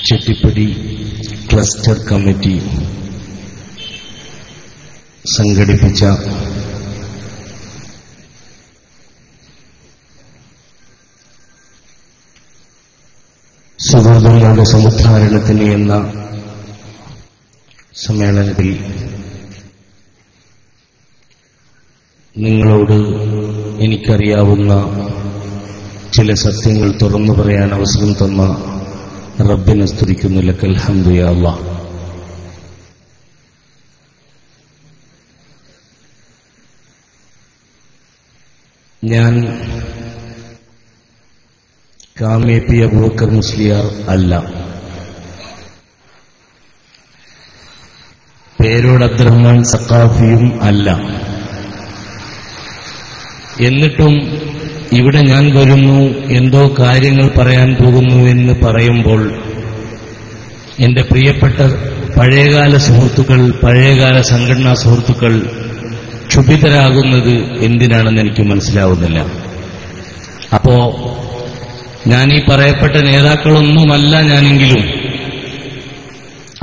Chettippadi cluster committee സംഘടിപ്പിച്ച സുഹൃത്തുക്കളുടെ സമുദ്ധാരണത്തിന് എന്ന സമ്മേളനത്തിൽ നിങ്ങളോട് എനിക്കറിയാവുന്ന ചില സത്യങ്ങൾ തുറന്നു പറയാൻ അവസരം തന്ന റബ്ബിനെ സ്തുതിക്കുന്നു. ലക്കൽ ഹംദു യാ അല്ലാഹ്. ഞാൻ കാമേപി അബൂബക്കർ മുസ്ലിയാർ അല്ല. പേരോട് അബ്ദുറഹ്മാൻ സഖാഫിയും അല്ല. എന്നിട്ടും ഇവിടെ ഞാൻ വരുന്നു, എന്തോ കാര്യങ്ങൾ പറയാൻ പോകുന്നു എന്ന് പറയുമ്പോൾ എന്റെ പ്രിയപ്പെട്ട പഴയകാല സുഹൃത്തുക്കൾ, പഴയകാല സംഘടനാ സുഹൃത്തുക്കൾ ക്ഷുഭിതരാകുന്നത് എന്തിനാണെന്ന് എനിക്ക് മനസ്സിലാവുന്നില്ല. അപ്പോ ഞാൻ ഈ പറയപ്പെട്ട നേതാക്കളൊന്നുമല്ല ഞാനെങ്കിലും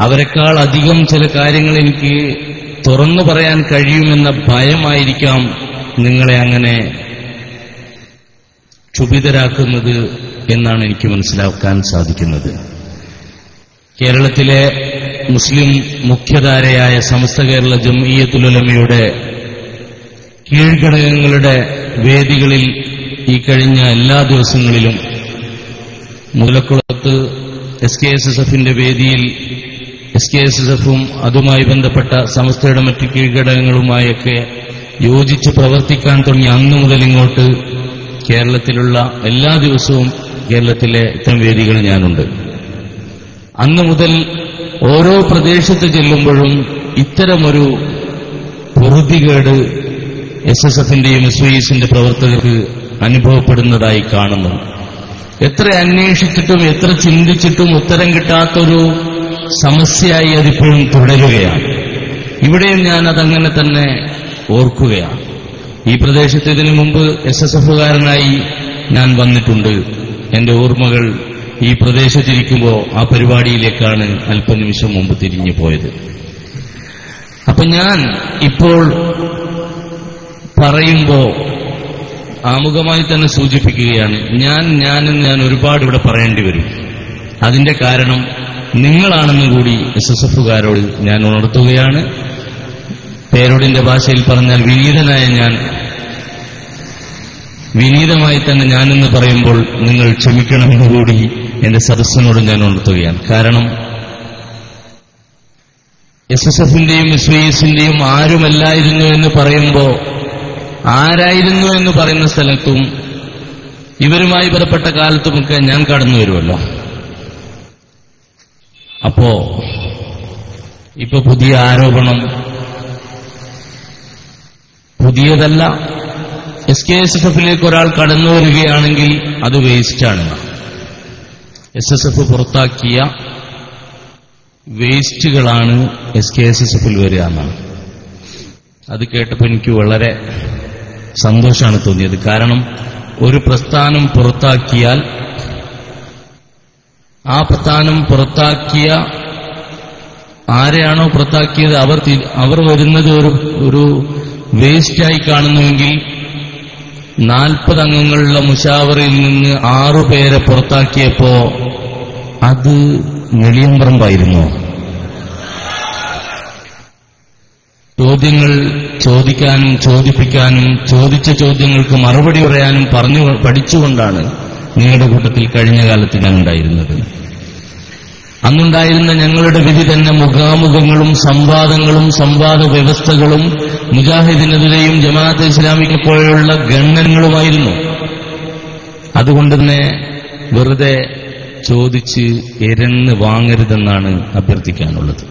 അവരെക്കാൾ അധികം ചില കാര്യങ്ങൾ എനിക്ക് തുറന്നു പറയാൻ കഴിയുമെന്ന ഭയമായിരിക്കാം നിങ്ങളെ അങ്ങനെ ക്ഷുഭിതരാക്കുന്നത് എന്നാണ് എനിക്ക് മനസ്സിലാക്കാൻ സാധിക്കുന്നത്. കേരളത്തിലെ മുസ്ലിം മുഖ്യധാരയായ സമസ്ത കേരള ജംഇയ്യത്തുൽ ഉലമയുടെ കീഴ്ഘടകങ്ങളുടെ വേദികളിൽ ഈ കഴിഞ്ഞ എല്ലാ ദിവസങ്ങളിലും മുതലക്കുളത്ത് SKSSFന്റെ വേദിയിൽ SKSSFും അതുമായി ബന്ധപ്പെട്ട സമസ്തയുടെ മറ്റ് കീഴ്ഘടകങ്ങളുമായൊക്കെ യോജിച്ച് പ്രവർത്തിക്കാൻ തുടങ്ങി അന്നു മുതൽ ഇങ്ങോട്ട് കേരളത്തിലുള്ള എല്ലാ ദിവസവും കേരളത്തിലെ ഇത്തരം വേദികൾ ഞാനുണ്ട്. അന്നു മുതൽ ഓരോ പ്രദേശത്ത് ചെല്ലുമ്പോഴും ഇത്തരമൊരു പൊറുതികേട് SSFന്റെയും SYSന്റെ പ്രവർത്തകർക്ക് അനുഭവപ്പെടുന്നതായി കാണുന്നു. എത്ര അന്വേഷിച്ചിട്ടും എത്ര ചിന്തിച്ചിട്ടും ഉത്തരം കിട്ടാത്തൊരു സമസ്യയായി അതിപ്പോഴും തുടരുകയാണ്. ഇവിടെയും ഞാൻ അതങ്ങനെ തന്നെ ഓർക്കുകയാണ്. ഈ പ്രദേശത്ത് ഇതിനു മുമ്പ് SSFകാരനായി ഞാൻ വന്നിട്ടുണ്ട്. എന്റെ ഓർമ്മകൾ ഈ പ്രദേശത്തിരിക്കുമ്പോൾ ആ പരിപാടിയിലേക്കാണ് അല്പനിമിഷം മുമ്പ് തിരിഞ്ഞു പോയത്. അപ്പൊ ഞാൻ ഇപ്പോൾ പറയുമ്പോ ആമുഖമായി തന്നെ സൂചിപ്പിക്കുകയാണ്, ഞാൻ ഒരുപാട് ഇവിടെ പറയേണ്ടി വരും. അതിന്റെ കാരണം നിങ്ങളാണെന്ന് കൂടി SSFകാരോട് ഞാൻ ഉണർത്തുകയാണ്. പേരോടിന്റെ ഭാഷയിൽ പറഞ്ഞാൽ വിനീതനായ ഞാൻ, വിനീതമായി തന്നെ ഞാനെന്ന് പറയുമ്പോൾ നിങ്ങൾ ക്ഷമിക്കണമെന്ന് കൂടി എന്റെ സദസ്സിനോട് ഞാൻ ഉണർത്തുകയാണ്. കാരണം SSFന്റെയും SYSന്റെയും ആരുമല്ലായിരുന്നു എന്ന് പറയുമ്പോൾ ആരായിരുന്നു എന്ന് പറയുന്ന സ്ഥലത്തും ഇവരുമായി ബന്ധപ്പെട്ട കാലത്തുമൊക്കെ ഞാൻ കടന്നു വരുമല്ലോ. അപ്പോ ഇപ്പൊ പുതിയ ആരോപണം പുതിയതല്ല. SKSSFലേക്ക് ഒരാൾ കടന്നു വരികയാണെങ്കിൽ അത് വേസ്റ്റാണ്. SSF പുറത്താക്കിയ വേസ്റ്റുകളാണ് SKSSFിൽ വരിക എന്നാണ്. അത് കേട്ടപ്പോൾ എനിക്ക് വളരെ സന്തോഷമാണ് തോന്നിയത്. കാരണം ഒരു പ്രസ്ഥാനം പുറത്താക്കിയാൽ ആ പ്രസ്ഥാനം പുറത്താക്കിയ ആരെയാണോ പുറത്താക്കിയത് അവർ വരുന്നത് ഒരു വേസ്റ്റായി കാണുന്നുവെങ്കിൽ 40 അംഗങ്ങളുള്ള മുശാവറയിൽ നിന്ന് 6 പേരെ പുറത്താക്കിയപ്പോ അത് നെളിയമ്പറമ്പായിരുന്നു. ചോദ്യങ്ങൾ ചോദിക്കാനും ചോദിപ്പിക്കാനും ചോദിച്ച ചോദ്യങ്ങൾക്ക് മറുപടി പറയാനും പഠിച്ചുകൊണ്ടാണ് നിങ്ങളുടെ കൂട്ടത്തിൽ കഴിഞ്ഞ കാലത്ത് ഞാൻ ഉണ്ടായിരുന്നത്. അന്നുണ്ടായിരുന്ന ഞങ്ങളുടെ വിധി തന്നെ മുഖാമുഖങ്ങളും സംവാദങ്ങളും സംവാദ വ്യവസ്ഥകളും മുജാഹിദിനെതിരെയും ജമാഅത്തെ ഇസ്ലാമിക്ക് പോലെയുള്ള ഗണ്ണങ്ങളുമായിരുന്നു. അതുകൊണ്ട് തന്നെ വെറുതെ ചോദിച്ച് എരന്ന് വാങ്ങരുതെന്നാണ് അഭ്യർത്ഥിക്കാനുള്ളത്.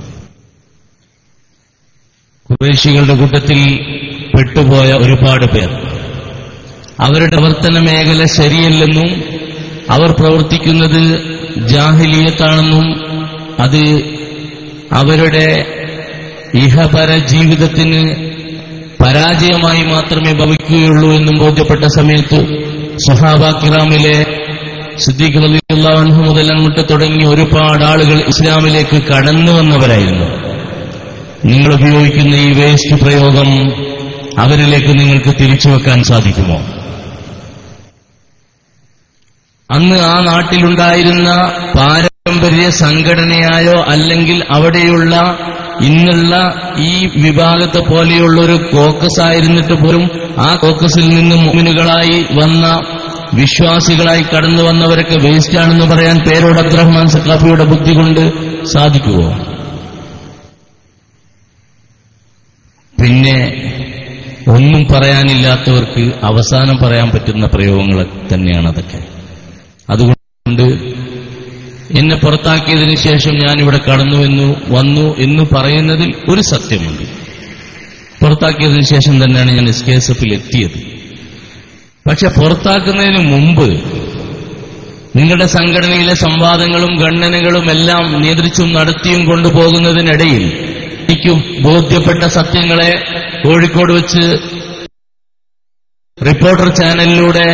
ഖുറൈശികളുടെ കൂട്ടത്തിൽ പെട്ടുപോയ ഒരുപാട് പേർ അവരുടെ പ്രവർത്തന മേഖല ശരിയല്ലെന്നും അവർ പ്രവർത്തിക്കുന്നത് ജാഹിലിയത്താണെന്നും അത് അവരുടെ ഇഹപര ജീവിതത്തിന് പരാജയമായി മാത്രമേ ഭവിക്കുകയുള്ളൂ എന്നും ബോധ്യപ്പെട്ട സമയത്ത് സ്വഹാബ കിറാമിലെ സിദ്ദീഖ് റളിയല്ലാഹു അൻഹു മുതൽ അങ്ങോട്ട് തുടങ്ങി ഒരുപാട് ആളുകൾ ഇസ്ലാമിലേക്ക് കടന്നു വന്നവരായിരുന്നു. നിങ്ങൾ ഉപയോഗിക്കുന്ന ഈ വേസ്റ്റ് പ്രയോഗം അവരിലേക്ക് നിങ്ങൾക്ക് തിരിച്ചു വെക്കാൻ സാധിക്കുമോ? അന്ന് ആ നാട്ടിലുണ്ടായിരുന്ന പാരമ്പര്യ സംഘടനയായോ അല്ലെങ്കിൽ അവിടെയുള്ള ഇന്നുള്ള ഈ വിഭാഗത്തെ പോലെയുള്ളൊരു കോക്കസ് ആയിരുന്നിട്ട് പോലും ആ കോക്കസിൽ നിന്ന് മുഅ്മിനുകളായി വന്ന വിശ്വാസികളായി കടന്നു വന്നവരൊക്കെ വേസ്റ്റാണെന്ന് പറയാൻ പേരോട് അബ്ദുറഹ്മാൻ സഖാഫിയുടെ ബുദ്ധി കൊണ്ട് സാധിക്കുമോ? പിന്നെ ഒന്നും പറയാനില്ലാത്തവർക്ക് അവസാനം പറയാൻ പറ്റുന്ന പ്രയോഗങ്ങൾ തന്നെയാണ് അതൊക്കെ. അതുകൊണ്ട് എന്നെ പുറത്താക്കിയതിനു ശേഷം ഞാനിവിടെ വന്നു എന്ന് പറയുന്നതിൽ ഒരു സത്യമുണ്ട്. പുറത്താക്കിയതിനു ശേഷം തന്നെയാണ് ഞാൻ SKSF-ൽ എത്തിയത്. പക്ഷെ പുറത്താക്കുന്നതിന് മുമ്പ് നിങ്ങളുടെ സംഘടനയിലെ സംവാദങ്ങളും ഗണനകളും എല്ലാം നിയന്ത്രിച്ചും നടത്തിയും കൊണ്ടുപോകുന്നതിനിടയിൽ എനിക്കും ബോധ്യപ്പെട്ട സത്യങ്ങളെ കോഴിക്കോട് വെച്ച് റിപ്പോർട്ടർ ചാനലിലൂടെ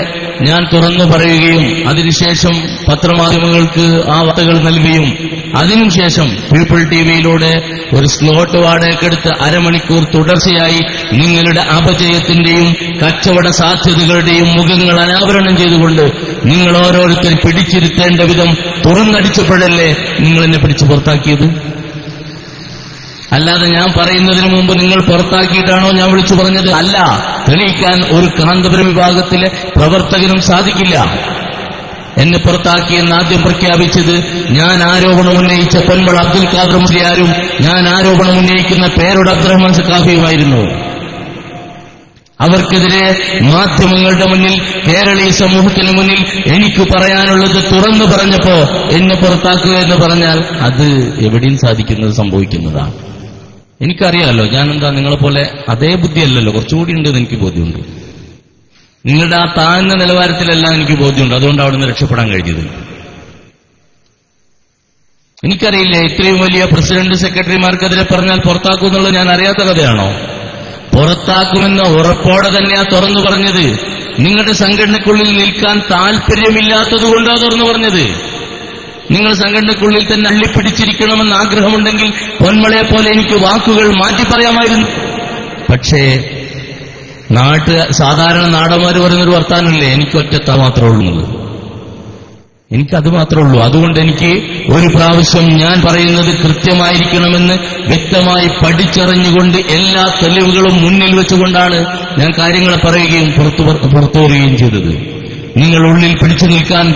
ഞാൻ തുറന്നു പറയുകയും അതിനുശേഷം പത്രമാധ്യമങ്ങൾക്ക് ആ വാർത്തകൾ നൽകുകയും അതിനുശേഷം പീപ്പിൾ ടിവിയിലൂടെ ഒരു സ്ലോട്ട് വാടകയ്ക്കെടുത്ത് അരമണിക്കൂർ തുടർച്ചയായി നിങ്ങളുടെ അപജയത്തിന്റെയും കച്ചവട സാധ്യതകളുടെയും മുഖങ്ങൾ അനാവരണം ചെയ്തുകൊണ്ട് നിങ്ങൾ ഓരോരുത്തർ പിടിച്ചിരുത്തേണ്ട വിധം തുറന്നടിച്ചപ്പോഴല്ലേ നിങ്ങൾ എന്നെ പിടിച്ചു പുറത്താക്കിയത്? അല്ലാതെ ഞാൻ പറയുന്നതിന് മുമ്പ് നിങ്ങൾ പുറത്താക്കിയിട്ടാണോ ഞാൻ വിളിച്ചു പറഞ്ഞത്? അല്ല. തെളിയിക്കാൻ ഒരു കാന്തപുരം വിഭാഗത്തിലെ പ്രവർത്തകനും സാധിക്കില്ല. എന്നെ പുറത്താക്കിയെന്ന് ആദ്യം പ്രഖ്യാപിച്ചത് ഞാൻ ആരോപണം ഉന്നയിച്ച പൊന്മള അബ്ദുൽ ഖാദർ മുസ്ലിയാരും ഞാൻ ആരോപണം ഉന്നയിക്കുന്ന പേരോട് അബ്ദുറഹ്മാൻ സഖാഫിയുമായിരുന്നു. അവർക്കെതിരെ മാധ്യമങ്ങളുടെ മുന്നിൽ, കേരളീയ സമൂഹത്തിന് മുന്നിൽ എനിക്ക് പറയാനുള്ളത് തുറന്നു പറഞ്ഞപ്പോ എന്നെ പുറത്താക്കുക എന്ന് പറഞ്ഞാൽ അത് എവിടെയും സാധിക്കുന്നത് സംഭവിക്കുന്നതാണ്. എനിക്കറിയാമല്ലോ, ഞാനെന്താ നിങ്ങളെപ്പോലെ അതേ ബുദ്ധിയല്ലല്ലോ, കുറച്ചുകൂടി ഉണ്ടെന്ന് എനിക്ക് ബോധ്യമുണ്ട്. നിങ്ങളുടെ ആ താഴ്ന്ന നിലവാരത്തിലെല്ലാം എനിക്ക് ബോധ്യമുണ്ട്. അതുകൊണ്ട് അവിടുന്ന് രക്ഷപ്പെടാൻ കഴിഞ്ഞത്. എനിക്കറിയില്ല, ഇത്രയും വലിയ പ്രസിഡന്റ് സെക്രട്ടറിമാർക്കെതിരെ പറഞ്ഞാൽ പുറത്താക്കുമെന്നുള്ളത് ഞാൻ അറിയാത്ത കഥയാണോ? പുറത്താക്കുമെന്ന ഉറപ്പോടെ തന്നെയാ തുറന്നു പറഞ്ഞത്. നിങ്ങളുടെ സംഘടനയ്ക്കുള്ളിൽ നിൽക്കാൻ താല്പര്യമില്ലാത്തതുകൊണ്ടാണ് തുറന്നു പറഞ്ഞത്. നിങ്ങൾ സംഘടനയ്ക്കുള്ളിൽ തന്നെ അള്ളിപ്പിടിച്ചിരിക്കണമെന്ന് ആഗ്രഹമുണ്ടെങ്കിൽ പൊന്മളയെ പോലെ എനിക്ക് വാക്കുകൾ മാറ്റി പറയാമായിരുന്നു. പക്ഷേ സാധാരണ നാടന്മാർ പറയുന്നൊരു വർത്താനല്ലേ, എനിക്കൊറ്റ മാത്രമേ ഉള്ളൂ, എനിക്കത് മാത്രമേ ഉള്ളൂ. അതുകൊണ്ട് എനിക്ക് ഒരു പ്രാവശ്യം ഞാൻ പറയുന്നത് കൃത്യമായിരിക്കണമെന്ന് വ്യക്തമായി പഠിച്ചറിഞ്ഞുകൊണ്ട് എല്ലാ തെളിവുകളും മുന്നിൽ വെച്ചുകൊണ്ടാണ് ഞാൻ കാര്യങ്ങളെ പറയുകയും പുറത്തു വരികയും ചെയ്തത്. നിങ്ങൾ ഉള്ളിൽ പിടിച്ചു നിൽക്കാൻ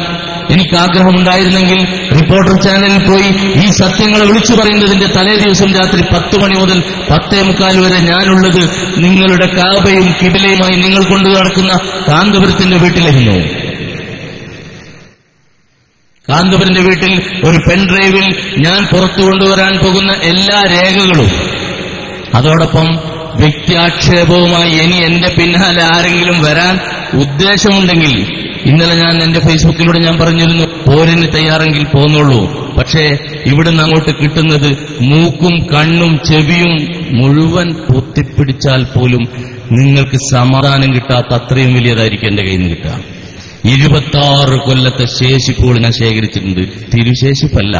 എനിക്ക് ആഗ്രഹമുണ്ടായിരുന്നെങ്കിൽ റിപ്പോർട്ടർ ചാനലിൽ പോയി ഈ സത്യങ്ങളെ വിളിച്ചു പറയുന്നതിന്റെ തലേ ദിവസം രാത്രി 10 മണി മുതൽ 10:45 വരെ ഞാനുള്ളത് നിങ്ങളുടെ കാബയും കിബിലയുമായി നിങ്ങൾ കൊണ്ടു നടക്കുന്ന കാന്തപുരത്തിന്റെ വീട്ടിലായിരുന്നു. കാന്തപുരന്റെ വീട്ടിൽ ഒരു പെൻഡ്രൈവിൽ ഞാൻ പുറത്തു കൊണ്ടുവരാൻ പോകുന്ന എല്ലാ രേഖകളും, അതോടൊപ്പം വ്യക്തിയാക്ഷേപവുമായി ഇനി എന്റെ പിന്നാലെ ആരെങ്കിലും വരാൻ ഉദ്ദേശമുണ്ടെങ്കിൽ, ഇന്നലെ ഞാൻ എന്റെ ഫേസ്ബുക്കിലൂടെ ഞാൻ പറഞ്ഞിരുന്നു, പോരിന് തയ്യാറെങ്കിൽ പോന്നോളൂ, പക്ഷേ ഇവിടുന്ന് അങ്ങോട്ട് കിട്ടുന്നത് മൂക്കും കണ്ണും ചെവിയും മുഴുവൻ പൊത്തിപ്പിടിച്ചാൽ പോലും നിങ്ങൾക്ക് സമാധാനം കിട്ടാത്ത അത്രയും വലിയതായിരിക്കും എന്റെ കയ്യിൽ നിന്ന് കിട്ടുക. 26 കൊല്ലത്തെ ശേഷിപ്പുകൾ ഞാൻ ശേഖരിച്ചിട്ടുണ്ട്. തിരുശേഷിപ്പല്ല.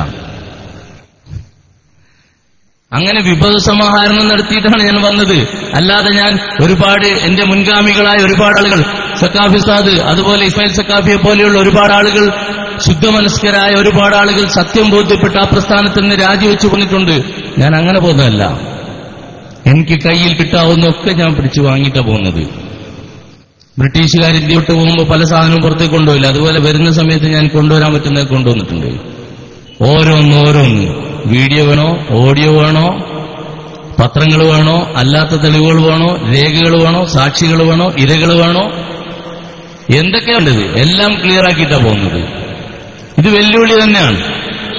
അങ്ങനെ വിഭവസമാഹരണം നടത്തിയിട്ടാണ് ഞാൻ വന്നത്. അല്ലാതെ ഞാൻ ഒരുപാട് എന്റെ മുൻഗാമികളായ ഒരുപാട് ആളുകൾ, സഖാഫി ഉസ്താദ്, അതുപോലെ ഇസ്മായിൽ സഖാഫിയെ പോലെയുള്ള ഒരുപാട് ആളുകൾ, ശുദ്ധമനസ്കരായ ഒരുപാട് ആളുകൾ സത്യം ബോധ്യപ്പെട്ട് ആ പ്രസ്ഥാനത്തിൽ നിന്ന് രാജിവെച്ചു പോന്നിട്ടുണ്ട്. ഞാൻ അങ്ങനെ പോകുന്നതല്ല. എനിക്ക് കയ്യിൽ കിട്ടാവുന്നൊക്കെ ഞാൻ പിടിച്ചു വാങ്ങിയിട്ടാണ് പോകുന്നത്. ബ്രിട്ടീഷുകാർ ഇന്ത്യ വിട്ട് പോകുമ്പോൾ പല സാധനവും പുറത്തേക്ക് കൊണ്ടുപോയില്ല. അതുപോലെ വരുന്ന സമയത്ത് ഞാൻ കൊണ്ടുവരാൻ പറ്റുന്നത് കൊണ്ടുവന്നിട്ടുണ്ട്. ഓരോന്നോരോന്ന്, വീഡിയോ വേണോ, ഓഡിയോ വേണോ, പത്രങ്ങൾ വേണോ, അല്ലാത്ത തെളിവുകൾ വേണോ, രേഖകൾ വേണോ, സാക്ഷികൾ വേണോ, ഇരകൾ വേണോ, എന്തൊക്കെയുള്ളത് എല്ലാം ക്ലിയർ ആക്കിയിട്ടാണ് പോകുന്നത്. ഇത് വെല്ലുവിളി തന്നെയാണ്.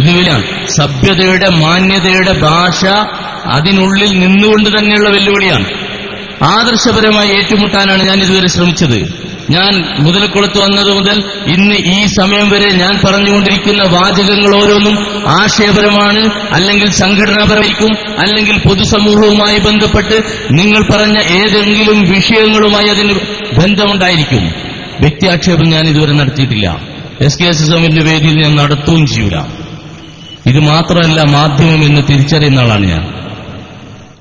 ഇത് വലിയാണ് സഭ്യതയുടെ, മാന്യതയുടെ ഭാഷ അതിനുള്ളിൽ നിന്നുകൊണ്ട് തന്നെയുള്ള വെല്ലുവിളിയാണ്. ആദർശപരമായി ഏറ്റുമുട്ടാനാണ് ഞാൻ ഇതുവരെ ശ്രമിച്ചത്. ഞാൻ മുതലക്കുളത്ത് വന്നത് മുതൽ ഇന്ന് ഈ സമയം വരെ ഞാൻ പറഞ്ഞുകൊണ്ടിരിക്കുന്ന വാചകങ്ങൾ ഓരോന്നും ആശയപരമാണ്, അല്ലെങ്കിൽ സംഘടനാപരമായിരിക്കും, അല്ലെങ്കിൽ പൊതുസമൂഹവുമായി ബന്ധപ്പെട്ട് നിങ്ങൾ പറഞ്ഞ ഏതെങ്കിലും വിഷയങ്ങളുമായി അതിന് ബന്ധമുണ്ടായിരിക്കും. വ്യക്തിയാക്ഷേപം ഞാൻ ഇതുവരെ നടത്തിയിട്ടില്ല. SKSSMന്റെ വേദിയിൽ ഞാൻ നടത്തുകയും ചെയ്യൂല. ഇത് മാത്രമല്ല, മാധ്യമം എന്ന് തിരിച്ചറിയുന്ന ആളാണ് ഞാൻ.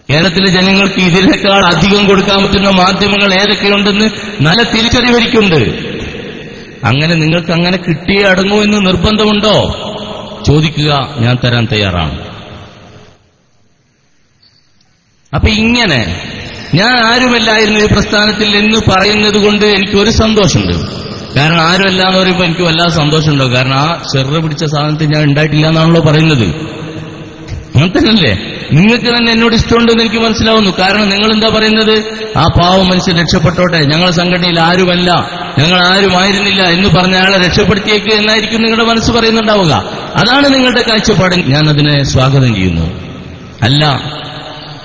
കേരളത്തിലെ ജനങ്ങൾക്ക് ഇതിനേക്കാൾ അധികം കൊടുക്കാൻ പറ്റുന്ന മാധ്യമങ്ങൾ ഏതൊക്കെയുണ്ടെന്ന് നല്ല തിരിച്ചറിവരിക്കുണ്ട്. അങ്ങനെ നിങ്ങൾക്ക് അങ്ങനെ കിട്ടിയേ അടങ്ങൂ എന്ന് നിർബന്ധമുണ്ടോ? ചോദിക്കുക, ഞാൻ തരാൻ തയ്യാറാണ്. അപ്പൊ ഇങ്ങനെ ഞാൻ ആരുമല്ലായിരുന്നു ഈ പ്രസ്ഥാനത്തിൽ എന്ന് പറയുന്നത് കൊണ്ട് എനിക്കൊരു സന്തോഷമുണ്ട്. കാരണം ആരുമല്ല എന്ന് പറയുമ്പോൾ എനിക്ക് വല്ലാതെ സന്തോഷമുണ്ടോ? കാരണം ആ ചെറു പിടിച്ച സാധനത്തിൽ ഞാൻ ഉണ്ടായിട്ടില്ല എന്നാണല്ലോ പറയുന്നത്. അങ്ങനെ തന്നെയല്ലേ? നിങ്ങൾക്ക് തന്നെ എന്നോട് ഇഷ്ടമുണ്ടെന്ന് എനിക്ക് മനസ്സിലാവുന്നു. കാരണം നിങ്ങൾ എന്താ പറയുന്നത്? ആ പാവ മനുഷ്യൻ രക്ഷപ്പെട്ടോട്ടെ, ഞങ്ങളുടെ സംഘടനയിൽ ആരുമല്ല, ഞങ്ങൾ ആരുമായിരുന്നില്ല എന്ന് പറഞ്ഞ ആളെ രക്ഷപ്പെടുത്തിയേക്ക് എന്നായിരിക്കും നിങ്ങളുടെ മനസ്സ് പറയുന്നുണ്ടാവുക. അതാണ് നിങ്ങളുടെ കാഴ്ചപ്പാട്. ഞാൻ അതിനെ സ്വാഗതം ചെയ്യുന്നു. അല്ല,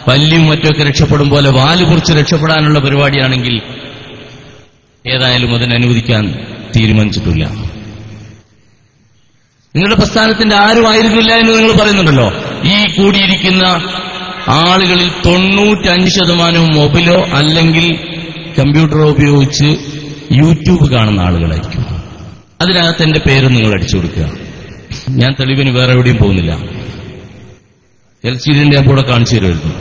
പല്ലിയും മറ്റുമൊക്കെ രക്ഷപ്പെടും പോലെ വാല് കുറിച്ച് രക്ഷപ്പെടാനുള്ള പരിപാടിയാണെങ്കിൽ ഏതായാലും അതിനെ അനുവദിക്കാൻ തീരുമാനിച്ചിട്ടില്ല. നിങ്ങളുടെ പ്രസ്ഥാനത്തിന്റെ ആരുമായിരുന്നില്ല എന്ന് നിങ്ങൾ പറയുന്നുണ്ടല്ലോ. ഈ കൂടിയിരിക്കുന്ന ആളുകളിൽ 95% മൊബൈലോ അല്ലെങ്കിൽ കമ്പ്യൂട്ടറോ ഉപയോഗിച്ച് യൂട്യൂബ് കാണുന്ന ആളുകളായിരിക്കും. അതിനകത്ത് എന്റെ പേര് നിങ്ങൾ അടിച്ചു കൊടുക്കുക. ഞാൻ തെളിവിന് വേറെ എവിടെയും പോകുന്നില്ല. LCD കൂടെ കാണിച്ചു തരുമായിരുന്നു.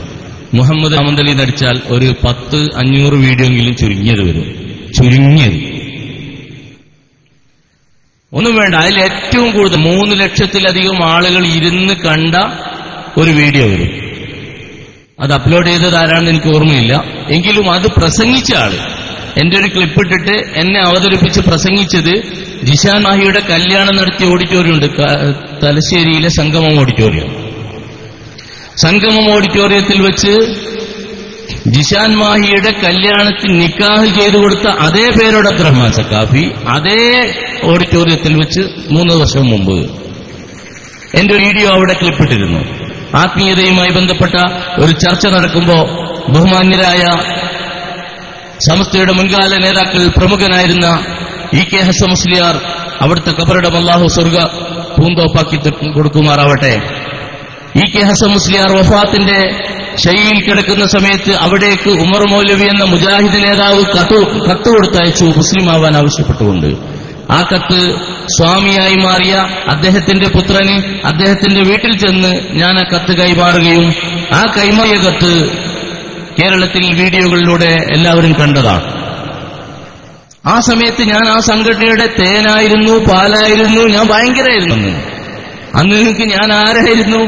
മുഹമ്മദ് അഹമ്മദ് നടിച്ചാൽ ഒരു 10-500 വീഡിയോ എങ്കിലും ചുരുങ്ങിയത് വരും. ചുരുങ്ങിയത് ഒന്നും വേണ്ട. അതിൽ ഏറ്റവും കൂടുതൽ 3 ലക്ഷത്തിലധികം ആളുകൾ ഇരുന്ന് കണ്ട ഒരു വീഡിയോ വരും. അത് അപ്ലോഡ് ചെയ്തത് ആരാണെന്ന് എനിക്ക് ഓർമ്മയില്ല. എങ്കിലും അത് പ്രസംഗിച്ച ആള് എന്റെ ഒരു ക്ലിപ്പിട്ടിട്ട് എന്നെ അവതരിപ്പിച്ച് പ്രസംഗിച്ചത് ജിഷാൻ മാഹിയുടെ കല്യാണം നടത്തിയ ഓഡിറ്റോറിയം ഉണ്ട്, തലശ്ശേരിയിലെ സംഗമം ഓഡിറ്റോറിയം. സംഗമം ഓഡിറ്റോറിയത്തിൽ വെച്ച് ജിഷാൻ മാഹിയുടെ കല്യാണത്തിൽ നിക്കാഹ് ചെയ്തു കൊടുത്ത അതേ പേരോട് അബ്ദുറഹ്മാൻ സഖാഫി അതേ ഓഡിറ്റോറിയത്തിൽ വെച്ച് 3 വർഷം മുമ്പ് എന്റെ വീഡിയോ അവിടെ ക്ലിപ്പിട്ടിരുന്നു. ആത്മീയതയുമായി ബന്ധപ്പെട്ട ഒരു ചർച്ച നടക്കുമ്പോൾ ബഹുമാന്യരായ സമസ്തയുടെ മുൻകാല നേതാക്കൾ പ്രമുഖനായിരുന്ന EK ഹസൻ മുസ്ലിയാർ, അവിടുത്തെ ഖബറിടം അല്ലാഹു സ്വർഗ പൂന്തോപ്പാക്കി കൊടുക്കുമാറാവട്ടെ, EK ഹസൻ മുസ്ലിയാർ വഫാത്തിന്റെ ശൈലിയിൽ കിടക്കുന്ന സമയത്ത് അവിടേക്ക് ഉമർ മൗലവി എന്ന മുജാഹിദ് നേതാവ് കത്ത് കൊടുത്തയച്ചു മുസ്ലിം ആവാൻ ആവശ്യപ്പെട്ടുകൊണ്ട്. ആ കത്ത് സ്വാമിയായി മാറിയ അദ്ദേഹത്തിന്റെ പുത്രന് അദ്ദേഹത്തിന്റെ വീട്ടിൽ ചെന്ന് ഞാൻ ആ കത്ത് കൈമാറുകയും ആ കൈമാറിയ കത്ത് കേരളത്തിൽ വീഡിയോകളിലൂടെ എല്ലാവരും കണ്ടതാണ്. ആ സമയത്ത് ഞാൻ ആ സംഘടനയുടെ തേനായിരുന്നു, പാലായിരുന്നു, ഞാൻ ഭയങ്കരമായിരുന്നു. അന്ന് നിങ്ങൾക്ക് ഞാൻ ആരായിരുന്നു?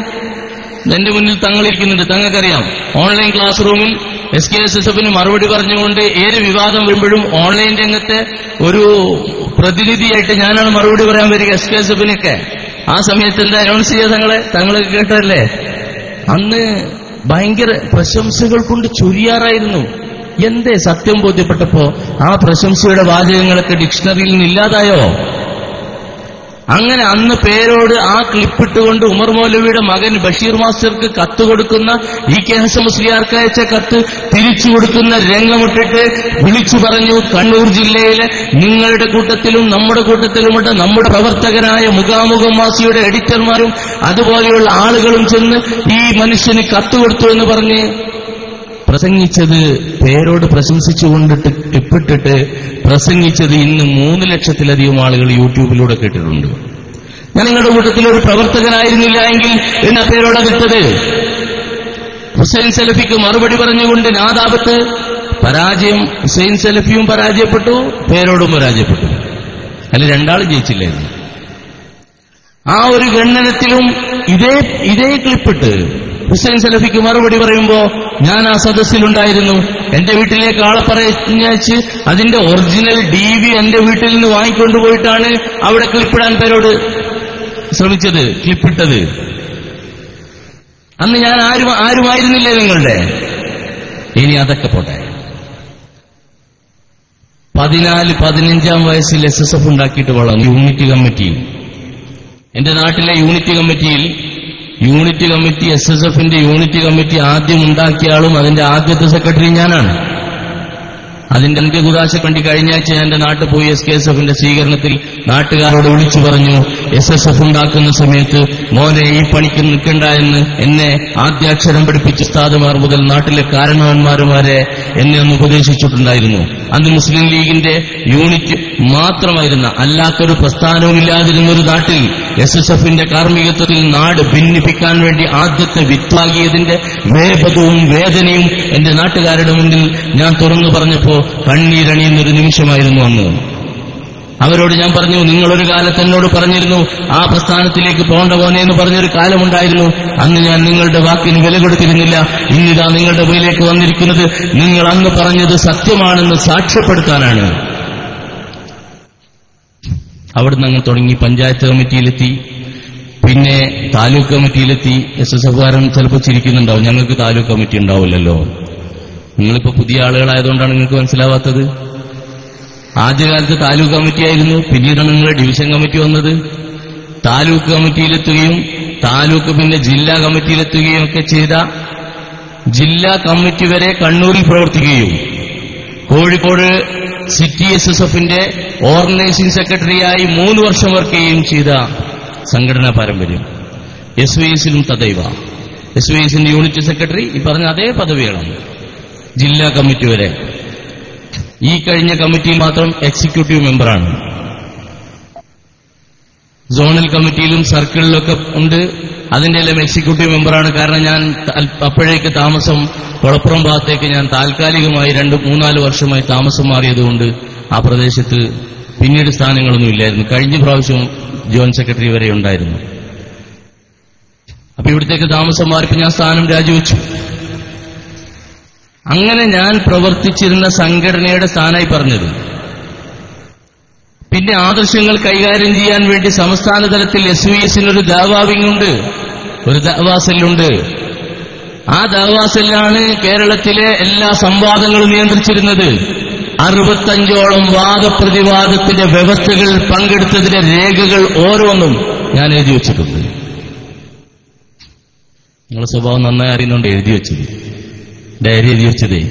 എന്റെ മുന്നിൽ തങ്ങളിരിക്കുന്നുണ്ട്, തങ്ങൾക്കറിയാം. ഓൺലൈൻ ക്ലാസ് റൂമിൽ SKSSFന് മറുപടി പറഞ്ഞുകൊണ്ട് ഏത് വിവാദം വരുമ്പോഴും ഓൺലൈൻ രംഗത്തെ ഒരു പ്രതിനിധിയായിട്ട് ഞാനാണ് മറുപടി പറയാൻ വരിക SKSSFനൊക്കെ. ആ സമയത്ത് എന്താ അനൗൺസ് ചെയ്ത തങ്ങളൊക്കെ കേട്ടല്ലേ? അന്ന് ഭയങ്കര പ്രശംസകൾ കൊണ്ട് ചൊരിയാറായിരുന്നു. എന്തേ സത്യം ബോധ്യപ്പെട്ടപ്പോ ആ പ്രശംസയുടെ വാചകങ്ങളൊക്കെ ഡിക്ഷണറിയിൽ നിന്ന് ഇല്ലാതായോ? അങ്ങനെ അന്ന് പേരോട് ആ ക്ലിപ്പിട്ടുകൊണ്ട് ഉമർ മൗലവിയുടെ മകൻ ബഷീർ മാസ്റ്റർക്ക് കത്ത് കൊടുക്കുന്ന EK ഹസൻ മുസ്ലിയാർക്ക് അയച്ച കത്ത് തിരിച്ചു കൊടുക്കുന്ന രംഗമിട്ടിട്ട് വിളിച്ചു പറഞ്ഞു, കണ്ണൂർ ജില്ലയിലെ നിങ്ങളുടെ കൂട്ടത്തിലും നമ്മുടെ കൂട്ടത്തിലുമുണ്ട് നമ്മുടെ പ്രവർത്തകനായ മുഖാമുഖം മാസിയുടെ എഡിറ്റർമാരും അതുപോലെയുള്ള ആളുകളും ചെന്ന് ഈ മനുഷ്യന് കത്ത് കൊടുത്തു എന്ന് പറഞ്ഞ് പ്രസംഗിച്ചത്, പേരോട് പ്രശംസിച്ചുകൊണ്ടിട്ട് ടിപ്പിട്ടിട്ട് പ്രസംഗിച്ചത് ഇന്ന് 3 ലക്ഷത്തിലധികം ആളുകൾ യൂട്യൂബിലൂടെ കേട്ടിട്ടുണ്ട്. ഞാൻ നിങ്ങളുടെ കൂട്ടത്തിൽ ഒരു പ്രവർത്തകനായിരുന്നില്ല എങ്കിൽ എന്നാ പേരോടകത്തത്? ഹുസൈൻ സലഫിക്ക് മറുപടി പറഞ്ഞുകൊണ്ട് നാദാപത്ത് പരാജയം. ഹുസൈൻ സലഫിയും പരാജയപ്പെട്ടു, പേരോടും പരാജയപ്പെട്ടു. അല്ല, രണ്ടാളും ജയിച്ചില്ലായിരുന്നു. ആ ഒരു ഗണ്ണനത്തിലും ഇതേ ക്ലിപ്പിട്ട് ഹുസൈൻ സലഫിക്ക് മറുപടി പറയുമ്പോ ഞാൻ ആ സദസ്സിലുണ്ടായിരുന്നു. എന്റെ വീട്ടിലേക്ക് ആളെ പറഞ്ഞയച്ച് അതിന്റെ ഒറിജിനൽ DV എന്റെ വീട്ടിൽ നിന്ന് വാങ്ങിക്കൊണ്ടുപോയിട്ടാണ് അവിടെ ക്ലിപ്പിടാൻ പേരോട് ശ്രമിച്ചത്, ക്ലിപ്പിട്ടത്. അന്ന് ഞാൻ ആരുമായിരുന്നില്ലേ നിങ്ങളുടെ? ഇനി അതൊക്കെ പോട്ടെ. 14-15 വയസ്സിൽ SSF ഉണ്ടാക്കിയിട്ട് വളർന്നു. യൂണിറ്റ് കമ്മിറ്റി, എന്റെ നാട്ടിലെ യൂണിറ്റ് കമ്മിറ്റി SSFന്റെ യൂണിറ്റ് കമ്മിറ്റി ആദ്യം ഉണ്ടാക്കിയ ആളും അതിന്റെ ആദ്യത്തെ സെക്രട്ടറി ഞാനാണ്. അതിന്റെ അന്ത്യകുദാശ കണ്ടി കഴിഞ്ഞ ആഴ്ച ഞാൻ എന്റെ നാട്ടിൽ പോയി SKSFന്റെ സ്വീകരണത്തിൽ നാട്ടുകാരോട് വിളിച്ചു പറഞ്ഞു, SSF ഉണ്ടാക്കുന്ന സമയത്ത് മോനെ ഈ പണിക്ക് നിൽക്കണ്ട എന്ന് എന്നെ ആദ്യാക്ഷരം പഠിപ്പിച്ച ഉസ്താദുമാർ മുതൽ നാട്ടിലെ കാരണവന്മാരുമാരെ എന്നെ ഒന്ന് ഉപദേശിച്ചിട്ടുണ്ടായിരുന്നു. അന്ന് മുസ്ലിം ലീഗിന്റെ യൂണിറ്റ് മാത്രമായിരുന്ന, അല്ലാത്തൊരു പ്രസ്ഥാനവുമില്ലാതിരുന്ന ഒരു നാട്ടിൽ SSFന്റെ കാർമ്മികത്വത്തിൽ നാട് ഭിന്നിപ്പിക്കാൻ വേണ്ടി ആദ്യത്തെ വിത്താകിയതിന്റെ വേപതവും വേദനയും എന്റെ നാട്ടുകാരുടെ മുന്നിൽ ഞാൻ തുറന്നു പറഞ്ഞപ്പോ കണ്ണീരണിയുന്നൊരു നിമിഷമായിരുന്നു അന്ന്. അവരോട് ഞാൻ പറഞ്ഞു, നിങ്ങളൊരു കാലത്ത് എന്നോട് പറഞ്ഞിരുന്നു ആ പ്രസ്ഥാനത്തിലേക്ക് പോകേണ്ട പോനെ എന്ന് പറഞ്ഞൊരു കാലമുണ്ടായിരുന്നു. അന്ന് ഞാൻ നിങ്ങളുടെ വാക്കിന് വില കൊടുത്തിരുന്നില്ല. ഇന്നിതാ നിങ്ങളുടെ മുന്നിലേക്ക് വന്നിരിക്കുന്നത് നിങ്ങൾ അന്ന് പറഞ്ഞത് സത്യമാണെന്ന് സാക്ഷ്യപ്പെടുത്താനാണ്. അവിടുന്ന് അങ്ങ് തുടങ്ങി പഞ്ചായത്ത് കമ്മിറ്റിയിലെത്തി, പിന്നെ താലൂക്ക് കമ്മിറ്റിയിലെത്തി. SSFകാരൻ ചിലപ്പോൾ ചിരിക്കുന്നുണ്ടാവും, ഞങ്ങൾക്ക് താലൂക്ക് കമ്മിറ്റി ഉണ്ടാവില്ലല്ലോ. നിങ്ങളിപ്പോ പുതിയ ആളുകളായതുകൊണ്ടാണ് നിങ്ങൾക്ക് മനസ്സിലാവാത്തത്. ആദ്യകാലത്ത് താലൂക്ക് കമ്മിറ്റിയായിരുന്നു, പിന്നീടാണ് നിങ്ങളുടെ ഡിവിഷൻ കമ്മിറ്റി വന്നത്. താലൂക്ക് കമ്മിറ്റിയിലെത്തുകയും താലൂക്ക് പിന്നെ ജില്ലാ കമ്മിറ്റിയിലെത്തുകയും ഒക്കെ ചെയ്ത ജില്ലാ കമ്മിറ്റി വരെ കണ്ണൂരിൽ പ്രവർത്തിക്കുകയും കോഴിക്കോട് സിറ്റി SSFന്റെ ഓർഗനൈസിംഗ് സെക്രട്ടറിയായി 3 വർഷം വർക്ക് ചെയ്യുകയും ചെയ്ത സംഘടനാ പാരമ്പര്യം. SYSലും തദൈവ. SYSന്റെ യൂണിറ്റ് സെക്രട്ടറി ഈ പറഞ്ഞ അതേ പദവികളാണ്. ജില്ലാ കമ്മിറ്റി വരെ. ഈ കഴിഞ്ഞ കമ്മിറ്റിയിൽ മാത്രം എക്സിക്യൂട്ടീവ് മെമ്പറാണ്. സോണൽ കമ്മിറ്റിയിലും സർക്കിളിലൊക്കെ ഉണ്ട്, അതിന്റെ എല്ലാം എക്സിക്യൂട്ടീവ് മെമ്പറാണ്. കാരണം ഞാൻ അപ്പോഴേക്ക് താമസം കൊളപ്പുറം ഭാഗത്തേക്ക് ഞാൻ താൽക്കാലികമായി 2-3-4 വർഷമായി താമസം മാറിയതുകൊണ്ട് ആ പ്രദേശത്ത് പിന്നീട് സ്ഥാനങ്ങളൊന്നും ഇല്ലായിരുന്നു. കഴിഞ്ഞ പ്രാവശ്യം ജോയിന്റ് സെക്രട്ടറി വരെ ഉണ്ടായിരുന്നു. അപ്പൊ ഇവിടത്തേക്ക് താമസം മാറിയപ്പോൾ ഞാൻ സ്ഥാനം രാജിവെച്ചു. അങ്ങനെ ഞാൻ പ്രവർത്തിച്ചിരുന്ന സംഘടനയുടെ സ്ഥാനമായി പറഞ്ഞത്. പിന്നെ ആദർശങ്ങൾ കൈകാര്യം ചെയ്യാൻ വേണ്ടി സംസ്ഥാന തലത്തിൽ SYSനൊരു ദാവാവിംഗുണ്ട്, ഒരു ദാവാസെല്ലുണ്ട്. ആ ദാവാസെല്ലാണ് കേരളത്തിലെ എല്ലാ സംവാദങ്ങളും നിയന്ത്രിച്ചിരുന്നത്. 65ഓളം വാദപ്രതിവാദത്തിന്റെ വ്യവസ്ഥകൾ പങ്കെടുത്തതിന്റെ രേഖകൾ ഓരോന്നും ഞാൻ എഴുതി വച്ചിട്ടുണ്ട്. നിങ്ങളുടെ സ്വഭാവം നന്നായി അറിയുന്നുണ്ട് എഴുതി വെച്ചത്, ഡയറി എഴുതി വെച്ചതേ.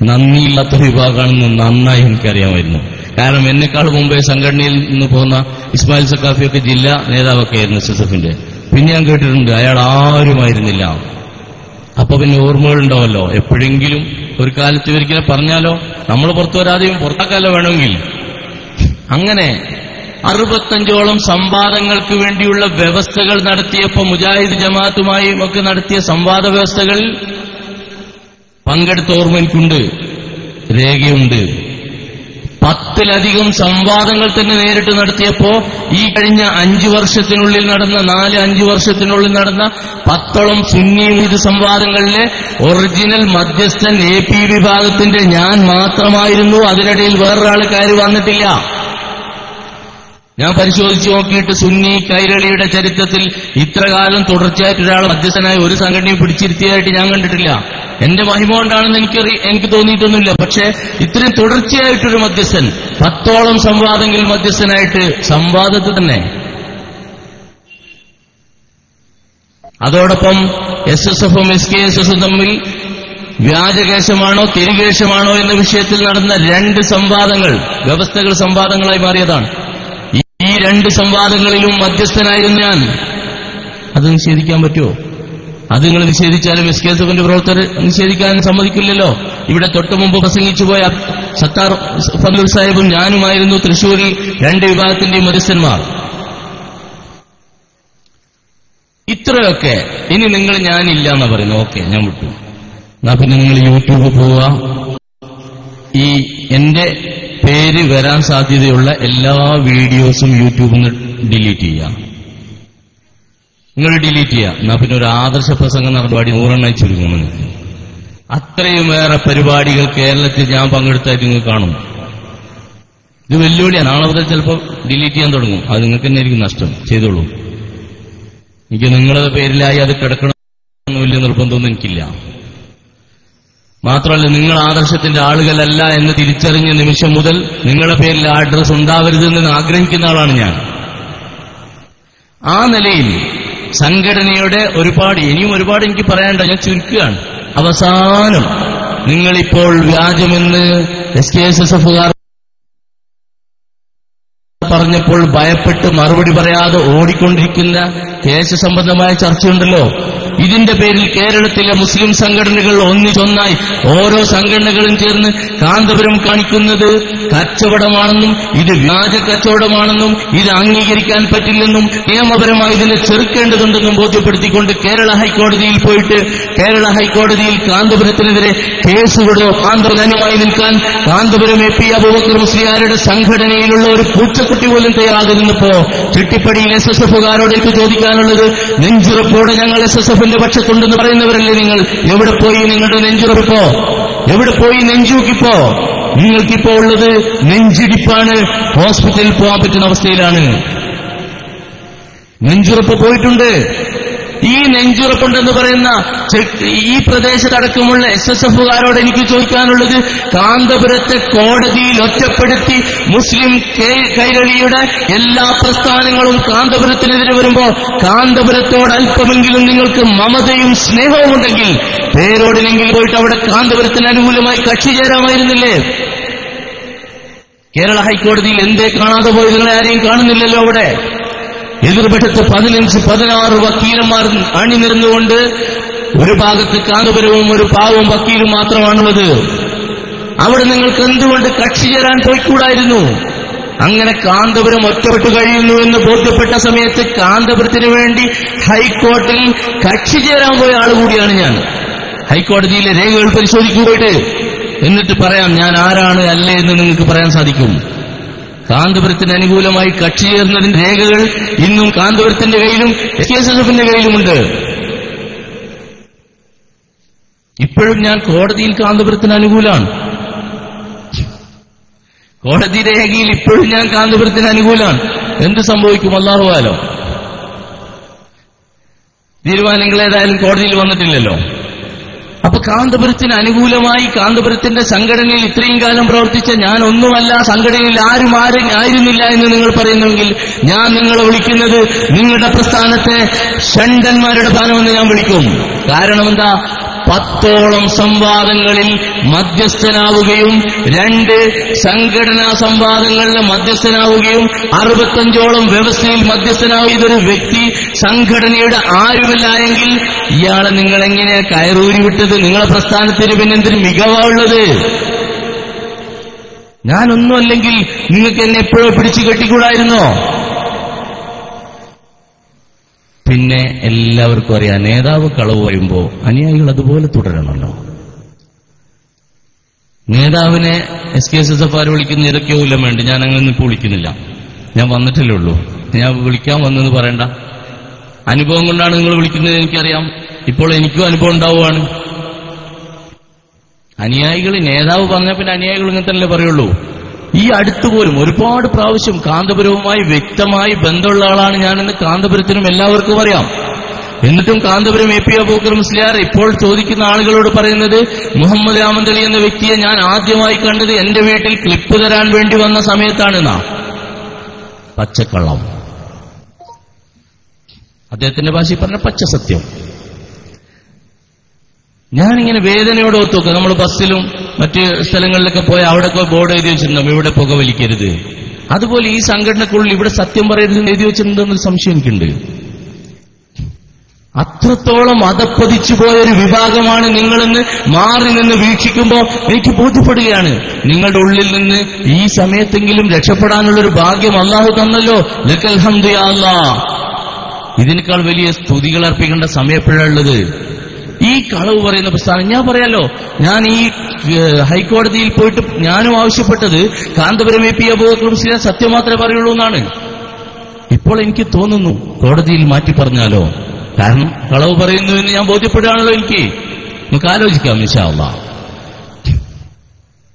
നന്ദിയില്ലാത്ത വിഭാഗമാണെന്ന് നന്നായി എനിക്കറിയാമായിരുന്നു. കാരണം എന്നെക്കാൾ മുമ്പേ സംഘടനയിൽ നിന്ന് പോകുന്ന ഇസ്മായിൽ സക്കാഫിയൊക്കെ ജില്ലാ നേതാവൊക്കെ ആയിരുന്നു SSFന്റെ. പിന്നെ ഞാൻ കേട്ടിട്ടുണ്ട് അയാൾ ആരുമായിരുന്നില്ല. അപ്പൊ പിന്നെ ഓർമ്മകളുണ്ടാവല്ലോ, എപ്പോഴെങ്കിലും ഒരു കാലത്ത് ഒരിക്കലെ പറഞ്ഞാലോ, നമ്മൾ പുറത്തു വരാതെയും പുറത്താക്കാലോ വേണമെങ്കിൽ. അങ്ങനെ 65ഓളം സംവാദങ്ങൾക്ക് വേണ്ടിയുള്ള വ്യവസ്ഥകൾ നടത്തിയപ്പോ മുജാഹിദ് ജമാഅത്തുമായും ഒക്കെ നടത്തിയ സംവാദ വ്യവസ്ഥകളിൽ പങ്കെടുത്ത ഓർമ്മ എനിക്കുണ്ട്, രേഖയുണ്ട്. 10ലധികം സംവാദങ്ങൾ തന്നെ നേരിട്ട് നടത്തിയപ്പോ ഈ കഴിഞ്ഞ 5 വർഷത്തിനുള്ളിൽ നടന്ന 4-5 വർഷത്തിനുള്ളിൽ നടന്ന 10ഓളം സുന്നി മുജാഹിദ് സംവാദങ്ങളിലെ ഒറിജിനൽ മധ്യസ്ഥൻ AP വിഭാഗത്തിന്റെ ഞാൻ മാത്രമായിരുന്നു. അതിനിടയിൽ വേറൊരാൾ കയറി വന്നിട്ടില്ല. ഞാൻ പരിശോധിച്ചു നോക്കിയിട്ട് സുന്നി കൈരളിയുടെ ചരിത്രത്തിൽ ഇത്രകാലം തുടർച്ചയായിട്ട് ഒരാൾ മധ്യസ്ഥനായി ഒരു സംഘടനയും പിടിച്ചിരുത്തിയതായിട്ട് ഞാൻ കണ്ടിട്ടില്ല. എന്റെ മഹിമ കൊണ്ടാണെന്ന് എനിക്ക് തോന്നിയിട്ടൊന്നുമില്ല. പക്ഷേ ഇത്രയും തുടർച്ചയായിട്ടൊരു മധ്യസ്ഥൻ 10ഓളം സംവാദങ്ങളിൽ മധ്യസ്ഥനായിട്ട് സംവാദത്തിൽ തന്നെ. അതോടൊപ്പം SSFും SKSSും തമ്മിൽ വ്യാജകേശമാണോ തിരികേശമാണോ എന്ന വിഷയത്തിൽ നടന്ന 2 സംവാദങ്ങൾ വ്യവസ്ഥകൾ സംവാദങ്ങളായി മാറിയതാണ്. ഈ 2 സംവാദങ്ങളിലും മധ്യസ്ഥനായിരുന്നു ഞാൻ. അത് നിഷേധിക്കാൻ പറ്റുമോ? അത് നിങ്ങൾ നിഷേധിച്ചാലും SKSFന്റെ പ്രവർത്തകർ നിഷേധിക്കാൻ സമ്മതിക്കില്ലല്ലോ. ഇവിടെ തൊട്ടു മുമ്പ് പ്രസംഗിച്ചു പോയ സത്താർ ഫضل സാഹിബും ഞാനുമായിരുന്നു തൃശ്ശൂരിൽ 2 വിഭാഗത്തിന്റെയും മധ്യസ്ഥന്മാർ. ഇത്രയൊക്കെ. ഇനി നിങ്ങൾ ഞാനില്ല എന്നാ പറയുന്നത്. ഓക്കെ, ഞാൻ വിട്ടു. എന്നാ പിന്നെ നിങ്ങൾ യൂട്യൂബ് പോവുക, ഈ എന്റെ പേര് വരാൻ സാധ്യതയുള്ള എല്ലാ വീഡിയോസും യൂട്യൂബിൽ നിന്ന് ഡിലീറ്റ് ചെയ്യുക. നിങ്ങൾ ഡിലീറ്റ് ചെയ്യുക. എന്നാ പിന്നെ ഒരു ആദർശ പ്രസംഗം നടപടി 100 ചുരുങ്ങും. അത്രയുമേറെ പരിപാടികൾ കേരളത്തിൽ ഞാൻ പങ്കെടുത്തായിട്ട് നിങ്ങൾ കാണും. ഇത് വെല്ലുവിളിയാണ്. നാളെ മുതൽ ചിലപ്പോൾ ഡിലീറ്റ് ചെയ്യാൻ തുടങ്ങും. അത് നിങ്ങൾക്ക് തന്നെ ആയിരിക്കും നഷ്ടം. ചെയ്തോളൂ. എനിക്ക് നിങ്ങളുടെ പേരിലായി അത് കിടക്കണമെന്ന് വലിയ നിർബന്ധമൊന്നും എനിക്കില്ല. മാത്രമല്ല, നിങ്ങൾ ആദർശത്തിന്റെ ആളുകളല്ല എന്ന് തിരിച്ചറിഞ്ഞ നിമിഷം മുതൽ നിങ്ങളുടെ പേരിൽ ആ അഡ്രസ് ഉണ്ടാവരുതെന്ന് ആഗ്രഹിക്കുന്ന ആളാണ് ഞാൻ. ആ നിലയിൽ സംഘടനയുടെ ഇനിയും ഒരുപാട് എനിക്ക് പറയാനുണ്ട്. ഞാൻ ചുരുക്കുകയാണ്. അവസാനം നിങ്ങളിപ്പോൾ വ്യാജമെന്ന് SKSSFകാർ പറഞ്ഞപ്പോൾ ഭയപ്പെട്ട് മറുപടി പറയാതെ ഓടിക്കൊണ്ടിരിക്കുന്ന കേശസംബന്ധമായ ചർച്ചയുണ്ടല്ലോ. ഇതിന്റെ പേരിൽ കേരളത്തിലെ മുസ്ലിം സംഘടനകൾ ഒന്നിച്ചൊന്നായി ഓരോ സംഘടനകളും ചേർന്ന് കാന്തപുരം കാണിക്കുന്നത് കച്ചവടമാണെന്നും ഇത് വ്യാജ കച്ചവടമാണെന്നും ഇത് അംഗീകരിക്കാൻ പറ്റില്ലെന്നും നിയമപരമായി ഇതിനെ ചെറുക്കേണ്ടതുണ്ടെന്നും ബോധ്യപ്പെടുത്തിക്കൊണ്ട് കേരള ഹൈക്കോടതിയിൽ പോയിട്ട് കേരള ഹൈക്കോടതിയിൽ കാന്തപുരത്തിനെതിരെ കേസ് കൊടുത്തു. കാന്തപുരനുമായി നിൽക്കാൻ കാന്തപുരം എ പി അബൂബക്കർ മുസ്ലിയാരുടെ സംഘടനയിലുള്ള ഒരു പൂച്ചക്കുട്ടി പോലും തയ്യാറാകുന്നപ്പോ ചെട്ടിപ്പടിയിൽ SSFകാരോട് എനിക്ക് ചോദിക്കാനുള്ളത്, നെഞ്ചുറപ്പോടെ ഞങ്ങൾ SSFന്റെ പക്ഷത്തുണ്ടെന്ന് പറയുന്നവരല്ലേ നിങ്ങൾ? എവിടെ പോയി നിങ്ങളുടെ നെഞ്ചുറപ്പോ? എവിടെ പോയി നെഞ്ചൂക്കിപ്പോ? നിങ്ങൾക്കിപ്പോ ഉള്ളത് നെഞ്ചിടിപ്പാണ്. ഹോസ്പിറ്റലിൽ പോകാൻ പറ്റുന്ന അവസ്ഥയിലാണ്. നെഞ്ചുറപ്പ് പോയിട്ടുണ്ട്. ഈ നെഞ്ചുറപ്പുണ്ടെന്ന് പറയുന്ന ഈ പ്രദേശത്തടക്കമുള്ള SSFകാരോട് എനിക്ക് ചോദിക്കാനുള്ളത്, കാന്തപുരത്തെ കോടതിയിൽ ഒറ്റപ്പെടുത്തി മുസ്ലിം കൈരളിയുടെ എല്ലാ പ്രസ്ഥാനങ്ങളും കാന്തപുരത്തിനെതിരെ വരുമ്പോ കാന്തപുരത്തോട് അല്പമെങ്കിലും നിങ്ങൾക്ക് മമതയും സ്നേഹവും ഉണ്ടെങ്കിൽ പേരോടിനെങ്കിൽ പോയിട്ട് അവിടെ കാന്തപുരത്തിന് അനുകൂലമായി കക്ഷി ചേരാമായിരുന്നില്ലേ? കേരള ഹൈക്കോടതിയിൽ എന്തേ കാണാതെ പോയി? നിങ്ങളെ ആരെയും കാണുന്നില്ലല്ലോ അവിടെ. എതിർപക്ഷത്ത് 15-16 വക്കീലന്മാർ അണിനിരന്നുകൊണ്ട് ഒരു ഭാഗത്ത് കാന്തപുരവും ഒരു പാവവും വക്കീലും മാത്രമാണുള്ളത്. അവിടെ നിങ്ങൾക്ക് എന്തുകൊണ്ട് കക്ഷി ചേരാൻ പോയിക്കൂടായിരുന്നു? അങ്ങനെ കാന്തപുരം ഒറ്റപ്പെട്ടു കഴിയുന്നു എന്ന് ബോധ്യപ്പെട്ട സമയത്ത് കാന്തപുരത്തിന് വേണ്ടി ഹൈക്കോടതിയിൽ കക്ഷി ചേരാൻ പോയ ആളുകൂടിയാണ് ഞാൻ. ഹൈക്കോടതിയിലെ രേഖകൾ പരിശോധിക്കുകയായിട്ട് എന്നിട്ട് പറയാം ഞാൻ ആരാണ് അല്ലേ എന്ന് നിങ്ങൾക്ക് പറയാൻ സാധിക്കും. കാന്തപുരത്തിന് അനുകൂലമായി കക്ഷി ചേർന്നതിന്റെ രേഖകൾ ഇന്നും കാന്തപുരത്തിന്റെ കയ്യിലും SSFന്റെ കയ്യിലുമുണ്ട്. ഇപ്പോഴും ഞാൻ കോടതിയിൽ കാന്തപുരത്തിന് അനുകൂലമാണ്. കോടതി രേഖയിൽ ഇപ്പോഴും ഞാൻ കാന്തപുരത്തിന് അനുകൂലമാണ്. എന്ത് സംഭവിക്കും അല്ലാഹു ആലം. തീരുമാനങ്ങൾ ഏതായാലും കോടതിയിൽ വന്നിട്ടില്ലല്ലോ. അപ്പൊ കാന്തപുരത്തിന് അനുകൂലമായി കാന്തപുരത്തിന്റെ സംഘടനയിൽ ഇത്രയും കാലം പ്രവർത്തിച്ച ഞാൻ ഒന്നുമല്ല, സംഘടനയിൽ ആരും ആയിരുന്നില്ല എന്ന് നിങ്ങൾ പറയുന്നുവെങ്കിൽ ഞാൻ നിങ്ങളെ വിളിക്കുന്നത് നിങ്ങളുടെ പ്രസ്ഥാനത്തെ ഷണ്ടന്മാരുടെ സ്ഥാനമെന്ന് ഞാൻ വിളിക്കും. കാരണം എന്താ? 10ഓളം സംവാദങ്ങളിൽ മധ്യസ്ഥനാവുകയും 2 സംഘടനാ സംവാദങ്ങളിലെ മധ്യസ്ഥനാവുകയും 65ഓളം വ്യവസ്ഥയിൽ മധ്യസ്ഥനാവുക ഇതൊരു വ്യക്തി സംഘടനയുടെ ആരുമല്ല എങ്കിൽ ഇയാളെ നിങ്ങളെങ്ങനെ കയറൂരി വിട്ടത്? നിങ്ങളെ പ്രസ്ഥാനത്തിന് പിന്നെ എന്തൊരു മികവാണുള്ളത്? ഞാനൊന്നുമല്ലെങ്കിൽ നിങ്ങൾക്ക് എന്നെ എപ്പോഴോ പിടിച്ചു കെട്ടിക്കൂടായിരുന്നോ? പിന്നെ എല്ലാവർക്കും അറിയാം, നേതാവ് കളവ് പറയുമ്പോ അനുയായികൾ അതുപോലെ തുടരണമല്ലോ. നേതാവിനെ SKSSF വിളിക്കുന്ന ഇതൊക്കെയോ ഇല്ല വേണ്ട, ഞാൻ അങ്ങനെ ഇപ്പോൾ വിളിക്കുന്നില്ല. ഞാൻ വന്നിട്ടല്ലേ ഉള്ളൂ, ഞാൻ വിളിക്കാൻ വന്നെന്ന് പറയണ്ട. അനുഭവം കൊണ്ടാണ് നിങ്ങൾ വിളിക്കുന്നത് എനിക്കറിയാം. ഇപ്പോൾ എനിക്കും അനുഭവം ഉണ്ടാവുകയാണ്. അനുയായികൾ നേതാവ് പറഞ്ഞാൽ പിന്നെ അനുയായികൾ ഇങ്ങനെ തന്നെ പറയുള്ളൂ. ഈ അടുത്തുപോലും ഒരുപാട് പ്രാവശ്യം കാന്തപുരവുമായി വ്യക്തമായി ബന്ധമുള്ള ആളാണ് ഞാനെന്ന് കാന്തപുരത്തിനും എല്ലാവർക്കും അറിയാം. എന്നിട്ടും കാന്തപുരം എ പി അബൂബക്കർ മുസ്ലിയാർ ഇപ്പോൾ ചോദിക്കുന്ന ആളുകളോട് പറയുന്നത്, മുഹമ്മദ് രാമന്തളി എന്ന വ്യക്തിയെ ഞാൻ ആദ്യമായി കണ്ടത് എന്റെ വീട്ടിൽ ക്ലിപ്പ് തരാൻ വേണ്ടി വന്ന സമയത്താണെന്നാ. പച്ചക്കള്ളം. അദ്ദേഹത്തിന്റെ ഭാഷയിൽ പറഞ്ഞ പച്ചസത്യം. ഞാനിങ്ങനെ വേദനയോടെ ഓർത്തോക്കുക, നമ്മൾ ബസ്സിലും മറ്റ് സ്ഥലങ്ങളിലൊക്കെ പോയി അവിടെയൊക്കെ ബോർഡ് എഴുതി വെച്ചിട്ടുണ്ടാവും, ഇവിടെ പുക വലിക്കരുത്. അതുപോലെ ഈ സംഘടനക്കുള്ളിൽ ഇവിടെ സത്യം പറയരുതെന്ന് എഴുതി വെച്ചിട്ടുണ്ടെന്നൊരു സംശയം എനിക്കുണ്ട്. അത്രത്തോളം അധപ്പതിച്ചു പോയൊരു വിഭാഗമാണ് നിങ്ങളെന്ന് മാറി നിന്ന് വീക്ഷിക്കുമ്പോൾ എനിക്ക് ബോധ്യപ്പെടുകയാണ്. നിങ്ങളുടെ ഉള്ളിൽ നിന്ന് ഈ സമയത്തെങ്കിലും രക്ഷപ്പെടാനുള്ളൊരു ഭാഗ്യം അല്ലാഹു തന്നല്ലോ. ലക്കൽ ഹംദു യാ അല്ലാഹ്. ഇതിനേക്കാൾ വലിയ സ്തുതികൾ അർപ്പിക്കേണ്ട സമയം എപ്പോഴാണുള്ളത്? ഈ കളവ് പറയുന്ന പ്രസ്ഥാനം ഞാൻ പറയാലോ, ഞാൻ ഈ ഹൈക്കോടതിയിൽ പോയിട്ട് ഞാനും ആവശ്യപ്പെട്ടത് കാന്തപുരം എ പി അബൂബക്കർ മുസ്ലിയാർ സത്യം മാത്രമേ പറയുള്ളൂ എന്നാണ്. ഇപ്പോൾ എനിക്ക് തോന്നുന്നു കോടതിയിൽ മാറ്റി പറഞ്ഞാലോ, കാരണം കളവ് പറയുന്നു എന്ന് ഞാൻ ബോധ്യപ്പെടുകയാണല്ലോ. നമുക്ക് ആലോചിക്കാം ഇൻഷാ അല്ലാഹ്.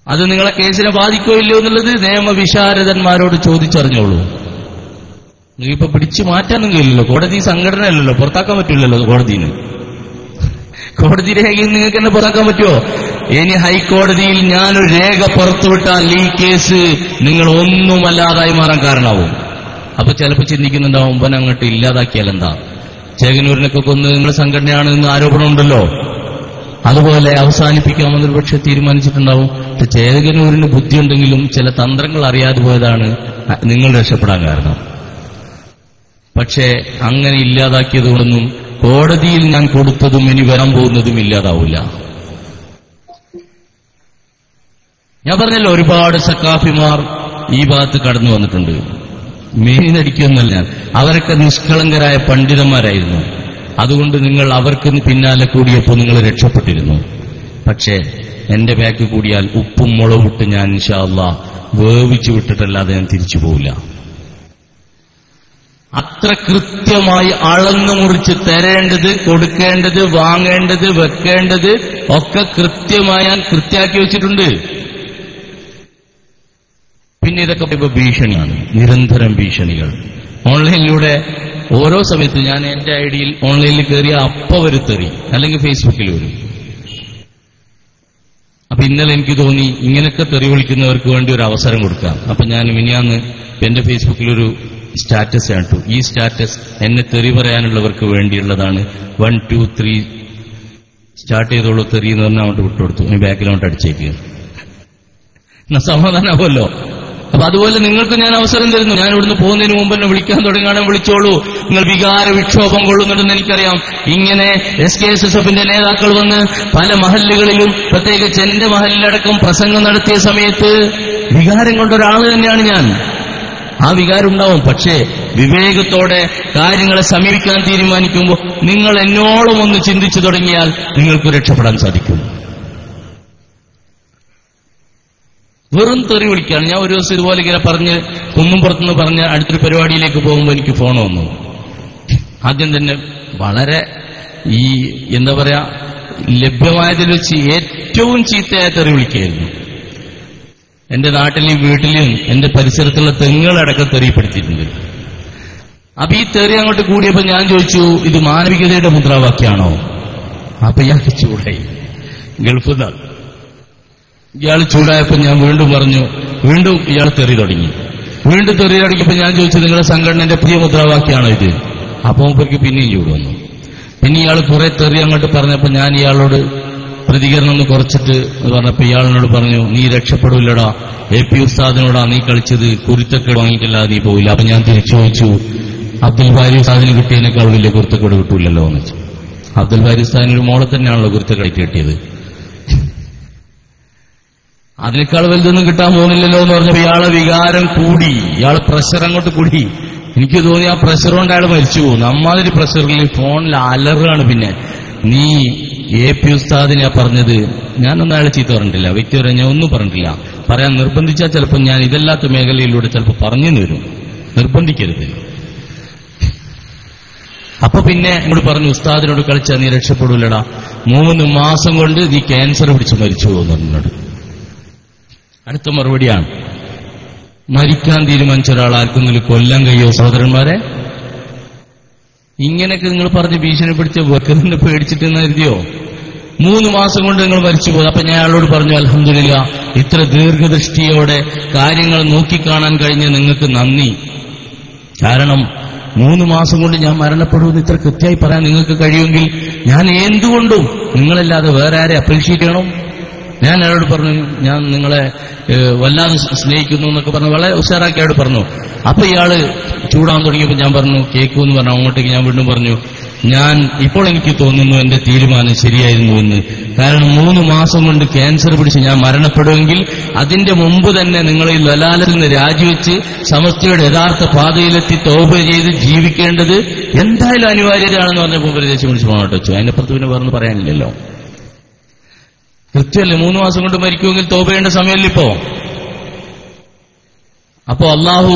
അത് നിങ്ങളെ കേസിനെ ബാധിക്കോ ഇല്ലയോ എന്നുള്ളത് നിയമവിശാരദന്മാരോട് ചോദിച്ചറിഞ്ഞോളൂ. നിങ്ങൾക്കിപ്പോ പിടിച്ചു മാറ്റാനൊന്നും കഴിയില്ലല്ലോ. കോടതി സംഘടനയല്ലല്ലോ, പുറത്താക്കാൻ പറ്റില്ലല്ലോ കോടതിയിൽ. കോടതി രേഖയിൽ നിങ്ങൾക്ക് തന്നെ പുറത്താക്കാൻ പറ്റുമോ? ഇനി ഹൈക്കോടതിയിൽ ഞാനൊരു രേഖ പുറത്തുവിട്ടാൽ ഈ കേസ് നിങ്ങൾ ഒന്നുമല്ലാതായി മാറാൻ കാരണമാവും. അപ്പൊ ചിലപ്പോൾ ചിന്തിക്കുന്നുണ്ടാവും, മുമ്പൻ അങ്ങോട്ട് ഇല്ലാതാക്കിയാൽ എന്താ, ചേകനൂരിനൊക്കെ കൊന്ന് നിങ്ങളുടെ സംഘടനയാണെന്ന് ആരോപണമുണ്ടല്ലോ, അതുപോലെ അവസാനിപ്പിക്കാമെന്നൊരു പക്ഷെ തീരുമാനിച്ചിട്ടുണ്ടാവും. പക്ഷെ ചേകനൂരിന് ബുദ്ധിയുണ്ടെങ്കിലും ചില തന്ത്രങ്ങൾ അറിയാതെ പോയതാണ് നിങ്ങൾ രക്ഷപ്പെടാൻ കാരണം. പക്ഷേ അങ്ങനെ ഇല്ലാതാക്കിയതുകൊണ്ടൊന്നും കോടതിയിൽ ഞാൻ കൊടുത്തതും ഇനി വരാൻ പോകുന്നതും ഇല്ലാതാവില്ല. ഞാൻ പറഞ്ഞല്ലോ, ഒരുപാട് സക്കാഫിമാർ ഈ ഭാഗത്ത് കടന്നു വന്നിട്ടുണ്ട്. മേനിനടിക്കൊന്നല്ല, അവരൊക്കെ നിഷ്കളങ്കരായ പണ്ഡിതന്മാരായിരുന്നു. അതുകൊണ്ട് നിങ്ങൾ അവർക്ക് പിന്നാലെ കൂടിയപ്പോൾ നിങ്ങൾ രക്ഷപ്പെട്ടിരുന്നു. പക്ഷേ എന്റെ ബാക്ക് കൂടിയാൽ ഉപ്പും മുളവിട്ട് ഞാൻ ഇൻഷാ അല്ലാഹ് വേവിച്ചു വിട്ടിട്ടല്ലാതെ ഞാൻ തിരിച്ചു പോവില്ല. അത്ര കൃത്യമായി അളന്നു മുറിച്ച് തരേണ്ടത്, കൊടുക്കേണ്ടത്, വാങ്ങേണ്ടത്, വെക്കേണ്ടത് ഒക്കെ കൃത്യമായി ഞാൻ കൃത്യാക്കി വെച്ചിട്ടുണ്ട്. പിന്നെ ഇതൊക്കെ ഇപ്പൊ ഭീഷണിയാണ്, നിരന്തരം ഭീഷണികൾ. ഓൺലൈനിലൂടെ ഓരോ സമയത്ത് ഞാൻ എന്റെ ഐഡിയിൽ ഓൺലൈനിൽ കയറിയ അപ്പ വരുത്തെറി, അല്ലെങ്കിൽ ഫേസ്ബുക്കിൽ വരും. അപ്പൊ ഇന്നലെ എനിക്ക് തോന്നി ഇങ്ങനെയൊക്കെ തെറി വിളിക്കുന്നവർക്ക് വേണ്ടി ഒരു അവസരം കൊടുക്കാം. അപ്പൊ ഞാൻ മിനിയാന്ന് എന്റെ ഫേസ്ബുക്കിലൊരു സ്റ്റാറ്റസ് കണ്ടു. ഈ സ്റ്റാറ്റസ് എന്നെ തെറി പറയാനുള്ളവർക്ക് വേണ്ടിയുള്ളതാണ്. 1 2 3 സ്റ്റാർട്ട് ചെയ്തോളൂ തെറി എന്ന് പറഞ്ഞാൽ അങ്ങോട്ട് വിട്ടുകൊടുത്തു. ഇനി ബാക്കിലോട്ട് അടിച്ചേക്കുക, എന്നാ സമാധാനമാവുമല്ലോ. അപ്പൊ അതുപോലെ നിങ്ങൾക്ക് ഞാൻ അവസരം തരുന്നു. ഞാൻ ഇവിടുന്ന് പോകുന്നതിന് മുമ്പ് എന്നെ വിളിക്കാൻ തുടങ്ങുകയാണെങ്കിൽ വിളിച്ചോളൂ. നിങ്ങൾ വികാര വിക്ഷോഭം കൊള്ളുന്നുണ്ടെന്ന് എനിക്കറിയാം. ഇങ്ങനെ SKSSFന്റെ നേതാക്കൾ വന്ന് പല മഹല്ലുകളിലും, പ്രത്യേകിച്ച് എന്റെ മഹലിലടക്കം പ്രസംഗം നടത്തിയ സമയത്ത് വികാരം കൊണ്ട ഒരാൾ തന്നെയാണ് ഞാൻ. ആ വികാരം ഉണ്ടാവും. പക്ഷേ വിവേകത്തോടെ കാര്യങ്ങളെ സമീപിക്കാൻ തീരുമാനിക്കുമ്പോൾ നിങ്ങൾ എന്നോളം ഒന്ന് ചിന്തിച്ചു തുടങ്ങിയാൽ നിങ്ങൾക്ക് രക്ഷപ്പെടാൻ സാധിക്കും. വെറും തെറി വിളിക്കുകയാണ്. ഞാൻ ഒരു ദിവസം ഇതുപോലെ ഇങ്ങനെ പറഞ്ഞ് കുന്നുംപുറത്തുനിന്ന് പറഞ്ഞ് അടുത്തൊരു പരിപാടിയിലേക്ക് പോകുമ്പോൾ എനിക്ക് ഫോൺ വന്നു. ആദ്യം തന്നെ വളരെ ഈ എന്താ പറയാ ലഭ്യമായതിൽ വെച്ച് ഏറ്റവും ചീത്തയായ തെറി വിളിക്കുകയായിരുന്നു. എന്റെ നാട്ടിലും വീട്ടിലും എന്റെ പരിസരത്തുള്ള തെങ്ങുകളടക്കം തെറിപ്പെടുത്തിയിട്ടുണ്ട്. അപ്പൊ ഈ തെറി അങ്ങോട്ട് കൂടിയപ്പോ ഞാൻ ചോദിച്ചു, ഇത് മാനവികതയുടെ മുദ്രാവാക്യാണോ? അപ്പൊ ഇയാൾക്ക് ചൂടായി, ഗൾഫ് ഇയാൾ ചൂടായപ്പോ ഞാൻ വീണ്ടും പറഞ്ഞു, വീണ്ടും ഇയാൾ തെറി തുടങ്ങി. വീണ്ടും തെറി തുടങ്ങിയപ്പോ ഞാൻ ചോദിച്ചു, നിങ്ങളുടെ സംഘടനയുടെ പ്രിയ മുദ്രാവാക്യാണോ ഇത്? അപ്പൊ മൂപ്പർക്ക് പിന്നെയും ചൂട് വന്നു. പിന്നെ ഇയാൾ കുറെ തെറി അങ്ങോട്ട് പറഞ്ഞപ്പോ ഞാൻ ഇയാളോട് പ്രതികരണം ഒന്ന് കുറച്ചിട്ട് പറഞ്ഞപ്പോ ഇയാളിനോട് പറഞ്ഞു, നീ രക്ഷപ്പെടില്ലടാ, AP ഉസ്താദിനോടാ നീ കളിച്ചത്, കുരുത്തക്കേട് വാങ്ങിയിട്ടില്ലാതെ നീ പോയില്ല. അപ്പൊ ഞാൻ തിരിച്ചു ചോദിച്ചു, അബ്ദുൽ ബാരി ഉസ്താദിന് കിട്ടിയതിനേക്കാൾ വലിയ കുരുത്തക്കേട് കിട്ടൂലല്ലോ എന്ന് വെച്ചു. അബ്ദുൽ ബാരി ഉസ്താദിന് ഒരു മോളെ തന്നെയാണല്ലോ കുരുത്തക്കേട് കിട്ടിയത്, അതിനേക്കാൾ വലുതൊന്നും കിട്ടാൻ പോകുന്നില്ലല്ലോ എന്ന് പറഞ്ഞപ്പോ ഇയാളെ വികാരം കൂടി, ഇയാളെ പ്രഷർ അങ്ങോട്ട് കൂടി. എനിക്ക് തോന്നി ആ പ്രഷർ കൊണ്ട് അയാൾ മരിച്ചു പോകുന്നു. അമ്മാതിരി പ്രഷറിൽ ഫോണിൽ അലറുകയാണ്. പിന്നെ നീ AP ഉസ്താദിനെയാ പറഞ്ഞത്. ഞാനൊന്നും അയാളെ ചീത്ത പറഞ്ഞിട്ടില്ല, വ്യക്തി പറയാൻ ഞാൻ ഒന്നും പറഞ്ഞിട്ടില്ല. പറയാൻ നിർബന്ധിച്ചാൽ ചിലപ്പോൾ ഞാൻ ഇതല്ലാത്ത മേഖലയിലൂടെ ചിലപ്പോൾ പറഞ്ഞു വരും, നിർബന്ധിക്കരുത്. അപ്പൊ പിന്നെ എന്നോട് പറഞ്ഞു, ഉസ്താദിനോട് കളിച്ചാൽ നീ രക്ഷപ്പെടൂലടാ, 3 മാസം കൊണ്ട് നീ ക്യാൻസർ പിടിച്ച് മരിച്ചു പോകുന്നു എന്നോട്. അടുത്ത മറുപടിയാണ്, മരിക്കാൻ തീരുമാനിച്ച ഒരാൾ ആർക്കെങ്കിലും കൊല്ലാൻ കഴിയോ സഹോദരന്മാരെ? ഇങ്ങനെയൊക്കെ നിങ്ങൾ പറഞ്ഞ് ഭീഷണിപ്പെടുത്തിയ വെക്കുന്നതിനെ പേടിച്ചിട്ടെന്ന് കരുതിയോ? 3 മാസം കൊണ്ട് നിങ്ങൾ മരിച്ചു പോകും. അപ്പൊ ഞാൻ അയാളോട് പറഞ്ഞു, അൽഹംദുലില്ലാ, ഇത്ര ദീർഘദൃഷ്ടിയോടെ കാര്യങ്ങൾ നോക്കിക്കാണാൻ കഴിഞ്ഞ നിങ്ങൾക്ക് നന്ദി. കാരണം 3 മാസം കൊണ്ട് ഞാൻ മരണപ്പെടുമെന്ന് ഇത്ര കൃത്യമായി പറയാൻ നിങ്ങൾക്ക് കഴിയുമെങ്കിൽ ഞാൻ എന്തുകൊണ്ടും നിങ്ങളല്ലാതെ വേറെ ആരെ അപ്രീഷിയേറ്റ് ചെയ്യണം? ഞാൻ അയാളോട് പറഞ്ഞു, ഞാൻ നിങ്ങളെ വല്ലാതെ സ്നേഹിക്കുന്നു എന്നൊക്കെ പറഞ്ഞു, വളരെ ഉഷാറാക്കി അയാളോട് പറഞ്ഞു. അപ്പൊ ഇയാള് ചൂടാൻ തുടങ്ങിയപ്പോൾ ഞാൻ പറഞ്ഞു, കേൾക്കുമെന്ന് പറഞ്ഞു. അങ്ങോട്ടേക്ക് ഞാൻ വീണ്ടും പറഞ്ഞു, ഞാൻ ഇപ്പോൾ എനിക്ക് തോന്നുന്നു എന്റെ തീരുമാനം ശരിയായിരുന്നു എന്ന്. കാരണം 3 മാസം കൊണ്ട് ക്യാൻസർ പിടിച്ച് ഞാൻ മരണപ്പെടുമെങ്കിൽ അതിന്റെ മുമ്പ് തന്നെ നിങ്ങൾ ഈ ലലാലത്തിൽ നിന്ന് രാജിവെച്ച് സമസ്തയുടെ യഥാർത്ഥ പാതയിലെത്തി തൗബ ചെയ്ത് ജീവിക്കേണ്ടത് എന്തായാലും അനിവാര്യതയാണെന്ന് പറഞ്ഞപ്പോൾ ഉപദേശം വിളിച്ച് പോകണം വെച്ചു. അതിനപ്പുറത്ത് പിന്നെ വേറൊന്നും പറയാനില്ലല്ലോ. കൃത്യമല്ലേ, 3 മാസം കൊണ്ട് മരിക്കുമെങ്കിൽ തൗബ ചെയ്യേണ്ട സമയമല്ല ഇപ്പോ. അപ്പോ അള്ളാഹു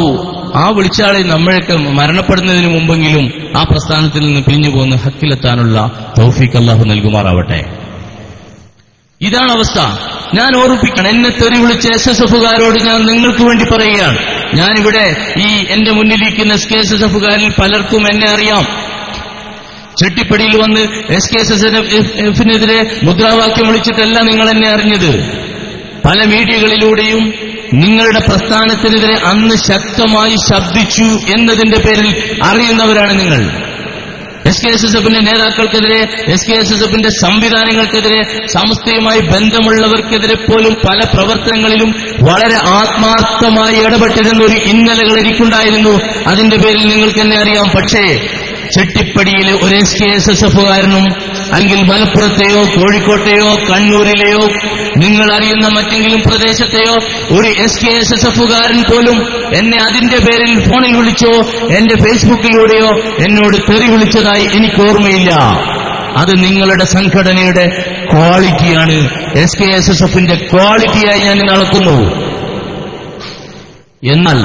ആ വിളിച്ച ആളെ നമ്മളൊക്കെ മരണപ്പെടുന്നതിന് മുമ്പെങ്കിലും ആ പ്രസ്ഥാനത്തിൽ നിന്ന് പിരിഞ്ഞു പോകുന്ന ഹക്കിലെത്താനുള്ള തൗഫീഖ് അള്ളാഹു നൽകുമാറാവട്ടെ. ഇതാണ് അവസ്ഥ. ഞാൻ ഓർമ്മിപ്പിക്കണം, എന്നെ തെറി വിളിച്ച SSFകാരോട് ഞാൻ നിങ്ങൾക്ക് വേണ്ടി പറയുകയാണ്. ഞാനിവിടെ ഈ എന്റെ മുന്നിലിരിക്കുന്ന SKSSFകാരിൽ പലർക്കും എന്നെ അറിയാം. ചെട്ടിപ്പടിയിൽ വന്ന് SKSSFനെതിരെ മുദ്രാവാക്യം വിളിച്ചിട്ടല്ല നിങ്ങൾ എന്നെ അറിഞ്ഞത്. പല മീഡിയകളിലൂടെയും നിങ്ങളുടെ പ്രസ്ഥാനത്തിനെതിരെ അന്ന് ശക്തമായി ശബ്ദിച്ചു എന്നതിന്റെ പേരിൽ അറിയുന്നവരാണ് നിങ്ങൾ. SKSSFന്റെ നേതാക്കൾക്കെതിരെ, SKSSFന്റെ സംവിധാനങ്ങൾക്കെതിരെ, സമസ്തയുമായി ബന്ധമുള്ളവർക്കെതിരെ പോലും പല പ്രവർത്തനങ്ങളിലും വളരെ ആത്മാർത്ഥമായി ഇടപെട്ടിരുന്ന ഒരു ഇന്നലകൾ എനിക്കുണ്ടായിരുന്നു. അതിന്റെ പേരിൽ നിങ്ങൾക്ക് എന്നെ അറിയാം. പക്ഷേ ചെട്ടിപ്പടിയിലെ ഒരു SKSSFകാരനും അല്ലെങ്കിൽ മലപ്പുറത്തെയോ കോഴിക്കോട്ടെയോ കണ്ണൂരിലെയോ നിങ്ങൾ അറിയുന്ന മറ്റെങ്കിലും പ്രദേശത്തെയോ ഒരു SKSSFകാരൻ പോലും എന്നെ അതിന്റെ പേരിൽ ഫോണിൽ വിളിച്ചോ എന്റെ ഫേസ്ബുക്കിലൂടെയോ എന്നോട് തെറി വിളിച്ചതായി എനിക്ക് ഓർമ്മയില്ല. അത് നിങ്ങളുടെ സംഘടനയുടെ ക്വാളിറ്റിയാണ്. SKSSFന്റെ ക്വാളിറ്റിയായി ഞാൻ നടക്കുന്നു. എന്നാൽ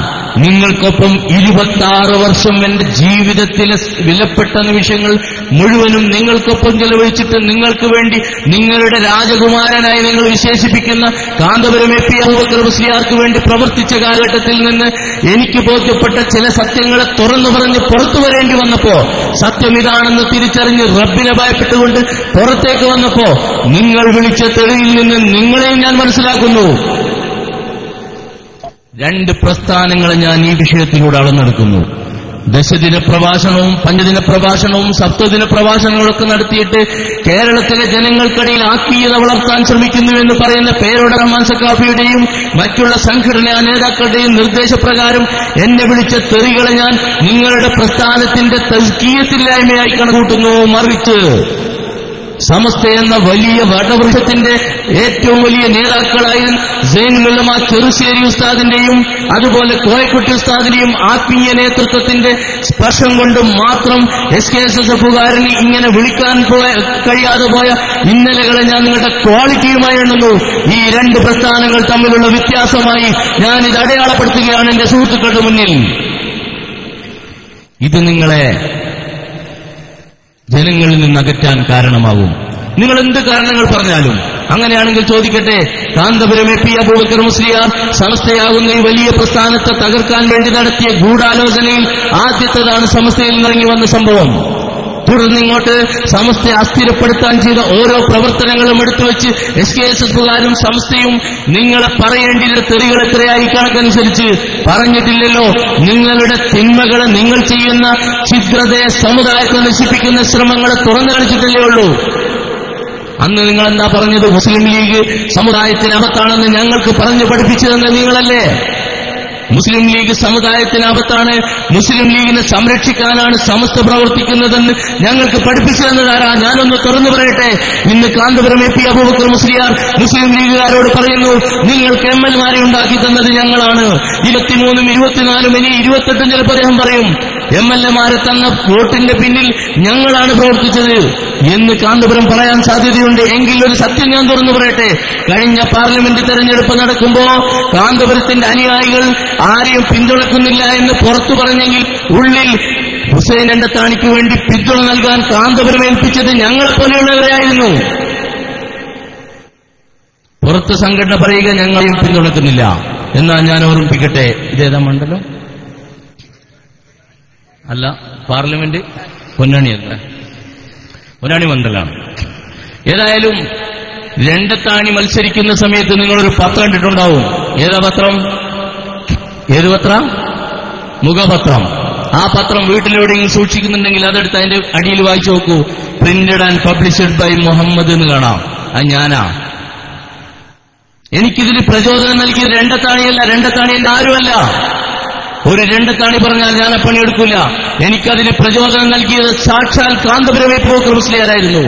നിങ്ങൾക്കൊപ്പം 26 വർഷം എന്റെ ജീവിതത്തിലെ വിലപ്പെട്ട നിമിഷങ്ങൾ മുഴുവനും നിങ്ങൾക്കൊപ്പം ചെലവഴിച്ചിട്ട് നിങ്ങൾക്ക് വേണ്ടി നിങ്ങളുടെ രാജകുമാരനായി നിങ്ങൾ വിശേഷിപ്പിക്കുന്ന കാന്തപുരം AP അബൂബക്കർ മുസ്ലിയാർക്ക് വേണ്ടി പ്രവർത്തിച്ച കാലഘട്ടത്തിൽ നിന്ന് എനിക്ക് ബോധ്യപ്പെട്ട ചില സത്യങ്ങളെ തുറന്നു പറഞ്ഞ് പുറത്തു വരേണ്ടി വന്നപ്പോ, സത്യം ഇതാണെന്ന് തിരിച്ചറിഞ്ഞ് റബ്ബിനെ ഭയപ്പെട്ടുകൊണ്ട് പുറത്തേക്ക് വന്നപ്പോ നിങ്ങൾ വിളിച്ച തെളിവിൽ നിന്ന് നിങ്ങളെയും ഞാൻ മനസ്സിലാക്കുന്നു. 2 പ്രസ്ഥാനങ്ങളെ ഞാൻ ഈ വിഷയത്തിലൂടെ അളന്നെടുക്കുന്നു. ദശദിന പ്രഭാഷണവും 5 ദിന പ്രഭാഷണവും 7 ദിന പ്രഭാഷണങ്ങളൊക്കെ നടത്തിയിട്ട് കേരളത്തിലെ ജനങ്ങൾക്കിടയിൽ ആത്മീയത വളർത്താൻ ശ്രമിക്കുന്നുവെന്ന് പറയുന്ന പേരോട് റഹ്മാൻ സഖാഫിയുടെയും മറ്റുള്ള സംഘടനാ നേതാക്കളുടെയും നിർദ്ദേശപ്രകാരം എന്നെ വിളിച്ച തെറികളെ ഞാൻ നിങ്ങളുടെ പ്രസ്ഥാനത്തിന്റെ തസ്കിയത്തില്ലായ്മയായി കണക്കൂട്ടുന്നു. മറിച്ച് സമസ്ത എന്ന വലിയ വടവൃക്ഷത്തിന്റെ ഏറ്റവും വലിയ നേതാക്കളായിരുന്ന സൈനുൽ ഉലമ ചെറുശ്ശേരി ഉസ്താദിന്റെയും അതുപോലെ കോയക്കുട്ടി ഉസ്താദിന്റെയും ആത്മീയ നേതൃത്വത്തിന്റെ സ്പർശം കൊണ്ട് മാത്രം SKSSFകാരന് ഇങ്ങനെ വിളിക്കാൻ കഴിയാതെ പോയ ഇന്നലകളെ ഞാൻ നിങ്ങളുടെ ക്വാളിറ്റിയുമായി എണ്ണുന്നു. ഈ 2 പ്രസ്ഥാനങ്ങൾ തമ്മിലുള്ള വ്യത്യാസമായി ഞാനിത് അടയാളപ്പെടുത്തുകയാണ് എന്റെ സുഹൃത്തുക്കളുടെ മുന്നിൽ. ഇത് നിങ്ങളെ ജനങ്ങളിൽ നിന്ന് അകറ്റാൻ കാരണമാകും. നിങ്ങൾ എന്ത് കാരണങ്ങൾ പറഞ്ഞാലും. അങ്ങനെയാണെങ്കിൽ ചോദിക്കട്ടെ, കാന്തപുരം AP അബൂബക്കർ മുസ്ലിയാർ സമസ്തയാകുന്ന ഈ വലിയ പ്രസ്ഥാനത്തെ തകർക്കാൻ വേണ്ടി നടത്തിയ ഗൂഢാലോചനയിൽ ആദ്യത്തേതാണ് സമസ്തയിൽ നിന്നിറങ്ങി വന്ന സംഭവം. തുടർന്നിങ്ങോട്ട് സമസ്തയെ അസ്ഥിരപ്പെടുത്താൻ ചെയ്ത ഓരോ പ്രവർത്തനങ്ങളും എടുത്തുവെച്ച് SKSSFകാരും സമസ്തയും നിങ്ങളെ പറയേണ്ടിയിരുന്ന തെറികൾ എത്രയായി കണക്കനുസരിച്ച് പറഞ്ഞിട്ടില്ലല്ലോ. നിങ്ങളുടെ തിന്മകളെ, നിങ്ങൾ ചെയ്യുന്ന ഛിദ്രതയെ, സമുദായത്തെ നശിപ്പിക്കുന്ന ശ്രമങ്ങളെ തുറന്നു കാണിച്ചിട്ടല്ലേ ഉള്ളൂ. അന്ന് നിങ്ങളെന്താ പറഞ്ഞത്? മുസ്ലിം ലീഗ് സമുദായത്തിനകത്താണെന്ന് ഞങ്ങൾക്ക് പറഞ്ഞു പഠിപ്പിച്ചു തന്നെ നിങ്ങളല്ലേ? മുസ്ലിം ലീഗ് സമുദായത്തിനകത്താണ്, മുസ്ലിം ലീഗിനെ സംരക്ഷിക്കാനാണ് സമസ്ത പ്രവർത്തിക്കുന്നതെന്ന് ഞങ്ങൾക്ക് പഠിപ്പിച്ചു തന്നതാരാ? ഞാനൊന്ന് തുറന്നു പറയട്ടെ. ഇന്ന് കാന്തപുരം AP അബൂബക്കർ മുസ്ലിയാർ മുസ്ലിം ലീഗുകാരോട് പറയുന്നു, നിങ്ങൾക്ക് MLമാരെ ഉണ്ടാക്കി തന്നത് ഞങ്ങളാണ്. 23ഉം 24ഉം ഇനി 28ഉം ചിലപ്പോൾ അദ്ദേഹം പറയും, MLമാരെ തന്ന വോട്ടിന്റെ പിന്നിൽ ഞങ്ങളാണ് പ്രവർത്തിച്ചത് എന്ന് കാന്തപുരം പറയാൻ സാധ്യതയുണ്ട്. എങ്കിൽ ഒരു സത്യം ഞാൻ തുറന്നു പറയട്ടെ. കഴിഞ്ഞ പാർലമെന്റ് തെരഞ്ഞെടുപ്പ് നടക്കുമ്പോ കാന്തപുരത്തിന്റെ അനുയായികൾ ആരെയും പിന്തുണക്കുന്നില്ല എന്ന് പുറത്തു പറഞ്ഞെങ്കിൽ ഉള്ളിൽ ഹുസൈൻ രണ്ടത്താണിക്ക് വേണ്ടി പിന്തുണ നൽകാൻ കാന്തപുരം ഏൽപ്പിച്ചത് ഞങ്ങളെപ്പോലെയുള്ളവരായിരുന്നു. പുറത്ത് സംഘടന പറയുക ഞങ്ങളെയും പിന്തുണക്കുന്നില്ല. എന്നാൽ ഞാൻ ഓർമ്മിപ്പിക്കട്ടെ, ഇതേതാ മണ്ഡലം? അല്ല, പാർലമെന്റ് പൊന്നാണി അല്ല, പൊന്നാണി മണ്ഡലമാണ്. ഏതായാലും രണ്ടത്താണി മത്സരിക്കുന്ന സമയത്ത് നിങ്ങളൊരു പത്രം കണ്ടിട്ടുണ്ടാവും. ഏതാ പത്രം? ഏത് പത്രം? മുഖപത്രം. ആ പത്രം വീട്ടിലെവിടെയെങ്കിലും സൂക്ഷിക്കുന്നുണ്ടെങ്കിൽ അതെടുത്ത് അതിന്റെ അടിയിൽ വായിച്ചു നോക്കൂ. Printed and published by Muhammad എന്ന് കാണാം. അത് ഞാനാ. എനിക്കിതിൽ പ്രചോദനം നൽകിയത് രണ്ടത്താണിയല്ല, രണ്ടത്താണി എന്റെ ആരുമല്ല. ഒരു രണ്ടത്താണി പറഞ്ഞാൽ ഞാൻ ആ പണിയെടുക്കില്ല. എനിക്കതിന് പ്രചോദനം നൽകിയത് സാക്ഷാൽ കാന്തപുരം AP അബൂബക്കർ മുസ്ലിയാരായിരുന്നു.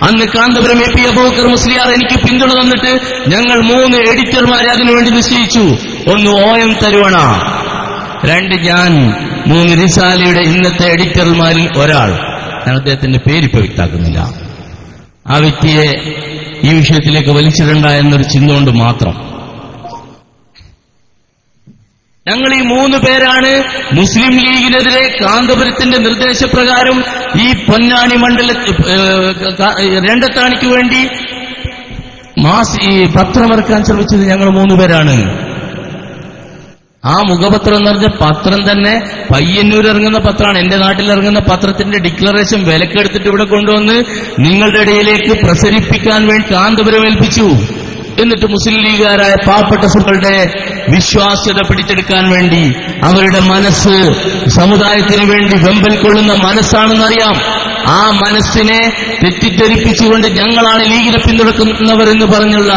അന്ന് കാന്തപുരം AP അബൂബക്കർ മുസ്ലിയാർ എനിക്ക് പിന്തുണ തന്നിട്ട് ഞങ്ങൾ 3 എഡിറ്റർമാരെ അതിനുവേണ്ടി നിശ്ചയിച്ചു. 1 OM തരുവണ, 2 ഞാൻ, 3 റിസാലയുടെ ഇന്നത്തെ എഡിറ്റർമാരിൽ ഒരാൾ. ഞാൻ അദ്ദേഹത്തിന്റെ പേരിപ്പോ വ്യക്താക്കുന്നില്ല. ആ വ്യക്തിയെ ഈ വിഷയത്തിലേക്ക് വലിച്ചിടണ്ട എന്നൊരു ചിന്ത കൊണ്ട് മാത്രം ഞങ്ങൾ ഈ 3 പേരാണ് മുസ്ലിം ലീഗിനെതിരെ കാന്തപുരത്തിന്റെ നിർദ്ദേശപ്രകാരം ഈ പൊന്നാനി രണ്ടത്താണിക്ക് വേണ്ടി ഈ പത്രമിറക്കാൻ ശ്രമിച്ചത്. ഞങ്ങൾ 3 പേരാണ്. ആ മുഖപത്രം എന്ന് പറഞ്ഞ പത്രം തന്നെ പയ്യന്നൂർ ഇറങ്ങുന്ന പത്രമാണ്. എന്റെ നാട്ടിൽ ഇറങ്ങുന്ന പത്രത്തിന്റെ ഡിക്ലറേഷൻ വിലക്കെടുത്തിട്ട് ഇവിടെ കൊണ്ടുവന്ന് നിങ്ങളുടെ ഇടയിലേക്ക് പ്രസരിപ്പിക്കാൻ വേണ്ടി കാന്തപുരം ഏൽപ്പിച്ചു. എന്നിട്ട് മുസ്ലിം ലീഗുകാരായ പാവപ്പെട്ട സുഹൃത്തുക്കളുടെ വിശ്വാസ്യത പിടിച്ചെടുക്കാൻ വേണ്ടി, അവരുടെ മനസ്സ് സമുദായത്തിന് വേണ്ടി വെമ്പൽ കൊള്ളുന്ന മനസ്സാണെന്നറിയാം, ആ മനസ്സിനെ തെറ്റിദ്ധരിപ്പിച്ചുകൊണ്ട് ഞങ്ങളാണ് ലീഗിനെ പിന്തുണക്കുന്നവരെന്ന് പറഞ്ഞുള്ള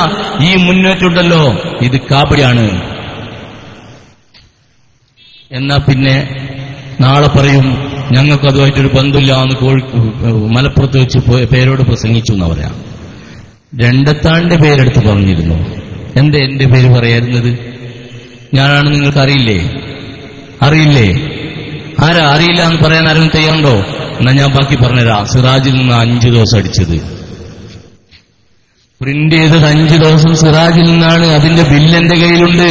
ഈ മുന്നേറ്റുണ്ടല്ലോ, ഇത് കാപടിയാണ്. എന്നാ പിന്നെ നാളെ പറയും ഞങ്ങൾക്ക് അതുമായിട്ടൊരു ബന്ധമില്ല എന്ന് മലപ്പുറത്ത് വെച്ച് പേരോട് പ്രസംഗിച്ചു എന്നാ പറയാം. രണ്ടത്താന്റെ പേരെടുത്ത് പറഞ്ഞിരുന്നു. എന്റെ പേര് പറയായിരുന്നത്? ഞാനാണ് നിങ്ങൾക്ക് അറിയില്ലേ? ആരാ അറിയില്ല എന്ന് പറയാൻ ആരും തയ്യാറുണ്ടോ? എന്നാ ഞാൻ ബാക്കി പറഞ്ഞുതരാം. സിറാജിൽ നിന്ന് 5 ദിവസം അടിച്ചത്, പ്രിന്റ് ചെയ്തത് 5 ദിവസം സിറാജിൽ നിന്നാണ്. അതിന്റെ ബില്ല് എന്റെ കയ്യിലുണ്ട്.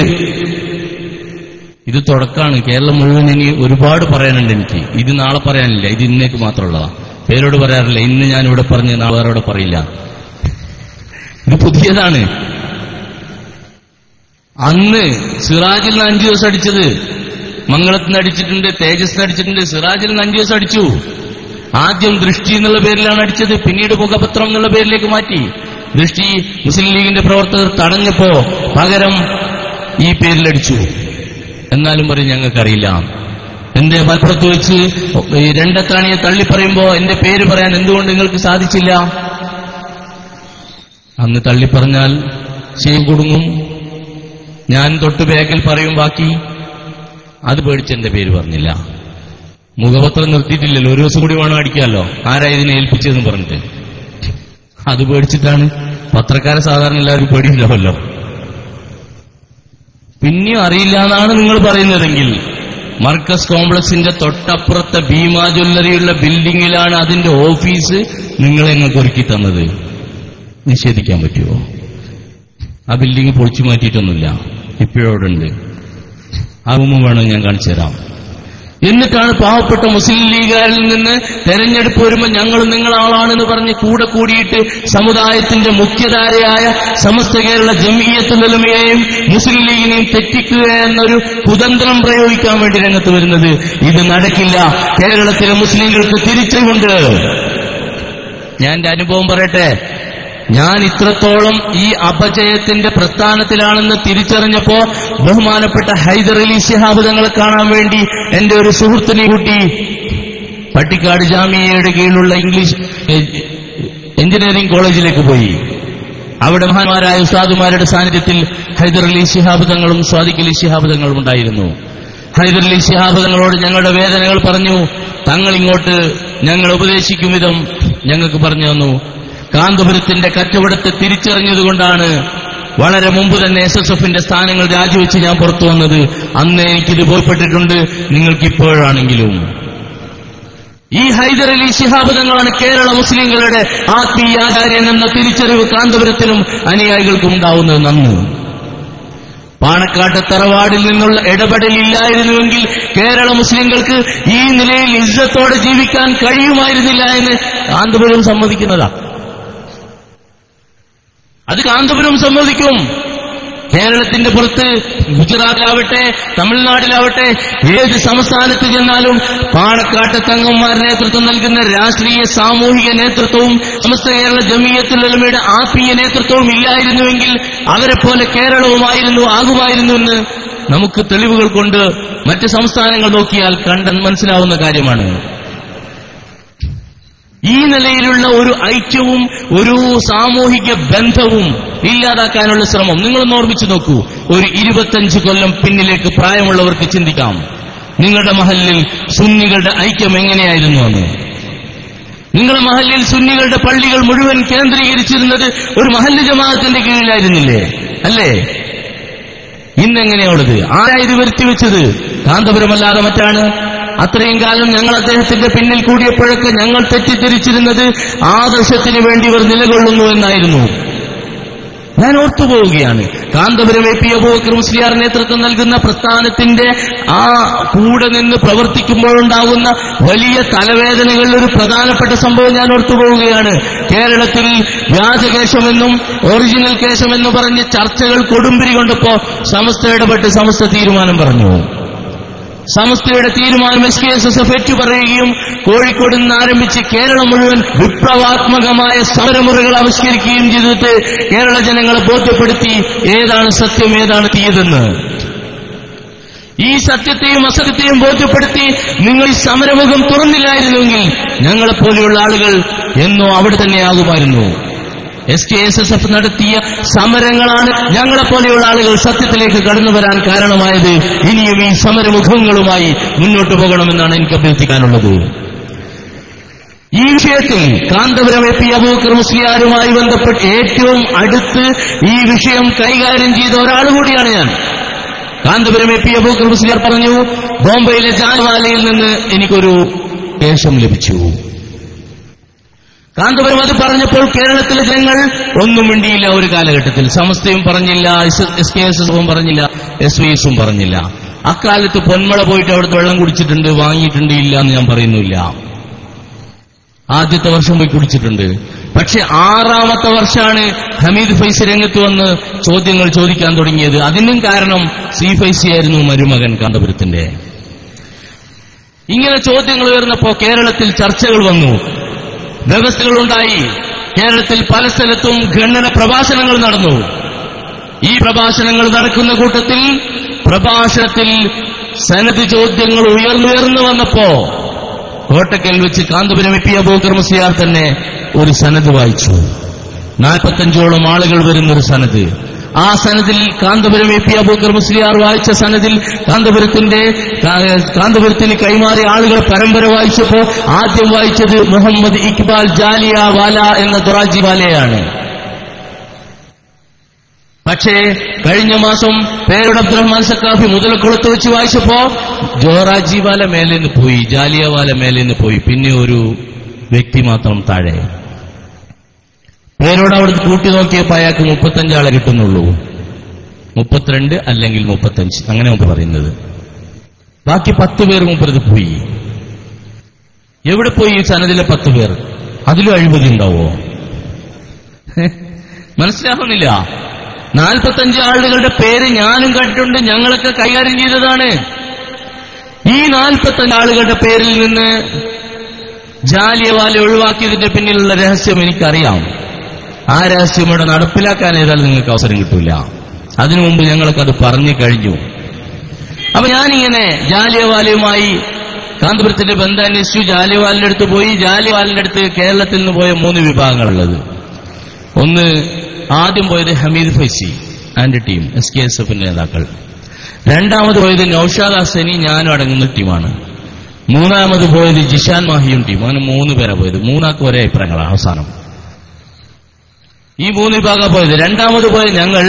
ഇത് തുടക്കാണ്. കേരളം മുഴുവൻ ഇനി ഒരുപാട് പറയാനുണ്ട് എനിക്ക്. ഇത് നാളെ പറയാനില്ല, ഇത് ഇന്നേക്ക് മാത്രമുള്ളതാ. പേരോട് പറയാറില്ല. ഇന്ന് ഞാൻ ഇവിടെ പറഞ്ഞ് നാളെ വേറെ പറയില്ല. ഇത് പുതിയതാണ്. അന്ന് സിറാജിൽ നിന്ന് 5 ദിവസം അടിച്ചത്, മംഗളത്തിന് അടിച്ചിട്ടുണ്ട്, തേജസ്സിന് അടിച്ചിട്ടുണ്ട്. സിറാജിൽ നിന്ന് 5 ദിവസം അടിച്ചു. ആദ്യം ദൃഷ്ടി എന്നുള്ള പേരിലാണ് അടിച്ചത്, പിന്നീട് മുഖപത്രം എന്നുള്ള പേരിലേക്ക് മാറ്റി. ദൃഷ്ടി മുസ്ലിം ലീഗിന്റെ പ്രവർത്തകർ തടഞ്ഞപ്പോ പകരം ഈ പേരിലടിച്ചു. എന്നാലും പറയും ഞങ്ങൾക്കറിയില്ല. എന്റെ മലപ്പുറത്ത് വെച്ച് രണ്ടത്താണിയെ തള്ളിപ്പറയുമ്പോ എന്റെ പേര് പറയാൻ എന്തുകൊണ്ട് നിങ്ങൾക്ക് സാധിച്ചില്ല? അന്ന് തള്ളിപ്പറഞ്ഞാൽ ശരി കുടുങ്ങും. ഞാൻ തൊട്ട് ബാക്കിൽ പറയും ബാക്കി. അത് പേടിച്ച് എന്റെ പേര് പറഞ്ഞില്ല. മുഖപത്രം നിർത്തിയിട്ടില്ലല്ലോ, ഒരു ദിവസം കൂടി വേണം അടിക്കാമല്ലോ. ആരാ ഇതിനെ ഏൽപ്പിച്ചതെന്ന് പറഞ്ഞിട്ട് അത് പേടിച്ചിട്ടാണ്. പത്രക്കാരെ സാധാരണ എല്ലാവരും പേടിയില്ലാമല്ലോ. പിന്നെയും അറിയില്ല എന്നാണ് നിങ്ങൾ പറയുന്നതെങ്കിൽ, മർക്കസ് കോംപ്ലക്സിന്റെ തൊട്ടപ്പുറത്തെ ഭീമാ ജ്വല്ലറിയുള്ള ബിൽഡിംഗിലാണ് അതിന്റെ ഓഫീസ്. നിങ്ങളെങ്ങൾക്ക് ഒരുക്കി തന്നത്. നിഷേധിക്കാൻ പറ്റുമോ? ആ ബിൽഡിംഗ് പൊളിച്ചു മാറ്റിയിട്ടൊന്നുമില്ല, ഇപ്പോഴോടുണ്ട്. ആ റൂമും വേണം ഞാൻ കാണിച്ചു തരാം. എന്നിട്ടാണ് പാവപ്പെട്ട മുസ്ലിം ലീഗുകാരിൽ നിന്ന് തെരഞ്ഞെടുപ്പ് വരുമ്പോൾ ഞങ്ങളും നിങ്ങളാളാണെന്ന് പറഞ്ഞ് കൂടെ കൂടിയിട്ട് സമുദായത്തിന്റെ മുഖ്യധാരയായ സമസ്ത കേരള ജംഇയ്യത്തുൽ ഉലമയെയും മുസ്ലിം ലീഗിനെയും തെറ്റിക്കുക എന്നൊരു കുതന്ത്രം പ്രയോഗിക്കാൻ വേണ്ടി രംഗത്ത് വരുന്നത്. ഇത് നടക്കില്ല. കേരളത്തിലെ മുസ്ലിങ്ങൾക്ക് തിരിച്ചുകൊണ്ട് ഞാൻ എന്റെ അനുഭവം പറയട്ടെ. ഞാൻ ഇത്രത്തോളം ഈ അപജയത്തിന്റെ പ്രസ്ഥാനത്തിലാണെന്ന് തിരിച്ചറിഞ്ഞപ്പോ ബഹുമാനപ്പെട്ട ഹൈദർ അലി ശിഹാബ് തങ്ങളെ കാണാൻ വേണ്ടി എന്റെ ഒരു സുഹൃത്തിനെ കൂട്ടി പട്ടിക്കാട് ജാമിയയുടെ കീഴിലുള്ള ഇംഗ്ലീഷ് എഞ്ചിനീയറിംഗ് കോളേജിലേക്ക് പോയി. അവിടെ മഹാന്മാരായ ഉസ്താദുമാരുടെ സാന്നിധ്യത്തിൽ ഹൈദർ അലി ശിഹാബ് തങ്ങളും സ്വാദിഖ് അലി ശിഹാബ് തങ്ങളും ഉണ്ടായിരുന്നു. ഹൈദർ അലി ശിഹാബ് തങ്ങളോട് ഞങ്ങളുടെ വേദനകൾ പറഞ്ഞു. തങ്ങൾ ഇങ്ങോട്ട് ഞങ്ങൾ ഉപദേശിക്കും വിധം ഞങ്ങൾക്ക് പറഞ്ഞു തന്നു. കാന്തപുരത്തിന്റെ കച്ചവടത്തെ തിരിച്ചറിഞ്ഞതുകൊണ്ടാണ് വളരെ മുമ്പ് തന്നെ SSFന്റെ സ്ഥാനങ്ങൾ രാജിവെച്ച് ഞാൻ പുറത്തു വന്നത്. അന്ന് എനിക്കിത് ബോധ്യപ്പെട്ടിട്ടുണ്ട്. നിങ്ങൾക്കിപ്പോഴാണെങ്കിലും ഈ ഹൈദർ അലി ശിഹാബ് തങ്ങളാണ് കേരള മുസ്ലിങ്ങളുടെ ആത്മീയാചാര്യൻ എന്ന തിരിച്ചറിവ് കാന്തപുരത്തിനും അനുയായികൾക്കും ഉണ്ടാവുന്നത്. നന്ന് പാണക്കാട്ട് തറവാടിൽ നിന്നുള്ള ഇടപെടലില്ലായിരുന്നുവെങ്കിൽ കേരള മുസ്ലിങ്ങൾക്ക് ഈ നിലയിൽ ഇസ്സത്തോടെ ജീവിക്കാൻ കഴിയുമായിരുന്നില്ല എന്ന് കാന്തപുരം സമ്മതിക്കുന്നതാ. അത് കാന്തപുരം സമ്മതിക്കും. കേരളത്തിന്റെ പുറത്ത് ഗുജറാത്തിലാവട്ടെ തമിഴ്നാട്ടിലാവട്ടെ ഏത് സംസ്ഥാനത്ത് ചെന്നാലും പാണക്കാട്ട് തങ്ങന്മാർ നേതൃത്വം നൽകുന്ന രാഷ്ട്രീയ സാമൂഹിക നേതൃത്വവും സമസ്ത കേരള ജംഇയ്യത്തുൽ ഉലമയുടെ ആത്മീയ നേതൃത്വവും ഇല്ലായിരുന്നുവെങ്കിൽ അവരെപ്പോലെ കേരളവുമായിരുന്നു ആകുമായിരുന്നുവെന്ന് നമുക്ക് തെളിവുകൾ കൊണ്ട് മറ്റ് സംസ്ഥാനങ്ങൾ നോക്കിയാൽ കണ്ടാൽ മനസ്സിലാവുന്ന കാര്യമാണ്. ഈ നിലയിലുള്ള ഒരു ഐക്യവും ഒരു സാമൂഹിക ബന്ധവും ഇല്ലാതാക്കാനുള്ള ശ്രമം നിങ്ങളൊന്ന് ഓർമ്മിച്ചു നോക്കൂ. ഒരു 25 കൊല്ലം പിന്നിലേക്ക് പ്രായമുള്ളവർക്ക് ചിന്തിക്കാം. നിങ്ങളുടെ മഹല്ലിൽ സുന്നികളുടെ ഐക്യം എങ്ങനെയായിരുന്നു എന്ന്. നിങ്ങളുടെ മഹല്ലിൽ സുന്നികളുടെ പള്ളികൾ മുഴുവൻ കേന്ദ്രീകരിച്ചിരുന്നത് ഒരു മഹല്ല് ജമാഅത്തിന്റെ കീഴിലായിരുന്നില്ലേ? അല്ലേ? ഇന്നെങ്ങനെയുള്ളത്? ആരാ ഇത് വരുത്തിവെച്ചത്? കാന്തപുരമല്ലാതെ മറ്റാണ്. അത്രയും കാലം ഞങ്ങൾ അദ്ദേഹത്തിന്റെ പിന്നിൽ കൂടിയപ്പോഴൊക്കെ ഞങ്ങൾ തെറ്റിദ്ധരിച്ചിരുന്നത് ആദർശത്തിന് വേണ്ടി ഇവർ നിലകൊള്ളുന്നു എന്നായിരുന്നു. ഞാൻ ഓർത്തുപോവുകയാണ്. കാന്തപുരം AP അബൂബക്കർ മുസ്ലിയാർ നേതൃത്വം നൽകുന്ന പ്രസ്ഥാനത്തിന്റെ ആ കൂടെ നിന്ന് പ്രവർത്തിക്കുമ്പോഴുണ്ടാകുന്ന വലിയ തലവേദനകളിൽ ഒരു പ്രധാനപ്പെട്ട സംഭവം ഞാൻ ഓർത്തുപോവുകയാണ്. കേരളത്തിൽ വ്യാജകേശമെന്നും ഒറിജിനൽ കേശമെന്നും പറഞ്ഞ് ചർച്ചകൾ കൊടുമ്പിരി കൊണ്ടപ്പോ സമസ്ത ഇടപെട്ട് സമസ്ത തീരുമാനം പറഞ്ഞു. സമസ്തയുടെ തീരുമാനം SKSSF ഏറ്റുപറയുകയും കോഴിക്കോട് നിന്ന് ആരംഭിച്ച് കേരളം മുഴുവൻ വിപ്ലവാത്മകമായ സമരമുറകൾ ആവിഷ്കരിക്കുകയും ചെയ്തിട്ട് കേരള ജനങ്ങളെ ബോധ്യപ്പെടുത്തി ഏതാണ് സത്യം ഏതാണ് തീയതെന്ന്. ഈ സത്യത്തെയും അസത്യത്തെയും ബോധ്യപ്പെടുത്തി നിങ്ങൾ ഈ സമരമുഖം തുറന്നില്ലായിരുന്നുവെങ്കിൽ ഞങ്ങളെപ്പോലെയുള്ള ആളുകൾ എന്നോ അവിടെ തന്നെയാകുമായിരുന്നു. SKSSF നടത്തിയ സമരങ്ങളാണ് ഞങ്ങളെപ്പോലെയുള്ള ആളുകൾ സത്യത്തിലേക്ക് കടന്നു വരാൻ കാരണമായത്. ഇനിയും ഈ സമരമുഖങ്ങളുമായി മുന്നോട്ടു പോകണമെന്നാണ് എനിക്ക് അഭ്യർത്ഥിക്കാനുള്ളത്. ഈ വിഷയത്തിൽ കാന്തപുരം AP അബൂബക്കർ മുസ്ലിയാരുമായി ബന്ധപ്പെട്ട് ഏറ്റവും അടുത്ത് ഈ വിഷയം കൈകാര്യം ചെയ്ത ഒരാൾ കൂടിയാണ് ഞാൻ. കാന്തപുരം AP അബൂബക്കർ മുസ്ലിയാർ പറഞ്ഞു, ബോംബെയിലെ ജാലിയൻവാലയിൽ നിന്ന് എനിക്കൊരു കേശം ലഭിച്ചു. കാന്തപുരം അത് പറഞ്ഞപ്പോൾ കേരളത്തിലെ ജനങ്ങൾ ഒന്നും മിണ്ടിയില്ല. ഒരു കാലഘട്ടത്തിൽ സമസ്തയും പറഞ്ഞില്ല, SKSSFും പറഞ്ഞില്ല, SYSും പറഞ്ഞില്ല. അക്കാലത്ത് പൊന്മള പോയിട്ട് അവിടുത്തെ വെള്ളം കുടിച്ചിട്ടുണ്ട്, വാങ്ങിയിട്ടുണ്ട്, ഇല്ല എന്ന് ഞാൻ പറയുന്നില്ല. ആദ്യത്തെ വർഷം പോയി കുടിച്ചിട്ടുണ്ട്. പക്ഷെ 6ാമത്തെ വർഷമാണ് ഹമീദ് ഫൈസി രംഗത്ത് വന്ന് ചോദ്യങ്ങൾ ചോദിക്കാൻ തുടങ്ങിയത്. അതിനും കാരണം സി ഫൈസി ആയിരുന്നു, മരുമകൻ കാന്തപുരത്തിന്റെ. ഇങ്ങനെ ചോദ്യങ്ങൾ ഉയർന്നപ്പോ കേരളത്തിൽ ചർച്ചകൾ വന്നു, വ്യവസ്ഥകളുണ്ടായി. കേരളത്തിൽ പല സ്ഥലത്തും ഖണ്ഡന പ്രഭാഷണങ്ങൾ നടന്നു. ഈ പ്രഭാഷണങ്ങൾ നടക്കുന്ന കൂട്ടത്തിൽ പ്രഭാഷണത്തിൽ സനദ് ചോദ്യങ്ങൾ ഉയർന്നു വന്നപ്പോ കോട്ടക്കൽ വെച്ച് കാന്തപുരം AP അബൂബക്കർ മുസ്ലിയാർ തന്നെ ഒരു സനദ് വായിച്ചു. 45ഓളം ആളുകൾ വരുന്നൊരു സനദ്. ആ സനദിൽ കാന്തപുരം AP അബൂബക്കർ മുസ്ലിയാർ വായിച്ച സനദിൽ കാന്തപുരത്തിന് കൈമാറിയ ആളുകൾ പരമ്പര വായിച്ചപ്പോ ആദ്യം വായിച്ചത് മുഹമ്മദ് ഇക്ബാൽ ജാലിയവാല എന്ന ദൊറാജിവാലയാണ്. പക്ഷേ കഴിഞ്ഞ മാസം പേരോട് അബ്ദുറഹ്മാൻ സക്കാഫി മുതലക്കുളത്ത് വെച്ച് വായിച്ചപ്പോ ജോറാജിവാല മേലേന്ന് പോയി, ജാലിയവാല മേലേന്ന് പോയി, പിന്നെ ഒരു വ്യക്തി മാത്രം താഴെ. പേരോട് അവിടുത്തെ കൂട്ടി നോക്കിയപ്പോ അയാൾക്ക് 35 ആളെ കിട്ടുന്നുള്ളൂ. 32 അല്ലെങ്കിൽ 35 അങ്ങനെ നമുക്ക് പറയുന്നത്. ബാക്കി 10 പേർ മുപ്പത് പോയി. എവിടെ പോയി ഈ സനദിലെ 10 പേർ? അതിലും അഴിമതി ഉണ്ടാവോ? മനസ്സിലാവുന്നില്ല. 45 ആളുകളുടെ പേര് ഞാനും കണ്ടിട്ടുണ്ട്, ഞങ്ങളൊക്കെ കൈകാര്യം ചെയ്തതാണ്. ഈ 45 ആളുകളുടെ പേരിൽ നിന്ന് ജാലിയവാല ഒഴിവാക്കിയതിന്റെ പിന്നിലുള്ള രഹസ്യം എനിക്കറിയാം. ആ രഹസ്യം ഇവിടെ നടപ്പിലാക്കാൻ ഏതായാലും നിങ്ങൾക്ക് അവസരം കിട്ടില്ല. അതിനു മുമ്പ് ഞങ്ങളൊക്കെ അത് പറഞ്ഞു കഴിഞ്ഞു. അപ്പൊ ഞാനിങ്ങനെ ജാലിയവാലയുമായി കാന്തപുരത്തിന്റെ ബന്ധം അന്വേഷിച്ചു. ജാലിയവാലിന്റെ അടുത്ത് പോയി. ജാലിയവാലിന്റെ അടുത്ത് കേരളത്തിൽ നിന്ന് പോയ 3 വിഭാഗങ്ങളുള്ളത്. ഒന്ന്, ആദ്യം പോയത് ഹമീദ് ഫൈസി ആൻഡ് ടീം, SKSSFന്റെ നേതാക്കൾ. രണ്ടാമത് പോയത് നൌഷാദ് ഹസനി, ഞാനും അടങ്ങുന്ന ടീമാണ്. മൂന്നാമത് പോയത് ജിഷാൻ മാഹിയും ടീം. അങ്ങനെ 3 പേരാ പോയത്. 3 ഒരേ അഭിപ്രായങ്ങളാണ് അവസാനം. ഈ 3 വിഭാഗം പോയത്. രണ്ടാമത് പോയത് ഞങ്ങൾ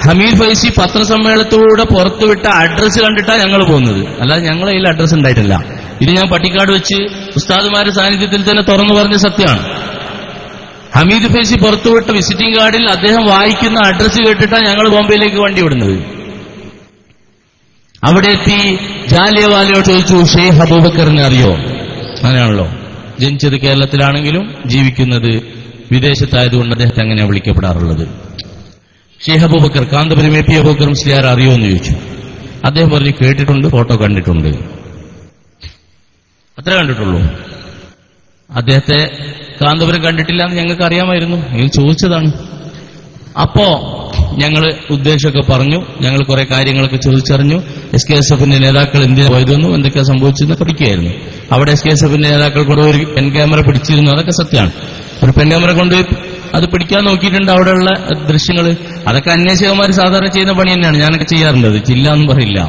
ഹമീദ് ഫൈസി പത്രസമ്മേളനത്തിലൂടെ പുറത്തുവിട്ട അഡ്രസ്സ് കണ്ടിട്ടാണ് ഞങ്ങൾ പോകുന്നത്. അല്ലാതെ ഞങ്ങളെ കയ്യിൽ അഡ്രസ്സ് ഉണ്ടായിട്ടില്ല. ഇത് ഞാൻ പട്ടിക്കാട് വെച്ച് ഉസ്താദുമാരുടെ സാന്നിധ്യത്തിൽ തന്നെ തുറന്നു പറഞ്ഞ സത്യമാണ്. ഹമീദ് ഫൈസി പുറത്തുവിട്ട വിസിറ്റിംഗ് കാർഡിൽ അദ്ദേഹം വായിക്കുന്ന അഡ്രസ്സ് കേട്ടിട്ടാണ് ഞങ്ങൾ ബോംബെയിലേക്ക് വണ്ടി വിടുന്നത്. അവിടെ എത്തി ജാലിയവാലയോട് ചോദിച്ചു, ഷെയ്ഖ് അബൂബക്കറിനെ അറിയോ? അങ്ങനെയാണല്ലോ, ജനിച്ചത് കേരളത്തിലാണെങ്കിലും ജീവിക്കുന്നത് വിദേശത്തായതുകൊണ്ട് അദ്ദേഹത്തെ അങ്ങനെ വിളിക്കപ്പെടാറുള്ളത്. ഷെയ്ഖ് അബൂബക്കർ, കാന്തപുരം AP അബൂബക്കർ മുസ്ലിയാർ അറിയോ എന്ന് ചോദിച്ചു. അദ്ദേഹം പറഞ്ഞു, കേട്ടിട്ടുണ്ട്, ഫോട്ടോ കണ്ടിട്ടുണ്ട്, അത്ര കണ്ടിട്ടുള്ളൂ. അദ്ദേഹത്തെ കാന്തപുരം കണ്ടിട്ടില്ല എന്ന് ഞങ്ങൾക്ക് അറിയാമായിരുന്നു. നിങ്ങൾ ചോദിച്ചതാണ്. അപ്പോ ഞങ്ങൾ ഉദ്ദേശമൊക്കെ പറഞ്ഞു. ഞങ്ങൾ കുറെ കാര്യങ്ങളൊക്കെ ചോദിച്ചറിഞ്ഞു. SKSSFന്റെ നേതാക്കൾ എന്തിനാ പോയതെന്നും എന്തൊക്കെയാ സംഭവിച്ചതെന്ന് പഠിക്കുകയായിരുന്നു. അവിടെ SKSSFന്റെ നേതാക്കൾ കൂടെ ഒരു പെൻ ക്യാമറ പിടിച്ചിരുന്നു. അതൊക്കെ സത്യമാണ്. ഒരു പെൻ ക്യാമറ കൊണ്ട് അത് പിടിക്കാൻ നോക്കിയിട്ടുണ്ട്. അവിടെയുള്ള ദൃശ്യങ്ങൾ അതൊക്കെ അന്വേഷകന്മാർ സാധാരണ ചെയ്യുന്ന പണി തന്നെയാണ്. ഞാനൊക്കെ ചെയ്യാറുള്ളത്, ചില്ല എന്നും പറയില്ല.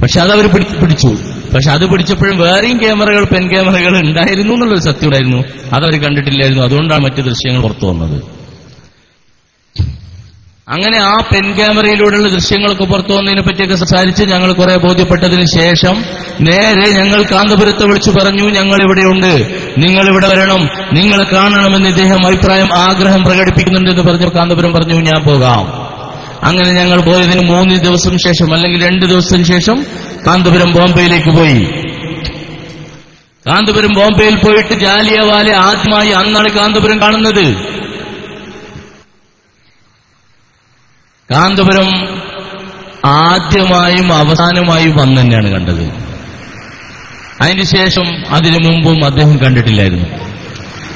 പക്ഷെ അതവർ പിടിച്ചു. പക്ഷെ അത് പിടിച്ചപ്പോഴും വേറെയും ക്യാമറകൾ, പെൻ ക്യാമറകൾ ഉണ്ടായിരുന്നു എന്നുള്ളൊരു സത്യം ഉണ്ടായിരുന്നു. അതവർ കണ്ടിട്ടില്ലായിരുന്നു. അതുകൊണ്ടാണ് മറ്റു ദൃശ്യങ്ങൾ പുറത്തു വന്നത്. അങ്ങനെ ആ പെൻ ക്യാമറയിലൂടെയുള്ള ദൃശ്യങ്ങളൊക്കെ പുറത്തു വന്നതിനെ പറ്റിയൊക്കെ സംസാരിച്ച് ഞങ്ങൾ കുറെ ബോധ്യപ്പെട്ടതിന് ശേഷം നേരെ ഞങ്ങൾ കാന്തപുരത്തെ വിളിച്ചു പറഞ്ഞു, ഞങ്ങൾ ഇവിടെയുണ്ട്, നിങ്ങൾ ഇവിടെ വരണം, നിങ്ങളെ കാണണമെന്ന് ഇദ്ദേഹം ആഗ്രഹം പ്രകടിപ്പിക്കുന്നുണ്ടെന്ന് പറഞ്ഞു. കാന്തപുരം പറഞ്ഞു, ഞാൻ പോകാം. അങ്ങനെ ഞങ്ങൾ പോയതിന് 3 ദിവസം ശേഷം അല്ലെങ്കിൽ 2 ദിവസത്തിന് ശേഷം കാന്തപുരം ബോംബെയിലേക്ക് പോയി. കാന്തപുരം ബോംബെയിൽ പോയിട്ട് ജാലിയവാല ആദ്യമായി അന്നാണ് കാന്തപുരം കാണുന്നത്. കാന്തപുരം ആദ്യമായും അവസാനമായും അന്ന് തന്നെയാണ് കണ്ടത്. അതിനുശേഷം അതിനു മുമ്പും അദ്ദേഹം കണ്ടിട്ടില്ലായിരുന്നു.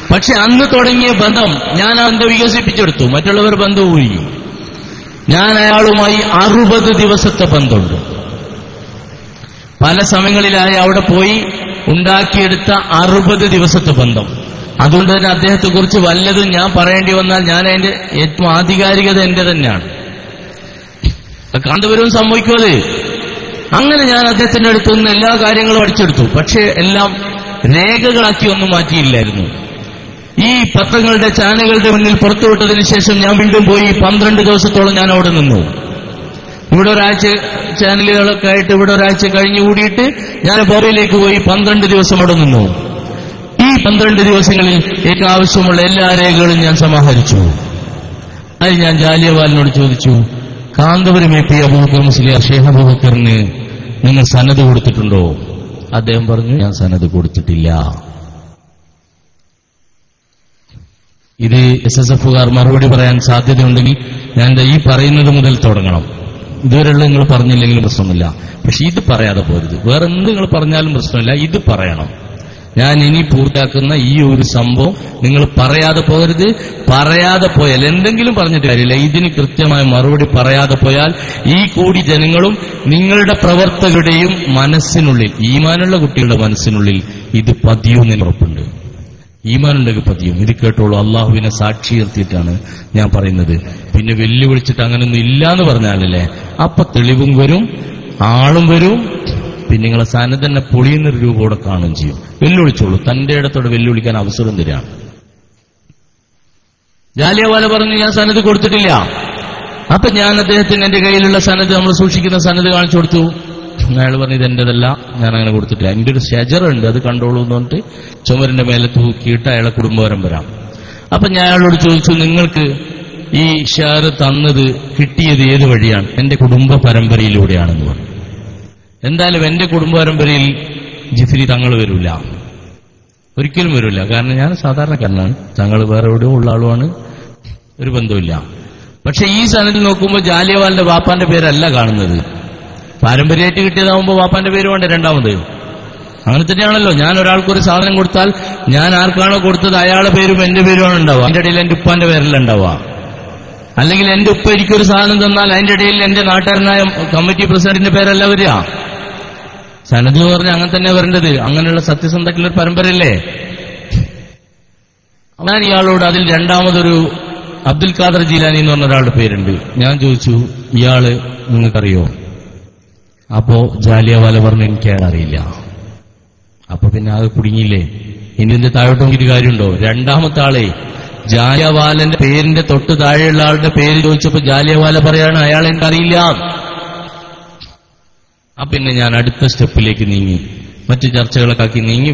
പക്ഷെ അന്ന് തുടങ്ങിയ ബന്ധം ഞാൻ ആ ബന്ധം വികസിപ്പിച്ചെടുത്തു. മറ്റുള്ളവർ ബന്ധം പോയി. ഞാൻ അയാളുമായി 60 ദിവസത്തെ ബന്ധമുണ്ട്. പല സമയങ്ങളിലായി അവിടെ പോയി ഉണ്ടാക്കിയെടുത്ത 60 ദിവസത്തെ ബന്ധം. അതുകൊണ്ട് തന്നെ അദ്ദേഹത്തെക്കുറിച്ച് വല്ലതും ഞാൻ പറയേണ്ടി വന്നാൽ ഞാൻ അതിന്റെ ഏറ്റവും ആധികാരികത എന്റെ തന്നെയാണ്. കാന്തപുരവും സംഭവിക്കുന്നത്. അങ്ങനെ ഞാൻ അദ്ദേഹത്തിന്റെ അടുത്ത് നിന്ന് എല്ലാ കാര്യങ്ങളും പഠിച്ചെടുത്തു. പക്ഷേ എല്ലാം രേഖകളാക്കി ഒന്നും മാറ്റിയില്ലായിരുന്നു. ഈ പത്രങ്ങളുടെ ചാനലുകളുടെ മുന്നിൽ പുറത്തുവിട്ടതിന് ശേഷം ഞാൻ വീണ്ടും പോയി 12 ദിവസത്തോളം ഞാൻ അവിടെ നിന്നു. ഇവിടെ ഒരാഴ്ച ചാനലുകളൊക്കെ ആയിട്ട് ഇവിടെ ഒരാഴ്ച കഴിഞ്ഞു കൂടിയിട്ട് ഞാൻ ബോംബെയിലേക്ക് പോയി 12 ദിവസം അവിടെ നിന്നു. ഈ 12 ദിവസങ്ങളിൽ എനിക്ക് ആവശ്യമുള്ള എല്ലാ രേഖകളും ഞാൻ സമാഹരിച്ചു. അത് ഞാൻ ജാലിയവാലിനോട് ചോദിച്ചു, കാന്തപുരം എ പി അബൂബക്കർ മുസ്ലിയാർ ഷേഖ് അബൂബക്കറിന് നിങ്ങൾ സനദ് കൊടുത്തിട്ടുണ്ടോ? അദ്ദേഹം പറഞ്ഞു, ഞാൻ സനദ് കൊടുത്തിട്ടില്ല. ഇത് SSFകാർ മറുപടി പറയാൻ സാധ്യതയുണ്ടെങ്കിൽ ഞാൻ ഈ പറയുന്നത് മുതൽ തുടങ്ങണം. ഇതുവരെയുള്ള നിങ്ങൾ പറഞ്ഞില്ലെങ്കിലും പ്രശ്നമില്ല, പക്ഷെ ഇത് പറയാതെ പോരുത്. വേറെ എന്ത് നിങ്ങൾ പറഞ്ഞാലും പ്രശ്നമില്ല, ഇത് പറയണം. ഞാൻ ഇനി പൂർത്തിയാക്കുന്ന ഈ ഒരു സംഭവം നിങ്ങൾ പറയാതെ പോകരുത്. പറയാതെ പോയാൽ എന്തെങ്കിലും പറഞ്ഞിട്ട് കാര്യമില്ല, ഇതിന് കൃത്യമായ മറുപടി പറയാതെ പോയാൽ ഈ കൂടി ജനങ്ങളും നിങ്ങളുടെ പ്രവർത്തകരുടെയും മനസ്സിനുള്ളിൽ, ഈമാനുള്ള കുട്ടികളുടെ മനസ്സിനുള്ളിൽ ഇത് പതിയുമെന്ന് ഉറപ്പുണ്ട്. ഈമാനുണ്ടെങ്കിൽ പതിയും. ഇത് കേട്ടോളൂ, അള്ളാഹുവിനെ സാക്ഷി നിർത്തിയിട്ടാണ് ഞാൻ പറയുന്നത്. പിന്നെ വെല്ലുവിളിച്ചിട്ട് അങ്ങനൊന്നും ഇല്ലാന്ന് പറഞ്ഞാലല്ലേ അപ്പൊ തെളിവും വരും, ആളും വരും, പിന്നെ നിങ്ങളെ സാധനം തന്നെ പൊളിയുന്നൊരു രൂപയോടെ കാണുകയും ചെയ്യും. വെല്ലുവിളിച്ചോളൂ, തന്റെ ഇടത്തോടെ വെല്ലുവിളിക്കാൻ അവസരം തരാണ്. ജാലിയവാല പറഞ്ഞു, ഞാൻ സനദ് കൊടുത്തിട്ടില്ല. അപ്പൊ ഞാൻ അദ്ദേഹത്തിന് എന്റെ കയ്യിലുള്ള സനദ്, നമ്മൾ സൂക്ഷിക്കുന്ന സനദ് കാണിച്ചു കൊടുത്തു. അയാൾ പറഞ്ഞു, ഇതെന്റേതല്ല, ഞാൻ അങ്ങനെ കൊടുത്തിട്ടില്ല. എന്റെ ഒരു ഷെജറുണ്ട്, അത് കണ്ടോളൂ എന്ന് പറഞ്ഞിട്ട് ചുമരിന്റെ മേലെ തൂക്കിയിട്ട് അയാളെ കുടുംബപരം വരാം. അപ്പൊ ഞാൻ അയാളോട് ചോദിച്ചു, നിങ്ങൾക്ക് ഈ ഷെയർ തന്നത് കിട്ടിയത് ഏത് വഴിയാണ്? എന്റെ കുടുംബ പരമ്പരയിലൂടെയാണെന്ന് പറഞ്ഞു. എന്തായാലും എന്റെ കുടുംബ പരമ്പരയിൽ ജിഫ്രി തങ്ങൾ വരില്ല, ഒരിക്കലും വരില്ല. കാരണം ഞാൻ സാധാരണക്കാരനാണ്, തങ്ങൾ വേറെ എവിടെയോ ഉള്ള ആളുമാണ്, ഒരു ബന്ധമില്ല. പക്ഷെ ഈ സനദിൽ നോക്കുമ്പോൾ ജാലിയവാലിന്റെ വാപ്പാന്റെ പേരല്ല കാണുന്നത്. പാരമ്പര്യമായിട്ട് കിട്ടിയതാവുമ്പോൾ വാപ്പാന്റെ പേര് വേണ്ട രണ്ടാമത്. അങ്ങനെ തന്നെയാണല്ലോ, ഞാൻ ഒരാൾക്കൊരു സാധനം കൊടുത്താൽ ഞാൻ ആർക്കാണോ കൊടുത്തത് അയാളുടെ പേരും എന്റെ പേരുമാണ് ഉണ്ടാവുക. അതിന്റെ ഇടയിൽ എന്റെ ഉപ്പാന്റെ പേരല്ല ഉണ്ടാവുക. അല്ലെങ്കിൽ എന്റെ ഉപ്പ എനിക്കൊരു സാധനം തന്നാൽ അതിന്റെ ഇടയിൽ എന്റെ നാട്ടുകാരനായ കമ്മിറ്റി പ്രസിഡന്റിന്റെ പേരല്ല വരിക. സനദ് എന്ന് പറഞ്ഞാൽ അങ്ങനെ തന്നെ വരേണ്ടത്. അങ്ങനെയുള്ള സത്യസന്ധക്കുള്ള ഒരു പരമ്പരയല്ലേ. ഞാൻ ഇയാളോട് അതിൽ രണ്ടാമതൊരു അബ്ദുൽ ഖാദർ ജീലാനി എന്ന് പറഞ്ഞ ഒരാളുടെ പേരുണ്ട്. ഞാൻ ചോദിച്ചു, ഇയാള് നിങ്ങൾക്കറിയോ? അപ്പോ ജാലിയവാല പറഞ്ഞു, എനിക്ക് അയാളറിയില്ല. അപ്പൊ പിന്നെ അത് കുടുങ്ങിയില്ലേ? ഇനി ഇതിന്റെ താഴോട്ട് നോക്കിയിട്ട് കാര്യമുണ്ടോ? രണ്ടാമത്തെ ആളെ ജാലിയവാലന്റെ പേരിന്റെ തൊട്ട് താഴെയുള്ള ആളുടെ പേര് ചോദിച്ചപ്പോ ജാലിയവാല പറയാണ്, അയാൾ എനിക്കറിയില്ല. പിന്നെ ഞാൻ അടുത്ത സ്റ്റെപ്പിലേക്ക് നീങ്ങി, മറ്റു ചർച്ചകളൊക്കെ ആക്കി നീങ്ങി.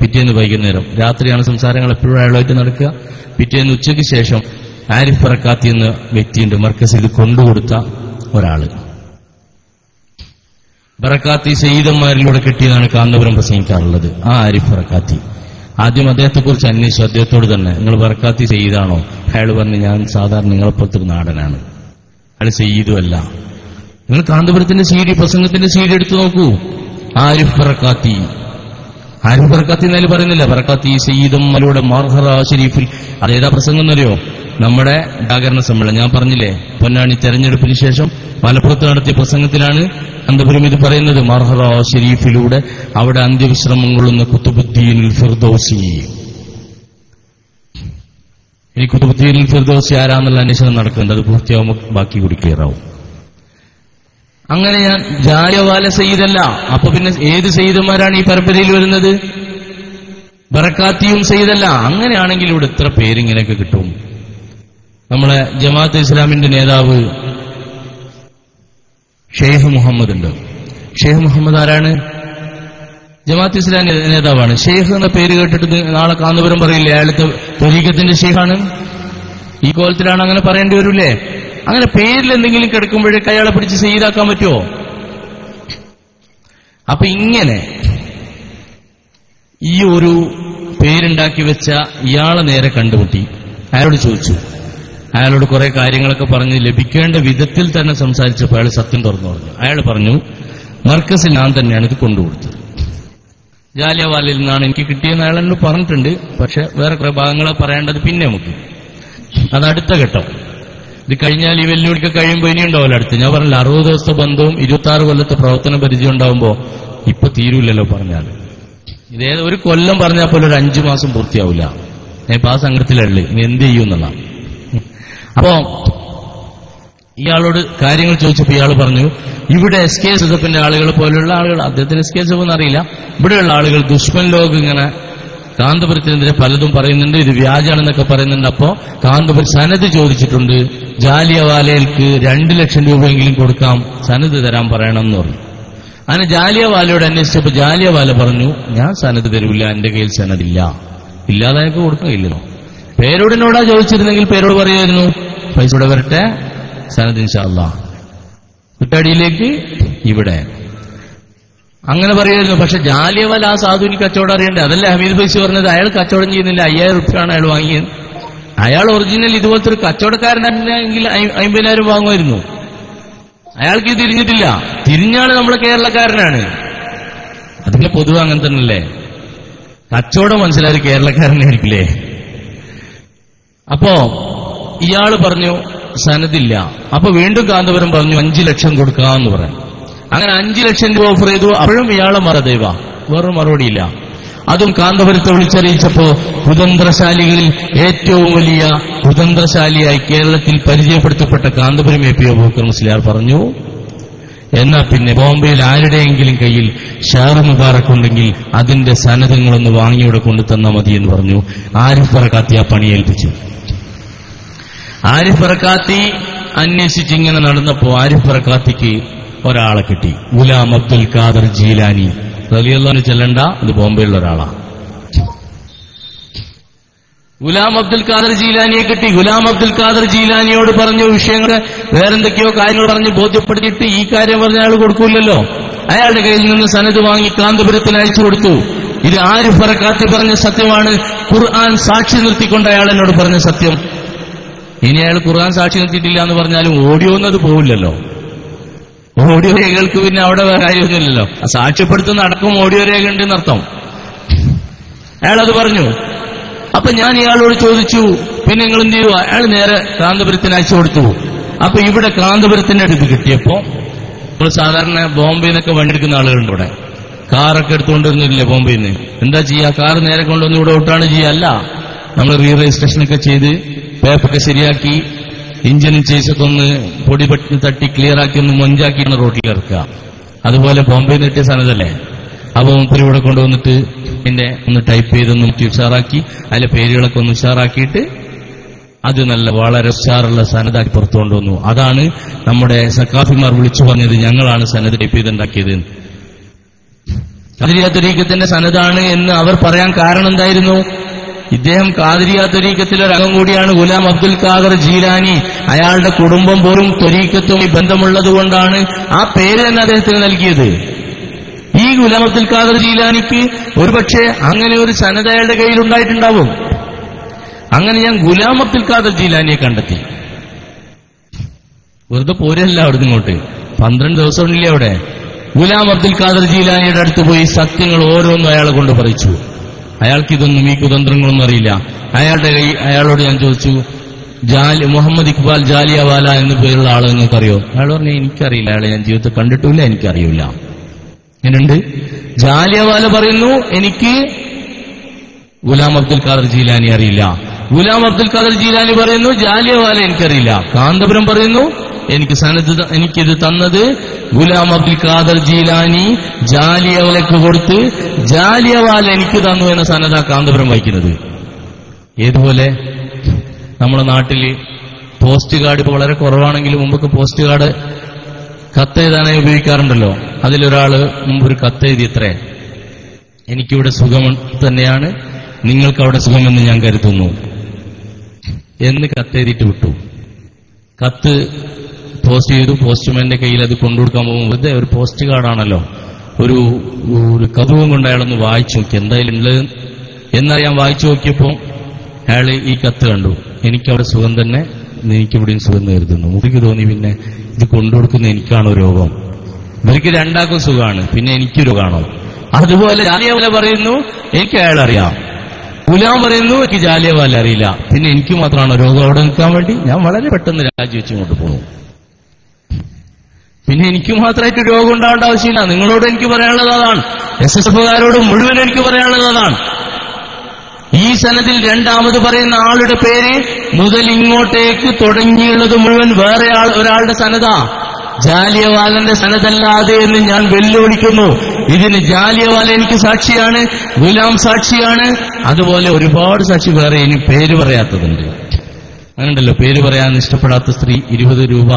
പിറ്റേന്ന് വൈകുന്നേരം രാത്രിയാണ് സംസാരങ്ങൾ എപ്പോഴും അയാളുമായിട്ട് നടക്കുക. പിറ്റേന്ന് ഉച്ചയ്ക്ക് ശേഷം ആരിഫ് ബറക്കാത്തി എന്ന വ്യക്തിയുണ്ട്, മർക്കസിൽ കൊണ്ടുകൊടുത്ത ഒരാള്. ബറക്കാത്തി സയ്യിദന്മാരിലൂടെ കിട്ടിയതാണ് കാന്തപുരം പ്രസംഗിക്കാറുള്ളത്. ആ ആരിഫ് ബറക്കാത്തി ആദ്യം അദ്ദേഹത്തെക്കുറിച്ച് അന്വേഷിച്ചു. അദ്ദേഹത്തോട് തന്നെ, നിങ്ങൾ ബറക്കാത്തി സയ്യിദാണോ? അയാൾ പറഞ്ഞു, ഞാൻ സാധാരണ നിങ്ങളെപ്പോലത്തൊരു നാടനാണ്, അയാൾ സയ്യിദുമല്ല. നിങ്ങൾ കാന്തപുരത്തിന്റെ സീഡി, പ്രസംഗത്തിന്റെ സീഡി എടുത്തു നോക്കൂ. ആരിഫ് ബറക്കാത്തി എന്നാലും പറയുന്നില്ല, ബറക്കാത്തി സയ്യിദന്മാരുടെ മാർഹറ ഷരീഫിൽ. അതേതാ പ്രസംഗം എന്നറിയോ? നമ്മുടെ ജാഗരണ സമ്മേളനം. ഞാൻ പറഞ്ഞില്ലേ, പൊന്നാനി തെരഞ്ഞെടുപ്പിന് ശേഷം മലപ്പുറത്ത് നടത്തിയ പ്രസംഗത്തിലാണ് കാന്തപുരം ഇത് പറയുന്നത്. മാർഹറ ഷരീഫിലൂടെ അവിടെ അന്ത്യവിശ്രമം കൊള്ളുന്ന ഖുതുബുദ്ദീനുൽ ഫിർദൗസി. ഇനി ഖുതുബുദ്ദീനുൽ ഫിർദൗസി ആരാന്നുള്ള അന്വേഷണം നടക്കുന്നുണ്ട്, അത് പൂർത്തിയാവുമ്പോൾ ബാക്കി കൂടി ക്ലിയർ ആവും. അങ്ങനെ ഞാൻ ജാലിയവാല സയ്യിദല്ല. അപ്പൊ പിന്നെ ഏത് സയ്യിദന്മാരാണ് ഈ പരമ്പരയിൽ വരുന്നത്? ബറക്കാത്തിയും സയ്യിദല്ല. അങ്ങനെയാണെങ്കിൽ ഇവിടെ എത്ര പേരിങ്ങനെയൊക്കെ കിട്ടും? നമ്മളെ ജമാഅത്ത് ഇസ്ലാമിന്റെ നേതാവ് ഷെയ്ഖ് മുഹമ്മദ് ഉണ്ട്. ഷെയ്ഖ് മുഹമ്മദ് ആരാണ്? ജമാഅത്ത് ഇസ്ലാമി നേതാവാണ്. ഷെയ്ഖ് എന്ന പേര് കേട്ടിട്ട് നാളെ കാന്തപുരം പറയില്ലേ അയാളത്തെ ത്വരീഖത്തിന്റെ ഷെയ്ഖാണ്? ഈ കോലത്തിലാണ് അങ്ങനെ പറയേണ്ടി വരൂലേ? അങ്ങനെ പേരിൽ എന്തെങ്കിലും കിടക്കുമ്പോഴേക്ക് അയാളെ പിടിച്ച് സയ്യിദാക്കാൻ പറ്റുമോ? അപ്പൊ ഇങ്ങനെ ഈ ഒരു പേരുണ്ടാക്കി വെച്ച ഇയാളെ നേരെ കണ്ടുമുട്ടി. അയാളോട് ചോദിച്ചു. അയാളോട് കുറെ കാര്യങ്ങളൊക്കെ പറഞ്ഞ് ലഭിക്കേണ്ട വിധത്തിൽ തന്നെ സംസാരിച്ചപ്പോൾ അയാൾ സത്യം തുറന്നു പറഞ്ഞു. അയാൾ പറഞ്ഞു, മർക്കസിൽ ഞാൻ തന്നെയാണ് ഇത് കൊണ്ടുകൊടുത്തത്. ജാലിയവാലയിൽ നിന്നാണ് എനിക്ക് കിട്ടിയെന്ന് അയാൾ എന്നോട് പറഞ്ഞിട്ടുണ്ട്. പക്ഷെ വേറെ കുറെ ഭാഗങ്ങളെ പറയേണ്ടത് പിന്നെ നമുക്ക്, അത് അടുത്ത ഘട്ടം. ഇത് കഴിഞ്ഞാൽ ഈ വെല്ലുവിളിക്ക് കഴിയുമ്പോൾ ഇനിയുണ്ടാവില്ല അടുത്ത്. ഞാൻ പറഞ്ഞില്ല, 60 ദിവസത്തെ ബന്ധവും 26 കൊല്ലത്തെ പ്രവർത്തന പരിചയം ഉണ്ടാവുമ്പോ ഇപ്പൊ തീരൂല്ലല്ലോ പറഞ്ഞാൽ. ഇതേ ഒരു കൊല്ലം പറഞ്ഞാൽ പോലും ഒരു 5 മാസം പൂർത്തിയാവില്ല. ഇപ്പൊ ആ സംഘത്തിലുള്ളു ഇനി എന്ത് ചെയ്യുമെന്നുള്ള. അപ്പോ ഇയാളോട് കാര്യങ്ങൾ ചോദിച്ചപ്പോൾ ഇയാൾ പറഞ്ഞു, ഇവിടെ SKSFന്റെ ആളുകൾ പോലുള്ള ആളുകൾ, അദ്ദേഹത്തിന് SKSF ഒന്നും അറിയില്ല, ഇവിടെയുള്ള ആളുകൾ ദുഷ്മൻ ലോക് ഇങ്ങനെ കാന്തപുരത്തിനെതിരെ പലതും പറയുന്നുണ്ട്, ഇത് വ്യാജാണെന്നൊക്കെ പറയുന്നുണ്ട്. അപ്പോ കാന്തപുരം സനത് ചോദിച്ചിട്ടുണ്ട്, ജാലിയവാലയ്ക്ക് 2 ലക്ഷം രൂപയെങ്കിലും കൊടുക്കാം, സനത് തരാൻ പറയണം എന്ന് പറഞ്ഞു. അങ്ങനെ ജാലിയവാലയോട് അന്വേഷിച്ചപ്പോൾ ജാലിയവാല പറഞ്ഞു, ഞാൻ സനത് തരൂല്ല, എന്റെ കയ്യിൽ സനതില്ല, ഇല്ലാതായപ്പോ കൊടുക്കുകയില്ലല്ലോ. പേരോടിനോടാ ചോദിച്ചിരുന്നെങ്കിൽ പേരോട് പറയുമായിരുന്നു, പൈസ ഇവിടെ വരട്ടെ, സനത് ഇൻഷാ അല്ലാഹ് കുറ്റാടിയിലേക്ക് ഇവിടെ, അങ്ങനെ പറയുമായിരുന്നു. പക്ഷെ ജാലിയവാല ആ സാധുവിന് കച്ചവടം അറിയണ്ടേ? അതല്ലേ ഹമീദ് ഫൈസി പറഞ്ഞത്, അയാൾ കച്ചവടം ചെയ്യുന്നില്ല, 5000 റുപ്യാണ് അയാൾ വാങ്ങിയത്. അയാൾ ഒറിജിനൽ ഇതുപോലത്തെ ഒരു കച്ചവടക്കാരനെങ്കിൽ 50,000 വാങ്ങുമായിരുന്നു. അയാൾക്ക് തിരിഞ്ഞിട്ടില്ല, തിരിഞ്ഞാണ് നമ്മളെ കേരളക്കാരനാണ്. അതിന്റെ പൊതുവെ അങ്ങനെ തന്നെയല്ലേ, കച്ചവടം മനസ്സിലായ കേരളക്കാരനായിരിക്കില്ലേ. അപ്പോ ഇയാള് പറഞ്ഞു സനദില്ല. അപ്പൊ വീണ്ടും കാന്തപുരം പറഞ്ഞു 5 ലക്ഷം കൊടുക്കാന്ന് പറയാം. അങ്ങനെ 5 ലക്ഷം രൂപ ഓഫർ ചെയ്തു. അപ്പോഴും ഇയാളെ മറദൈവ, വേറൊരു മറുപടിയില്ല. അതും കാന്തപുരത്തെ വിളിച്ചറിയിച്ചപ്പോ കുതന്ത്രശാലികളിൽ ഏറ്റവും വലിയ കുതന്ത്രശാലിയായി കേരളത്തിൽ പരിചയപ്പെടുത്തപ്പെട്ട കാന്തപുരം AP അബൂബക്കർ മുസ്ലിയാർ പറഞ്ഞു, എന്നാ പിന്നെ ബോംബെയിൽ ആരുടെയെങ്കിലും കയ്യിൽ ഷാർ മുബാറക് ഉണ്ടെങ്കിൽ അതിന്റെ സനദങ്ങളൊന്ന് വാങ്ങിയുടെ കൊണ്ടു തന്നാൽ മതി എന്ന് പറഞ്ഞു. ആരിഫ് ബറക്കാത്തി ആ പണിയേൽപ്പിച്ചു. ആരിഫ് ബറക്കാത്തി അന്വേഷിച്ചിങ്ങനെ നടന്നപ്പോ ആരിഫ് ബറക്കാത്തിക്ക് ഒരാളെ കിട്ടി, ഗുലാം അബ്ദുൽ ഖാദർ ജീലാനി റളിയല്ലാഹു ചെല്ലണ്ട, ഇത് ബോംബെയിലുള്ള ഒരാളാ. ഗുലാം അബ്ദുൽ ഖാദർ ജീലാനിയെ കിട്ടി. ഗുലാം അബ്ദുൽ ഖാദർ ജീലാനിയോട് പറഞ്ഞു വിഷയങ്ങൾ, വേറെന്തൊക്കെയോ കാര്യങ്ങൾ പറഞ്ഞ് ബോധ്യപ്പെടുത്തിയിട്ട് ഈ കാര്യം പറഞ്ഞ അയാൾ കൊടുക്കൂലല്ലോ. അയാളുടെ കയ്യിൽ നിന്ന് സനത് വാങ്ങി കാന്തപുരത്തിന് അയച്ചു കൊടുത്തു. ഇത് ആരിഫ് ബറക്കാത്തി പറഞ്ഞ സത്യമാണ്, ഖുർആൻ സാക്ഷി നിർത്തിക്കൊണ്ട് അയാൾ എന്നോട് പറഞ്ഞ സത്യം. ഇനി അയാൾ ഖുർആൻ സാക്ഷി നിർത്തിയിട്ടില്ല എന്ന് പറഞ്ഞാലും ഓഡിയോ ഒന്നും അത് പോവില്ലല്ലോ. ഓഡിയോ രേഖകൾക്ക് പിന്നെ അവിടെ വേറെ കാര്യമൊന്നുമില്ലല്ലോ. സാക്ഷ്യപ്പെടുത്തുന്ന അടക്കം ഓഡിയോ രേഖ ഉണ്ടെന്നർത്ഥം. അയാളത് പറഞ്ഞു. അപ്പൊ ഞാൻ ഇയാളോട് ചോദിച്ചു, പിന്നെ നിങ്ങൾ എന്ത് ചെയ്തു? അയാൾ നേരെ കാന്തപുരത്തിന് അയച്ചു കൊടുത്തു. അപ്പൊ ഇവിടെ കാന്തപുരത്തിന്റെ അടുത്ത് കിട്ടിയപ്പോ, നമ്മൾ സാധാരണ ബോംബെയിൽ നിന്നൊക്കെ വണ്ടിയെടുക്കുന്ന ആളുകളുണ്ട് ഇവിടെ, കാറൊക്കെ എടുത്തുകൊണ്ടിരുന്നില്ലേ ബോംബെയിൽ നിന്ന്. എന്താ ചെയ്യുക? കാർ നേരെ കൊണ്ടുവന്ന് ഇവിടെ ഒട്ടാണ് ചെയ്യുക? അല്ല, നമ്മൾ റീ രജിസ്ട്രേഷനൊക്കെ ചെയ്ത് പേപ്പറൊക്കെ ശരിയാക്കി എഞ്ചിനും ചേസൊക്കെ ഒന്ന് പൊടി പറ്റി തട്ടി ക്ലിയർ ആക്കി ഒന്ന് മൊഞ്ചാക്കിയാണ് റോട്ടിൽ ഇറക്കുക. അതുപോലെ ബോംബെയിൽ നിന്ന് കിട്ടിയ സനതല്ലേ. അപ്പൊ മുപ്പര് ഇവിടെ കൊണ്ടുവന്നിട്ട് പിന്നെ ഒന്ന് ടൈപ്പ് ചെയ്തൊന്ന് ഉഷാറാക്കി അതിലെ പേരുകളൊക്കെ ഒന്ന് ഉഷാറാക്കിയിട്ട് അത് നല്ല വളരെ ഉഷാറുള്ള സനതാക്കി പുറത്തു കൊണ്ടുവന്നു. അതാണ് നമ്മുടെ സക്കാഫിമാർ വിളിച്ചു പറഞ്ഞത്, ഞങ്ങളാണ് സനത് ടൈപ്പ് ചെയ്തുണ്ടാക്കിയത്. ഖാദിരിയ ത്വരീഖത്തിന്റെ സനതാണ് എന്ന് അവർ പറയാൻ കാരണം എന്തായിരുന്നു? ഇദ്ദേഹം ഖാദിരിയ ത്വരീഖത്തിലെ ഒരു അംഗം കൂടിയാണ്. ഗുലാം അബ്ദുൽ ഖാദർ ജീലാനി, അയാളുടെ കുടുംബം പോലും ത്വരീഖത്തുമായി ബന്ധമുള്ളതുകൊണ്ടാണ് ആ പേര് തന്നെ അദ്ദേഹത്തിന് നൽകിയത്. ഈ ഗുലാം അബ്ദുൽ ഖാദർ ജീലാനിക്ക് ഒരുപക്ഷെ അങ്ങനെ ഒരു സനത് അയാളുടെ കയ്യിൽ ഉണ്ടായിട്ടുണ്ടാവും. അങ്ങനെ ഞാൻ ഗുലാം അബ്ദുൽ ഖാദർ ജീലാനിയെ കണ്ടെത്തി. വെറുതെ പോരല്ല അവിടുന്ന് ഇങ്ങോട്ട്, 12 ദിവസം ഉണ്ടില്ലേ അവിടെ. ഗുലാം അബ്ദുൽ ഖാദർ ജീലാനിയുടെ അടുത്ത് പോയി സത്യങ്ങൾ ഓരോന്നും അയാളെ കൊണ്ട് പറയിച്ചു. അയാൾക്കിതൊന്നും ഈ കുതന്ത്രങ്ങളൊന്നും അറിയില്ല. അയാളോട് ഞാൻ ചോദിച്ചു, മുഹമ്മദ് ഇക്ബാൽ ജാലിയവാല എന്ന് പേരുള്ള ആളെ നിങ്ങൾക്കറിയോ? അയാൾ പറഞ്ഞു എനിക്കറിയില്ല, അയാളെ ഞാൻ ജീവിതത്തിൽ കണ്ടിട്ടില്ല, എനിക്കറിയില്ല. എന്നുണ്ട് ജാലിയവാല പറയുന്നു എനിക്ക് ഗുലാം അബ്ദുൽ ഖാദർ ജീലാനി അറിയില്ല. ഗുലാം അബ്ദുൽ ഖാദർ ജീലാനി പറയുന്നു ജാലിയവാല എനിക്കറിയില്ല. കാന്തപുരം പറയുന്നു എനിക്കിത് തന്നത് ഗുലാം അബ്ദുൽ ഖാദർ ജീലാനി ജാലിയവാലയ്ക്ക് കൊടുത്ത് ജാലിയവാല എനിക്ക് തന്നു എന്ന സനദ കാന്തപുരം വായിക്കുന്നത്. ഏതുപോലെ നമ്മുടെ നാട്ടില് പോസ്റ്റ് കാർഡ് ഇപ്പൊ വളരെ കുറവാണെങ്കിലും മുമ്പൊക്കെ പോസ്റ്റ് കാർഡ് കത്തെഴുതാനായി ഉപയോഗിക്കാറുണ്ടല്ലോ. അതിലൊരാള് മുമ്പൊരു കത്തെഴുതി, എത്രേ എനിക്കിവിടെ സുഖം തന്നെയാണ്, നിങ്ങൾക്കവിടെ സുഖമെന്ന് ഞാൻ കരുതുന്നു എന്ന് കത്തെഴുതിയിട്ട് വിട്ടു. കത്ത് പോസ്റ്റ് ചെയ്തു. പോസ്റ്റ്മാന്റെ കയ്യിൽ അത് കൊണ്ടുകൊടുക്കാൻ പോകുമ്പോൾ വെറുതെ ഒരു പോസ്റ്റ് കാർഡാണല്ലോ, ഒരു കൗതുകം കൊണ്ട് അയാളൊന്ന് വായിച്ചു നോക്കി എന്തായാലും ഉള്ളത് എന്നറിയാൻ വായിച്ചു നോക്കിയപ്പോൾ അയാൾ ഈ കത്ത് കണ്ടു. എനിക്കവിടെ സുഖം തന്നെ, എനിക്കിവിടെയും സുഖം കരുതുന്നു. മുറിക്ക് തോന്നി പിന്നെ ഇത് കൊണ്ടുകൊടുക്കുന്ന എനിക്കാണോ രോഗം? ഇവർക്ക് രണ്ടാക്കും സുഖമാണ്, പിന്നെ എനിക്ക് രോഗമാണോ? അതുപോലെ ജാലിയവാല പറയുന്നു എനിക്ക് അയാളറിയാം. ഗുലാം പറയുന്നു എനിക്ക് ജാലിയവാല അറിയില്ല, പിന്നെ എനിക്ക് മാത്രമാണോ രോഗം? അവിടെ നിൽക്കാൻ വേണ്ടി ഞാൻ വളരെ പെട്ടെന്ന് രാജിവെച്ച് ഇങ്ങോട്ട് പോകുന്നു. പിന്നെ എനിക്ക് മാത്രമായിട്ട് രോഗം ഉണ്ടാവേണ്ട ആവശ്യമില്ല. നിങ്ങളോട് എനിക്ക് പറയാനുള്ളത് അതാണ്. SSFകാരോട് മുഴുവൻ എനിക്ക് പറയാനുള്ളത് അതാണ്. ഈ സനദിൽ രണ്ടാമത് പറയുന്ന ആളുടെ പേര് മുതൽ ഇങ്ങോട്ടേക്ക് തുടങ്ങിയുള്ളത് മുഴുവൻ വേറെ ഒരാളുടെ സനദാ. ജാലിയവാലന്റെ സനദല്ലാതെ എന്ന് ഞാൻ വെല്ലുവിളിക്കുന്നു. ഇതിന് ജാലിയവാല എനിക്ക് സാക്ഷിയാണ്, ഗുലാം സാക്ഷിയാണ്, അതുപോലെ ഒരുപാട് സാക്ഷി വേറെ ഇനി പേര് പറയാത്തതുണ്ട്. അങ്ങനെയുണ്ടല്ലോ, പേര് പറയാൻ ഇഷ്ടപ്പെടാത്ത സ്ത്രീ 20 രൂപ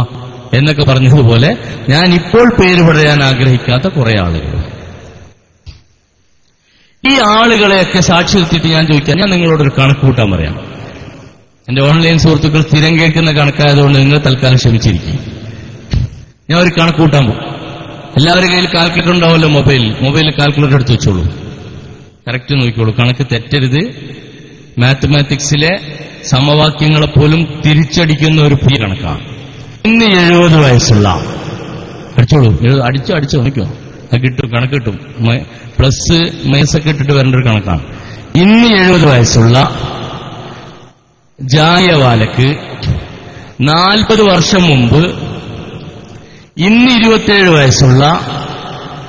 എന്നൊക്കെ പറഞ്ഞതുപോലെ ഞാൻ ഇപ്പോൾ പേര് പറയാൻ ആഗ്രഹിക്കാത്ത കുറെ ആളുകൾ. ഈ ആളുകളെയൊക്കെ സാക്ഷി നിർത്തിയിട്ട് ഞാൻ ചോദിക്കാം, ഞാൻ നിങ്ങളോടൊരു കണക്ക് കൂട്ടാൻ പറയാം. എന്റെ ഓൺലൈൻ സുഹൃത്തുക്കൾ സ്ഥിരം കേൾക്കുന്ന കണക്കായതുകൊണ്ട് നിങ്ങൾ തൽക്കാലം ക്ഷമിച്ചിരിക്കും. ഞാൻ ഒരു കണക്ക് കൂട്ടാൻ പോകും. എല്ലാവരുടെ കയ്യിൽ കാൽക്കുലേറ്റർ ഉണ്ടാവുമല്ലോ, മൊബൈലിൽ കാൽക്കുലേറ്റർ എടുത്ത് വെച്ചോളൂ, കറക്റ്റ് നോക്കിക്കോളൂ, കണക്ക് തെറ്റരുത്. മാത്തമാറ്റിക്സിലെ സമവാക്യങ്ങളെ പോലും തിരിച്ചടിക്കുന്ന ഒരു പുതിയ കണക്കാണ്. ഇന്ന് 70 വയസ്സുള്ള, അടിച്ചോളൂ, അടിച്ചു നോക്കിക്കോ, അത് കിട്ടും, കണക്ക് കിട്ടും. പ്ലസ് മൈനസൊക്കെ ഇട്ടിട്ട് വരേണ്ട ഒരു കണക്കാണ്. ഇന്ന് 70 വയസ്സുള്ള ജാലിയവാലക്ക് 40 വർഷം മുമ്പ് ഇന്ന് 27 വയസ്സുള്ള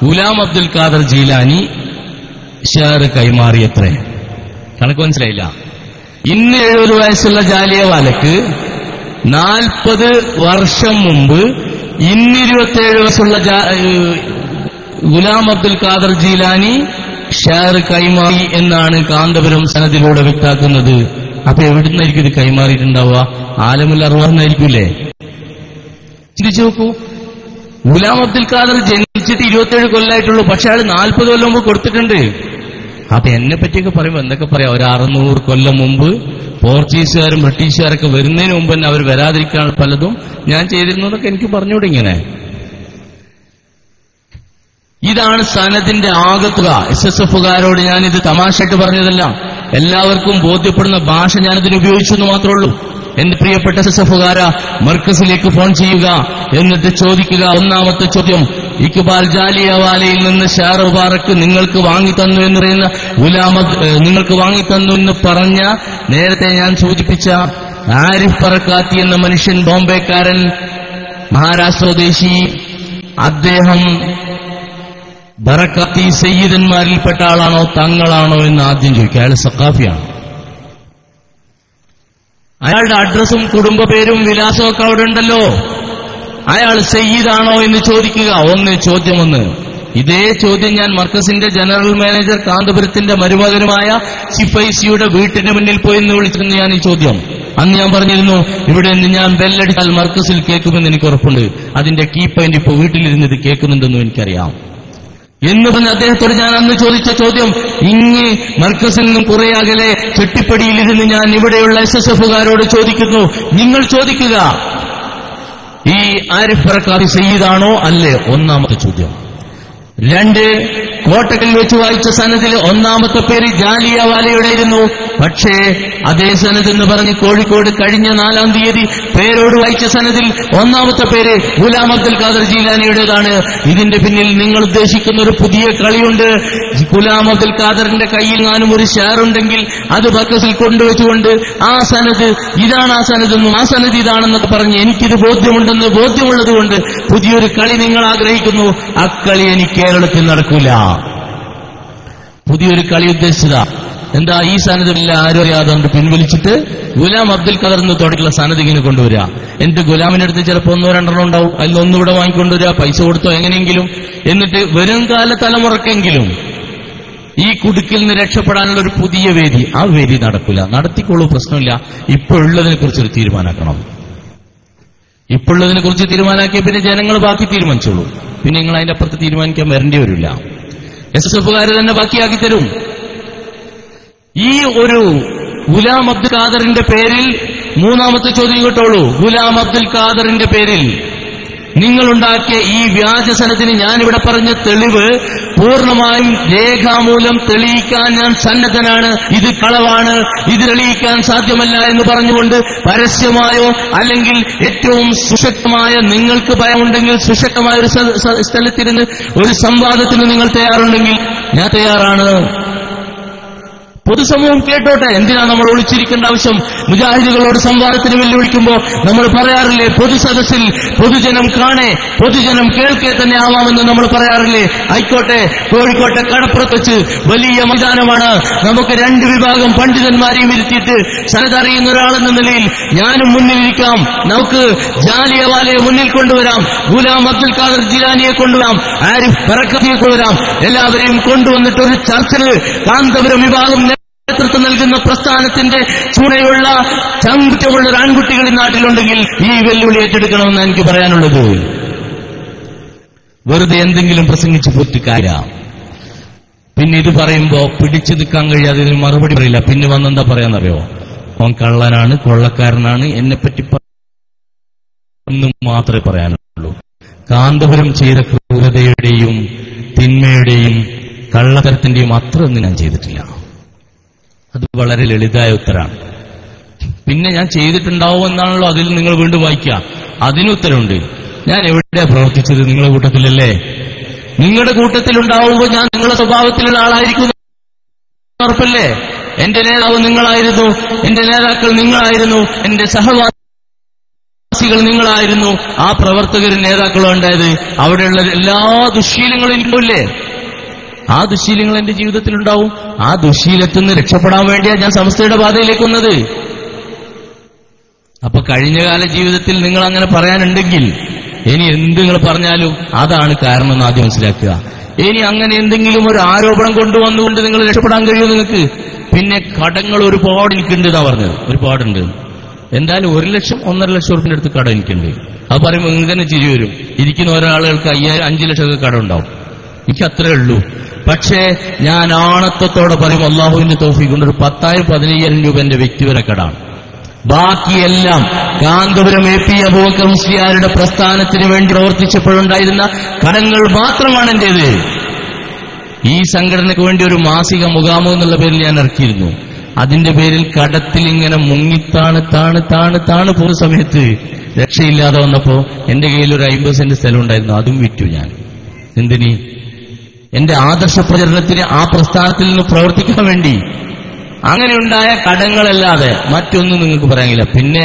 ഗുലാം അബ്ദുൽ ഖാദർ ജീലാനി ഷെയർ കൈമാറിയത്രേ? കണക്ക് മനസ്സിലായില്ല. ഇന്ന് 70 വയസ്സുള്ള ജാലിയവാലക്ക് 40 വർഷം മുമ്പ് ഇന്ന് 27 വയസ്സുള്ള ഗുലാം അബ്ദുൽ ഖാദർ ജീലാനി ഷെയർ കൈമാറി എന്നാണ് കാന്തപുരം സനദിലൂടെ വ്യക്താക്കുന്നത്. അപ്പൊ എവിടുന്നായിരിക്കും ഇത് കൈമാറിയിട്ടുണ്ടാവുക? ആലമുൽ അർവാഹ്ന്നായിരിക്കൂലേ? ചിരിച്ചു നോക്കൂ. ഗുലാം അബ്ദുൽ ഖാദർ ജനിച്ചിട്ട് 27 കൊല്ലമായിട്ടുള്ളൂ, പക്ഷെ അയാൾ 40 കൊല്ലം മുമ്പ് കൊടുത്തിട്ടുണ്ട്. അപ്പൊ എന്നെ പറ്റിയൊക്കെ പറയുമ്പോൾ എന്തൊക്കെ പറയാം? ഒരു 600 കൊല്ലം മുമ്പ് പോർച്ചുഗീസുകാരും ബ്രിട്ടീഷുകാരൊക്കെ വരുന്നതിന് മുമ്പ് തന്നെ അവർ വരാതിരിക്കാൻ പലതും ഞാൻ ചെയ്തിരുന്നു എന്നൊക്കെ എനിക്ക് പറഞ്ഞൂടെ? ഇങ്ങനെ ഇതാണ് സനദിന്റെ ആകത്തുക. SSFകാരോട് ഞാനിത് തമാശയായിട്ട് പറഞ്ഞതല്ല, എല്ലാവർക്കും ബോധ്യപ്പെടുന്ന ഭാഷ ഞാനിതിന് ഉപയോഗിച്ചു എന്ന് മാത്രമേ ഉള്ളൂ. എന്റെ പ്രിയപ്പെട്ട SSFകാര, മർക്കസിലേക്ക് ഫോൺ ചെയ്യുക, എന്നിട്ട് ചോദിക്കുക. ഒന്നാമത്തെ ചോദ്യം, ഇക്ബാൽ ജാലിയവാലയിൽ നിന്ന് ഷെയർ മുബാറക്ക് നിങ്ങൾക്ക് വാങ്ങിത്തന്നു എന്ന് പറയുന്ന നിങ്ങൾക്ക് വാങ്ങിത്തന്നു എന്ന് പറഞ്ഞ നേരത്തെ ഞാൻ സൂചിപ്പിച്ച ആരിഫ് പറക്കാത്തി എന്ന മനുഷ്യൻ, ബോംബെക്കാരൻ, മഹാരാഷ്ട്ര സ്വദേശി, അദ്ദേഹം ബറക്കാത്തി സയ്യിദന്മാരിൽപ്പെട്ട ആളാണോ തങ്ങളാണോ എന്ന് ആദ്യം ചോദിക്കുക. അയാൾ സഖാഫിയാണ്. അയാളുടെ അഡ്രസ്സും കുടുംബ പേരും വിലാസവും ഒക്കെ അവിടെ ഉണ്ടല്ലോ. അയാൾ സയ്യിദാണോ എന്ന് ചോദിക്കുക. ചോദ്യം ഒന്ന്. ഇതേ ചോദ്യം ഞാൻ മർക്കസിന്റെ ജനറൽ മാനേജർ കാന്തപുരത്തിന്റെ മരുമകനുമായ സിഫൈസിയുടെ വീട്ടിന് മുന്നിൽ പോയി എന്ന് വിളിച്ചിരുന്നു ഞാൻ ഈ ചോദ്യം. അന്ന് ഞാൻ പറഞ്ഞിരുന്നു, ഇവിടെ നിന്ന് ഞാൻ ബെല്ലടിച്ചാൽ മർക്കസിൽ കേൾക്കുമെന്ന് എനിക്ക് ഉറപ്പുണ്ട്. അതിന്റെ കീ പോയിന്റ് ഇപ്പൊ വീട്ടിലിരുന്ന് ഇത് കേൾക്കുന്നുണ്ടെന്നും എനിക്കറിയാം എന്ന് പറഞ്ഞ് അദ്ദേഹത്തോട് ഞാൻ അന്ന് ചോദിച്ച ചോദ്യം, ഇങ്ങ് മർക്കസിൽ നിന്നും കുറെ അകലെ ചെട്ടിപ്പടിയിലിരുന്ന് ഞാൻ ഇവിടെയുള്ള SSFകാരോട് ചോദിക്കുന്നു, നിങ്ങൾ ചോദിക്കുക, ഈ ആരിഫ് പറക്കാത്തി സയ്യിദാണോ അല്ലേ? ഒന്നാമത്തെ ചോദ്യം. 2, കോട്ടക്കൽ വെച്ച് വായിച്ച സനദിൽ ഒന്നാമത്തെ പേര് ജാലിയവാലയുടെയായിരുന്നു. പക്ഷേ അതേ സനദ് എന്ന് പറഞ്ഞ് കോഴിക്കോട് കഴിഞ്ഞ 4-ാം തീയതി പേരോട് വായിച്ച സനദിൽ ഒന്നാമത്തെ പേര് ഗുലാം അബ്ദുൽ ഖാദർ ജീലാനിയുടേതാണ്. ഇതിന്റെ പിന്നിൽ നിങ്ങൾ ഉദ്ദേശിക്കുന്ന ഒരു പുതിയ കളിയുണ്ട്. ഗുലാം അബ്ദുൽ ഖാദറിന്റെ കയ്യിൽ ഞാനും ഒരു ഷെയർ ഉണ്ടെങ്കിൽ അത് ബക്കസിൽ കൊണ്ടുവച്ചുകൊണ്ട് ആ സനദ് ഇതാണ്, ആ സനദെന്നും ആ സനദ് ഇതാണെന്നൊക്കെ പറഞ്ഞ് എനിക്കിത് ബോധ്യമുണ്ടെന്ന് ബോധ്യമുള്ളത് കൊണ്ട് പുതിയൊരു കളി നിങ്ങൾ ആഗ്രഹിക്കുന്നു. ആ കളി എനിക്ക് കേരളത്തിൽ നടക്കൂല. പുതിയൊരു കളി ഉദ്ദേശിച്ചതാ. എന്താ? ഈ സനദില്ല ആരും അറിയാതെ കൊണ്ട് പിൻവലിച്ചിട്ട് ഗുലാം അബ്ദുൽ ഖാദറിന് തുടങ്ങിയുള്ള സനദ് ഇങ്ങനെ കൊണ്ടുവരിക. എന്നിട്ട് ഗുലാമിന്റെ അടുത്ത് ചിലപ്പോൾ 1-2 ഉണ്ടാവും, അതിൽ ഒന്നിവിടെ വാങ്ങിക്കൊണ്ടുവരിക, പൈസ കൊടുത്തോ എങ്ങനെയെങ്കിലും. എന്നിട്ട് വരും കാല തലമുറക്കെങ്കിലും ഈ കുടുക്കിൽ നിന്ന് രക്ഷപ്പെടാനുള്ള ഒരു പുതിയ വേദി, ആ വേദി നടക്കില്ല. നടത്തിക്കോളൂ, പ്രശ്നമില്ല. ഇപ്പോഴുള്ളതിനെ കുറിച്ചൊരു തീരുമാനമാക്കണം. ഇപ്പോഴുള്ളതിനെ കുറിച്ച് തീരുമാനമാക്കിയ പിന്നെ ജനങ്ങൾ ബാക്കി തീരുമാനിച്ചോളൂ. പിന്നെ നിങ്ങൾ അതിന്റെ അപ്പുറത്ത് തീരുമാനിക്കാൻ വരേണ്ടി വരില്ല. SSFകാര് തന്നെ ബാക്കിയാക്കി തരും. ഈ ഒരു ഗുലാം അബ്ദുൽ ഖാദറിന്റെ പേരിൽ മൂന്നാമത്തെ ചോദ്യം കേട്ടോളൂ. ഗുലാം അബ്ദുൽ ഖാദറിന്റെ പേരിൽ നിങ്ങളുണ്ടാക്കിയ ഈ വ്യാജസനത്തിന് ഞാനിവിടെ പറഞ്ഞ തെളിവ് പൂർണ്ണമായും രേഖാമൂലം തെളിയിക്കാൻ ഞാൻ സന്നദ്ധനാണ്. ഇത് കളവാണ്, ഇത് തെളിയിക്കാൻ സാധ്യമല്ല എന്ന് പറഞ്ഞുകൊണ്ട് പരസ്യമായോ അല്ലെങ്കിൽ ഏറ്റവും സുശക്തമായ, നിങ്ങൾക്ക് ഭയമുണ്ടെങ്കിൽ സുശക്തമായ ഒരു സ്ഥലത്തിരുന്ന് ഒരു സംവാദത്തിന് നിങ്ങൾ തയ്യാറുണ്ടെങ്കിൽ ഞാൻ തയ്യാറാണ്. പൊതുസമൂഹം കേട്ടോട്ടെ. എന്തിനാ നമ്മൾ ഒളിച്ചിരിക്കേണ്ട ആവശ്യം? മുജാഹിദുകളോട് സംവാദത്തിന് വെല്ലുവിളിക്കുമ്പോൾ നമ്മൾ പറയാറില്ലേ, പൊതുസദസ്സിൽ പൊതുജനം കാണേ പൊതുജനം കേൾക്കെ തന്നെ ആവാമെന്ന് നമ്മൾ പറയാറില്ലേ? ആയിക്കോട്ടെ, കോഴിക്കോട്ടെ കടപ്പുറത്ത് വെച്ച് വലിയ മൈതാനമാണ്, നമുക്ക് രണ്ട് വിഭാഗം പണ്ഡിതന്മാരെയും ഇരുത്തിയിട്ട് സനതറിയുന്ന ഒരാളെന്ന നിലയിൽ ഞാനും മുന്നിലിരിക്കാം, നമുക്ക് ജാലിയവാലയെ മുന്നിൽ കൊണ്ടുവരാം, ഗുലാം അബ്ദുൽ ഖാദർ ജിലാനിയെ കൊണ്ടുവരാം, ആരിഫ് ബറക്കത്തിയെ കൊണ്ടുവരാം, എല്ലാവരെയും കൊണ്ടുവന്നിട്ട് ഒരു ചർച്ചയിൽ കാന്തപുരം വിഭാഗം നേതൃത്വം നൽകുന്ന പ്രസ്ഥാനത്തിന്റെ ചൂടയുള്ള ചങ്കുറ്റമുള്ള ഒരു ആൺകുട്ടികൾ ഈ നാട്ടിലുണ്ടെങ്കിൽ ഈ വെല്ലുവിളി ഏറ്റെടുക്കണമെന്ന് എനിക്ക് പറയാനുള്ളത്. വെറുതെ എന്തെങ്കിലും പ്രസംഗിച്ച് പൊട്ടിക്കാര, പിന്നെ ഇത് പറയുമ്പോ പിടിച്ചു നിൽക്കാൻ കഴിയാതെ ഇതിന് മറുപടി പറയില്ല. പിന്നെ വന്നെന്താ പറയാന്നറിയോ? അവൻ കള്ളനാണ്, കൊള്ളക്കാരനാണ്, എന്നെപ്പറ്റി ഒന്നും മാത്രമേ പറയാനുള്ളൂ. കാന്തപുരം ചെയ്ത ക്രൂരതയുടെയും തിന്മയുടെയും കള്ളത്തരത്തിന്റെയും അത്രയൊന്നും ഞാൻ ചെയ്തിട്ടില്ല. അത് വളരെ ലളിതമായ ഉത്തരമാണ്. പിന്നെ ഞാൻ ചെയ്തിട്ടുണ്ടാവും എന്നാണല്ലോ അതിൽ നിങ്ങൾ വീണ്ടും വായിക്കുക. അതിനുത്തരമുണ്ട്. ഞാൻ എവിടെയാ പ്രവർത്തിച്ചത്? നിങ്ങളുടെ കൂട്ടത്തിലല്ലേ? നിങ്ങളുടെ കൂട്ടത്തിലുണ്ടാവുമ്പോൾ ഞാൻ നിങ്ങളുടെ സ്വഭാവത്തിലുള്ള ആളായിരിക്കും ഉറപ്പല്ലേ? എന്റെ നേതാവ് നിങ്ങളായിരുന്നു, എന്റെ നേതാക്കൾ നിങ്ങളായിരുന്നു, എന്റെ സഹവാസികൾ നിങ്ങളായിരുന്നു, ആ പ്രവർത്തകരും നേതാക്കളും ഉണ്ടായത്. അവിടെയുള്ള എല്ലാ ദുശ്ശീലങ്ങളും എനിക്കില്ലേ? ആ ദുശ്ശീലങ്ങൾ എന്റെ ജീവിതത്തിലുണ്ടാവും. ആ ദുശ്ശീലത്തിൽ നിന്ന് രക്ഷപ്പെടാൻ വേണ്ടിയാണ് ഞാൻ സമസ്തയുടെ പാതയിലേക്ക് വന്നത്. അപ്പൊ കഴിഞ്ഞകാല ജീവിതത്തിൽ നിങ്ങൾ അങ്ങനെ പറയാനുണ്ടെങ്കിൽ ഇനി എന്ത് നിങ്ങൾ പറഞ്ഞാലും അതാണ് കാരണം എന്ന് ആദ്യം മനസ്സിലാക്കുക. ഇനി അങ്ങനെ എന്തെങ്കിലും ഒരു ആരോപണം കൊണ്ടുവന്നുകൊണ്ട് നിങ്ങൾ രക്ഷപ്പെടാൻ കഴിയുമോ നിങ്ങൾക്ക്? പിന്നെ കടങ്ങൾ ഒരുപാട് എനിക്കുണ്ട് എന്നാ പറഞ്ഞത്. ഒരുപാടുണ്ട്. എന്തായാലും 1 ലക്ഷം 1.5 ലക്ഷം റുപ്യന്റെ അടുത്ത് കടം എനിക്കുണ്ട്. അത് പറയുമ്പോൾ നിങ്ങൾക്ക് തന്നെ ചിരി വരും. ഇരിക്കുന്ന ഒരാളുകൾക്ക് 5 ലക്ഷമൊക്കെ കടം ഉണ്ടാവും. എനിക്ക് അത്രേ ഉള്ളൂ. പക്ഷേ ഞാൻ ആണത്വത്തോടെ പറയും, അള്ളാഹുവിന്റെ തൗഫീഖ് കൊണ്ട് ഒരു 10,000-15,000 രൂപ എന്റെ വ്യക്തിപര കടാണ്. ബാക്കിയെല്ലാം കാന്തപുരം AP അബൂബക്കർ മുസ്ലിയാരുടെ പ്രസ്ഥാനത്തിന് വേണ്ടി പ്രവർത്തിച്ചപ്പോഴുണ്ടായിരുന്ന കടങ്ങൾ മാത്രമാണ് എന്റേത്. ഈ സംഘടനയ്ക്ക് വേണ്ടി ഒരു മാസിക മുഖാമോ എന്നുള്ള പേരിൽ ഞാൻ ഇറക്കിയിരുന്നു. അതിന്റെ പേരിൽ കടത്തിൽ ഇങ്ങനെ മുങ്ങിത്താണ് പോകുന്ന സമയത്ത് രക്ഷയില്ലാതെ വന്നപ്പോ എന്റെ കയ്യിൽ ഒരു 50 സെന്റ് സ്ഥലം ഉണ്ടായിരുന്നു. അതും വിറ്റു ഞാൻ. എന്തിന്? എന്റെ ആദർശ പ്രചരണത്തിന് ആ പ്രസ്ഥാനത്തിൽ നിന്ന് പ്രവർത്തിക്കാൻ വേണ്ടി. അങ്ങനെയുണ്ടായ കടങ്ങളല്ലാതെ മറ്റൊന്നും നിങ്ങൾക്ക് പറയാനില്ല. പിന്നെ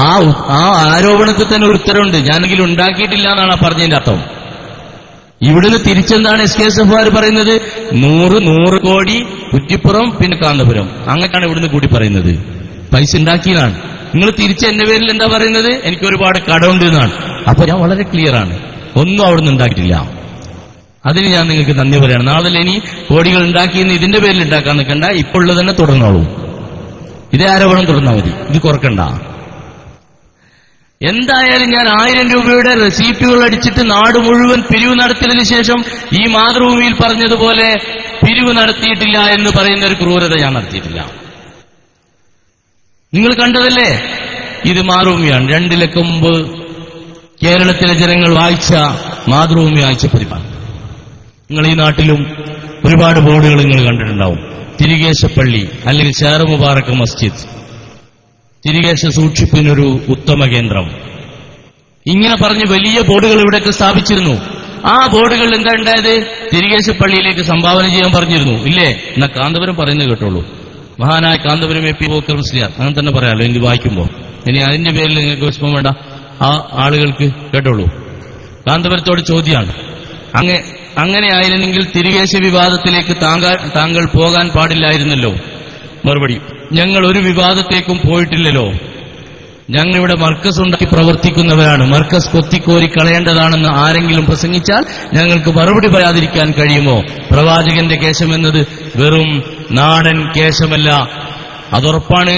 ആ ആരോപണത്തിൽ തന്നെ ഒരു ഉത്തരവുണ്ട്. ഞാനെങ്കിലും ഉണ്ടാക്കിയിട്ടില്ല എന്നാണ് പറഞ്ഞതിന്റെ അർത്ഥം. ഇവിടുന്ന് തിരിച്ചെന്താണ് SKSF പറയുന്നത്? 100 കോടി കുറ്റിപ്പുറം പിന്നെ കാന്തപുരം, അങ്ങനെയാണ് ഇവിടുന്ന് കൂടി പറയുന്നത്. പൈസ ഉണ്ടാക്കിയതാണ്. നിങ്ങൾ തിരിച്ച് എന്റെ പേരിൽ എന്താ പറയുന്നത്? എനിക്ക് ഒരുപാട് കടമുണ്ട് എന്നാണ്. അപ്പൊ ഞാൻ വളരെ ക്ലിയറാണ്, ഒന്നും അവിടുന്ന് ഉണ്ടാക്കിയിട്ടില്ല. അതിന് ഞാൻ നിങ്ങൾക്ക് നന്ദി പറയാണ്. നാളെ ഇനി കോടികൾ ഉണ്ടാക്കിയെന്ന് ഇതിന്റെ പേരിൽ ഉണ്ടാക്കാൻ നിൽക്കണ്ട, ഇപ്പോൾ ഉള്ളത് തന്നെ തുടർന്നോളൂ. ഇതേ ആരോപണം തുടർന്നാൽ മതി, ഇത് കുറക്കണ്ട. എന്തായാലും ഞാൻ 1000 രൂപയുടെ റെസീപ്റ്റുകൾ അടിച്ചിട്ട് നാട് മുഴുവൻ പിരിവ് നടത്തിയതിനു ശേഷം ഈ മാതൃഭൂമിയിൽ പറഞ്ഞതുപോലെ പിരിവ് നടത്തിയിട്ടില്ല എന്ന് പറയുന്ന ഒരു ക്രൂരത ഞാൻ നടത്തിയിട്ടില്ല. നിങ്ങൾ കണ്ടതല്ലേ? ഇത് മാതൃഭൂമിയാണ്. 2 ലക്കം മുമ്പ് കേരളത്തിലെ ജനങ്ങൾ വായിച്ച മാതൃഭൂമി ആഴ്ചപ്പതിപ്പാണ്. നിങ്ങൾ ഈ നാട്ടിലും ഒരുപാട് ബോർഡുകൾ നിങ്ങൾ കണ്ടിട്ടുണ്ടാവും. തിരികേശപ്പള്ളി അല്ലെങ്കിൽ ഷേർ മുബാറക്ക് മസ്ജിദ്, തിരികേശ സൂക്ഷിപ്പിനൊരു ഉത്തമ കേന്ദ്രം, ഇങ്ങനെ പറഞ്ഞ് വലിയ ബോർഡുകൾ ഇവിടെയൊക്കെ സ്ഥാപിച്ചിരുന്നു. ആ ബോർഡുകൾ എന്താ ഉണ്ടായത്? തിരികേശപ്പള്ളിയിലേക്ക് സംഭാവന ചെയ്യാൻ പറഞ്ഞിരുന്നു. ഇല്ലേ? എന്നാ കാന്തപുരം പറയുന്നത് കേട്ടോളൂ. മഹാനായ കാന്തപുരം AP അബൂബക്കർ മുസ്ലിയാർ, അങ്ങനെ തന്നെ പറയാമല്ലോ എനിക്ക് വായിക്കുമ്പോൾ. ഇനി അതിന്റെ പേരിൽ നിങ്ങൾക്ക് വിഷമം വേണ്ട, ആ ആളുകൾക്ക് കേട്ടോളൂ. കാന്തപുരത്തോട് ചോദ്യമാണ്, അങ്ങനെയായിരുന്നെങ്കിൽ തിരികേശ വിവാദത്തിലേക്ക് താങ്കൾ പോകാൻ പാടില്ലായിരുന്നല്ലോ. മറുപടി: ഞങ്ങൾ ഒരു വിവാദത്തേക്കും പോയിട്ടില്ലല്ലോ. ഞങ്ങളിവിടെ മർക്കസ് ഉണ്ടാക്കി പ്രവർത്തിക്കുന്നവരാണ്. മർക്കസ് കൊത്തിക്കോരി കളയേണ്ടതാണെന്ന് ആരെങ്കിലും പ്രസംഗിച്ചാൽ ഞങ്ങൾക്ക് മറുപടി പറയാതിരിക്കാൻ കഴിയുമോ? പ്രവാചകന്റെ കേശമെന്നത് വെറും നാടൻ കേശമല്ല, അതുറപ്പാണ്.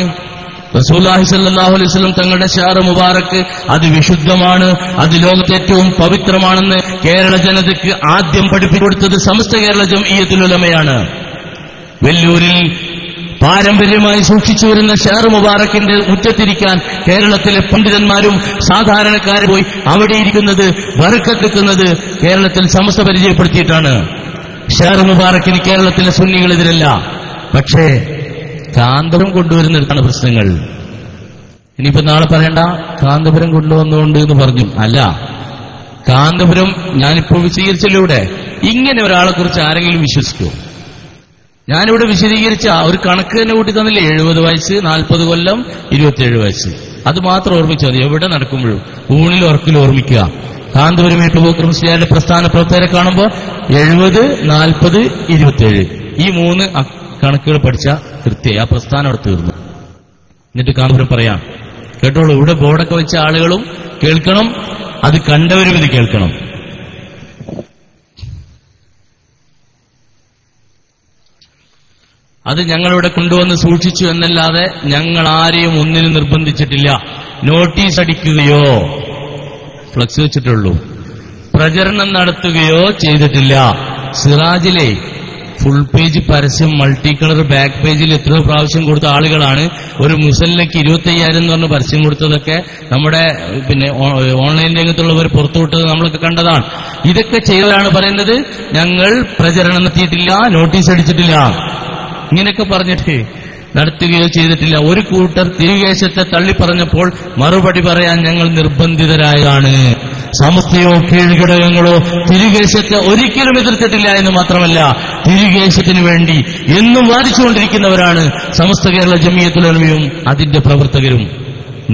റസൂലുള്ളാഹി സ്വല്ലല്ലാഹു അലൈഹി വസല്ലം തങ്ങളുടെ ഷാർ മുബാറക്ക് അത് വിശുദ്ധമാണ്, അത് ലോകത്തെ ഏറ്റവും പവിത്രമാണെന്ന് കേരള ജനതയ്ക്ക് ആദ്യം പഠിപ്പിച്ചുകൊടുത്തത് സമസ്ത കേരള ജംഇയ്യത്തുൽ ഉലമയാണ്. വെല്ലൂരിൽ പാരമ്പര്യമായി സൂക്ഷിച്ചു വരുന്ന ഷാർ മുബാറക്കിന്റെ മുറ്റത്തിരിക്കാൻ കേരളത്തിലെ പണ്ഡിതന്മാരും സാധാരണക്കാരും പോയി അവിടെ ഇരിക്കുന്നത്, ബർക്കത്തെടുക്കുന്നത് കേരളത്തിൽ സമസ്ത പരിചയപ്പെടുത്തിയിട്ടാണ്. ഷാർ മുബാറക്കിന് കേരളത്തിലെ സുന്നികളെതിരല്ല. പക്ഷേ കാന്തപുരം കൊണ്ടുവരുന്നിടത്താണ് പ്രശ്നങ്ങൾ. ഇനിയിപ്പോ നാളെ പറയണ്ട കാന്തപുരം കൊണ്ടുവന്നുകൊണ്ട് എന്ന് പറഞ്ഞു. അല്ല, കാന്തപുരം ഞാനിപ്പോൾ വിശദീകരിച്ചല്ലോ. ഇവിടെ ഇങ്ങനെ ഒരാളെ കുറിച്ച് ആരെങ്കിലും വിശ്വസിക്കുമോ? ഞാനിവിടെ വിശദീകരിച്ച ഒരു കണക്ക് തന്നെ കൂട്ടി തന്നില്ലേ, 70 വയസ്സ്, 40 കൊല്ലം, 27 വയസ്സ്. അത് മാത്രം ഓർമ്മിച്ചാൽ മതി. എവിടെ നടക്കുമ്പോഴും ഊണിൽ ഉറക്കിൽ ഓർമ്മിക്കുക. കാന്തപുരം അബൂബക്കർ മുസ്ലിയാരുടെ പ്രസ്ഥാന പ്രവർത്തകരെ കാണുമ്പോൾ 70, 40, 27 ഈ 3 കണക്കുകൾ പഠിച്ച കൃത്യമായി ആ പ്രസ്ഥാനം അവിടെ തീർന്നു. എന്നിട്ട് കാന്തപുരം പറയാം, കേട്ടോളൂ, ഇവിടെ ബോർഡൊക്കെ വെച്ച ആളുകളും കേൾക്കണം, അത് കണ്ടവരും ഇത് കേൾക്കണം. അത് ഞങ്ങളിവിടെ കൊണ്ടുവന്ന് സൂക്ഷിച്ചു എന്നല്ലാതെ ഞങ്ങൾ ആരെയും ഒന്നിനും നിർബന്ധിച്ചിട്ടില്ല. നോട്ടീസ് അടിക്കുകയോ ഫ്ലക്സ് വെച്ചിട്ടുള്ളൂ, പ്രചരണം നടത്തുകയോ ചെയ്തിട്ടില്ല. സിറാജിലെ ഫുൾ പേജ് പരസ്യം മൾട്ടി കളർ ബാക്ക് പേജിൽ എത്രയോ പ്രാവശ്യം കൊടുത്ത ആളുകളാണ്. ഒരു മുസല്ലയ്ക്ക് 25,000 എന്ന് പറഞ്ഞ് പരസ്യം കൊടുത്തതൊക്കെ നമ്മുടെ ഓൺലൈൻ രംഗത്തുള്ളവർ പുറത്തുവിട്ടത് നമ്മളൊക്കെ കണ്ടതാണ്. ഇതൊക്കെ ചെയ്തതാണ് പറയുന്നത് ഞങ്ങൾ പ്രചരണം നടത്തിയിട്ടില്ല, നോട്ടീസ് അടിച്ചിട്ടില്ല, ഇങ്ങനെയൊക്കെ പറഞ്ഞിട്ട് നടത്തുകയോ ചെയ്തിട്ടില്ല. ഒരു കൂട്ടർ തിരുകേശത്തെ തള്ളിപ്പറഞ്ഞപ്പോൾ മറുപടി പറയാൻ ഞങ്ങൾ നിർബന്ധിതരായതാണ്. സമസ്തയോ കീഴ്ഘടകങ്ങളോ തിരുകേശത്തെ ഒരിക്കലും എതിർത്തിട്ടില്ല എന്ന് മാത്രമല്ല, തിരുകേശത്തിന് വേണ്ടി എന്നും വാദിച്ചുകൊണ്ടിരിക്കുന്നവരാണ് സമസ്ത കേരള ജമിയത്തുൽ ഉലമയും അതിന്റെ പ്രവർത്തകരും.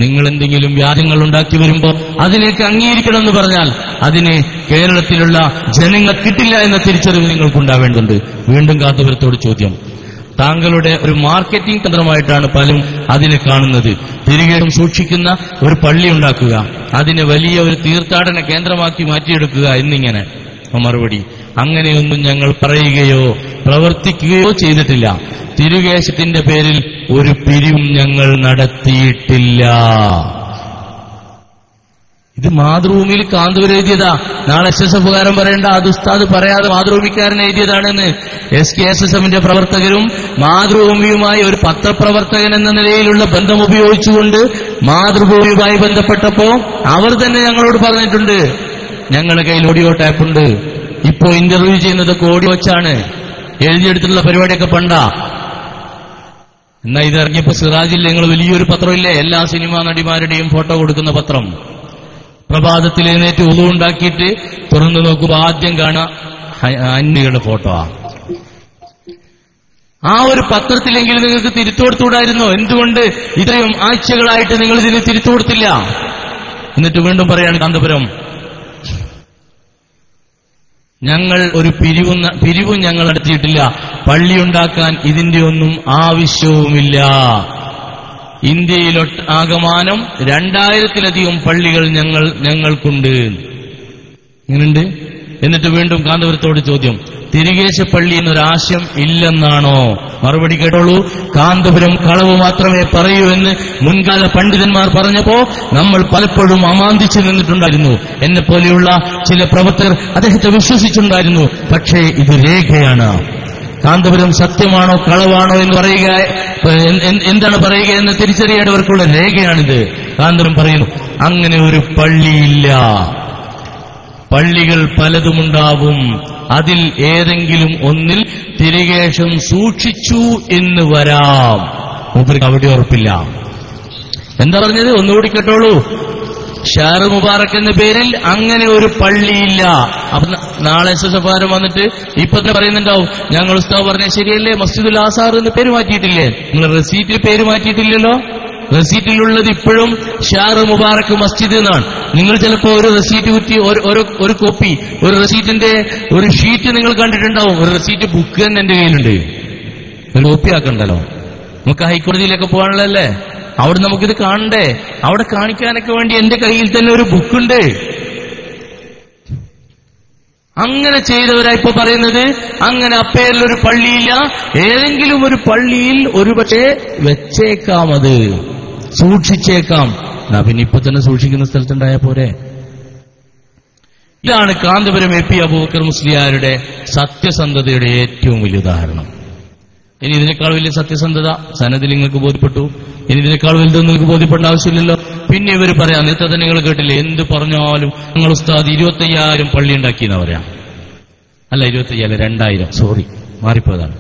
നിങ്ങൾ എന്തെങ്കിലും വ്യാജങ്ങൾ ഉണ്ടാക്കി വരുമ്പോൾ അതിലേക്ക് അംഗീകരിക്കണമെന്ന് പറഞ്ഞാൽ അതിന് കേരളത്തിലുള്ള ജനങ്ങൾ കിട്ടില്ല എന്ന തിരിച്ചറിവ് നിങ്ങൾക്കുണ്ടാവേണ്ടതുണ്ട്. വീണ്ടും കാന്തപുരത്തോട് ചോദ്യം, താങ്കളുടെ ഒരു മാർക്കറ്റിംഗ് തന്ത്രമായിട്ടാണ് പലരും അതിനെ കാണുന്നത്. തിരികേശം സൂക്ഷിക്കുന്ന ഒരു പള്ളി ഉണ്ടാക്കുക, അതിനെ വലിയ ഒരു തീർത്ഥാടന കേന്ദ്രമാക്കി മാറ്റിയെടുക്കുക എന്നിങ്ങനെ. മറുപടി, അങ്ങനെയൊന്നും ഞങ്ങൾ പറയുകയോ പ്രവർത്തിക്കുകയോ ചെയ്തിട്ടില്ല. തിരുകേശത്തിന്റെ പേരിൽ ഒരു പിരിവും ഞങ്ങൾ നടത്തിയിട്ടില്ല. ഇത് മാതൃഭൂമിയിൽ കാന്തപുരം എഴുതിയതാ. നാളെ SSF-കാരൻ പറയേണ്ട അത് ഉസ്താദ് പറയാതെ മാതൃഭൂമിക്കാരൻ എഴുതിയതാണെന്ന്. SKSSM-ന്റെ പ്രവർത്തകരും മാതൃഭൂമിയുമായി ഒരു പത്രപ്രവർത്തകൻ എന്ന നിലയിലുള്ള ബന്ധം ഉപയോഗിച്ചുകൊണ്ട് മാതൃഭൂമിയുമായി ബന്ധപ്പെട്ടപ്പോ അവർ തന്നെ ഞങ്ങളോട് പറഞ്ഞിട്ടുണ്ട്, ഞങ്ങളുടെ കയ്യിൽ ഓഡിയോ ടാപ്പുണ്ട്, ഇപ്പോ ഇന്റർവ്യൂ ചെയ്യുന്നതൊക്കെ ഓഡിയോ വെച്ചാണ്, എഴുതിയെടുത്തുള്ള പരിപാടിയൊക്കെ പണ്ടാ. എന്നാ ഇതിറങ്ങിയപ്പോ സിറാജിൽ ഞങ്ങൾ വലിയൊരു പത്രമില്ലേ, എല്ലാ സിനിമാ നടിമാരുടെയും ഫോട്ടോ കൊടുക്കുന്ന പത്രം. പ്രഭാതത്തിൽ എഴുന്നേറ്റ് ഉളു ഉണ്ടാക്കിയിട്ട് തുറന്നു നോക്കുമ്പോൾ ആദ്യം കാണാം അന്യകളുടെ ഫോട്ടോ. ആ ഒരു പത്രത്തിലെങ്കിലും നിങ്ങൾക്ക് തിരുത്തു കൊടുത്തുകൂടായിരുന്നോ? എന്തുകൊണ്ട് ഇത്രയും ആഴ്ചകളായിട്ട് നിങ്ങൾ ഇതിന് തിരുത്തു കൊടുത്തില്ല? എന്നിട്ട് വീണ്ടും പറയാണ് കാന്തപുരം, ഞങ്ങൾ ഒരു പിരിവും ഞങ്ങൾ നടത്തിയിട്ടില്ല, പള്ളിയുണ്ടാക്കാൻ ഇതിന്റെ ഒന്നും ആവശ്യവുമില്ല. ഇന്ത്യയിലൊട്ടാകമാനം 2000-ലധികം പള്ളികൾ ഞങ്ങൾക്കുണ്ട്. ഇങ്ങനുണ്ട്. എന്നിട്ട് വീണ്ടും കാന്തപുരത്തോട് ചോദ്യം, തിരുകേശ പള്ളി എന്നൊരാശയം ഇല്ലെന്നാണോ? മറുപടി കേട്ടോളൂ, കാന്തപുരം കളവ് മാത്രമേ പറയൂ എന്ന് മുൻകാല പണ്ഡിതന്മാർ പറഞ്ഞപ്പോ നമ്മൾ പലപ്പോഴും അമാന്തിച്ചു നിന്നിട്ടുണ്ടായിരുന്നു. എന്നെ പോലെയുള്ള ചില പ്രവർത്തകർ അദ്ദേഹത്തെ വിശ്വസിച്ചിട്ടുണ്ടായിരുന്നു. പക്ഷേ ഇത് രേഖയാണ്. കാന്തപുരം സത്യമാണോ കളവാണോ എന്ന് പറയുക, എന്താണ് പറയുക എന്ന് തിരിച്ചറിയേണ്ടവർക്കുള്ള രേഖയാണിത്. കാന്തപുരം പറയുന്നു, അങ്ങനെ ഒരു പള്ളിയില്ല. പള്ളികൾ പലതുമുണ്ടാവും, അതിൽ ഏതെങ്കിലും ഒന്നിൽ തിരുകേശം സൂക്ഷിച്ചു എന്ന് വരാം. മൂപ്പർക്ക് അവിടെ ഉറപ്പില്ല. എന്താ പറഞ്ഞത്? ഒന്നുകൂടി കേട്ടോളൂ. ഷാർ മുബാറക് എന്ന പേരിൽ അങ്ങനെ ഒരു പള്ളിയില്ല. അപ്പൊ നാളെ SSF-കാരൻ വന്നിട്ട് ഇപ്പൊ തന്നെ പറയുന്നുണ്ടാവും, ഞങ്ങൾ ഉസ്താദ് പറഞ്ഞ ശരിയല്ലേ, മസ്ജിദുൽ ആസാർ എന്ന് പേര് മാറ്റിയിട്ടില്ലേ? നിങ്ങൾ റെസീറ്റിൽ പേര് മാറ്റിയിട്ടില്ലല്ലോ. റെസീറ്റിലുള്ളത് ഇപ്പോഴും ഷാർ മുബാറക് മസ്ജിദ് എന്നാണ്. നിങ്ങൾ ചിലപ്പോ ഒരു റെസീറ്റ് കുറ്റി ഒരു കോപ്പി, ഒരു റെസീറ്റിന്റെ ഒരു ഷീറ്റ് നിങ്ങൾ കണ്ടിട്ടുണ്ടാവും. ഒരു റെസീറ്റ് ബുക്ക് തന്നെ എന്റെ കയ്യിലുണ്ട്, ഒരു കോപ്പി ആക്കണ്ടല്ലോ. നമുക്ക് ഹൈക്കോടതിയിലൊക്കെ പോകാനുള്ളതല്ലേ, അവിടെ നമുക്കിത് കാണണ്ടേ? അവിടെ കാണിക്കാനൊക്കെ വേണ്ടി എന്റെ കയ്യിൽ തന്നെ ഒരു ബുക്കുണ്ട്. അങ്ങനെ ചെയ്തവരാ ഇപ്പൊ പറയുന്നത് അങ്ങനെ അപ്പേരിലൊരു പള്ളിയില്ല, ഏതെങ്കിലും ഒരു പള്ളിയിൽ ഒരുപക്ഷെ വെച്ചേക്കാം, അത് സൂക്ഷിച്ചേക്കാം. പിന്നെ ഇപ്പൊ തന്നെ സൂക്ഷിക്കുന്ന സ്ഥലത്തുണ്ടായ പോരെ. ഇതാണ് കാന്തപുരം AP അബൂബക്കർ മുസ്ലിയാരുടെ സത്യസന്ധതയുടെ ഏറ്റവും വലിയ ഉദാഹരണം. ഇനി ഇതിനേക്കാൾ വലിയ സത്യസന്ധത സനദിൽ നിങ്ങൾക്ക് ബോധ്യപ്പെട്ടു. ഇനി ഇതിനേക്കാൾ വലുതൊന്നും നിങ്ങൾക്ക് ബോധ്യപ്പെടേണ്ട ആവശ്യമില്ലല്ലോ. പിന്നെ ഇവർ പറയാം, നേരത്തെ തന്നെ നിങ്ങൾ കേട്ടില്ലേ, എന്ത് പറഞ്ഞാലും നിങ്ങൾ ഉസ്താദ് 25,000 പള്ളി ഉണ്ടാക്കിയെന്നാ പറയാം. അല്ല, 25,000 2000, സോറി മാറിപ്പോയതാണ്.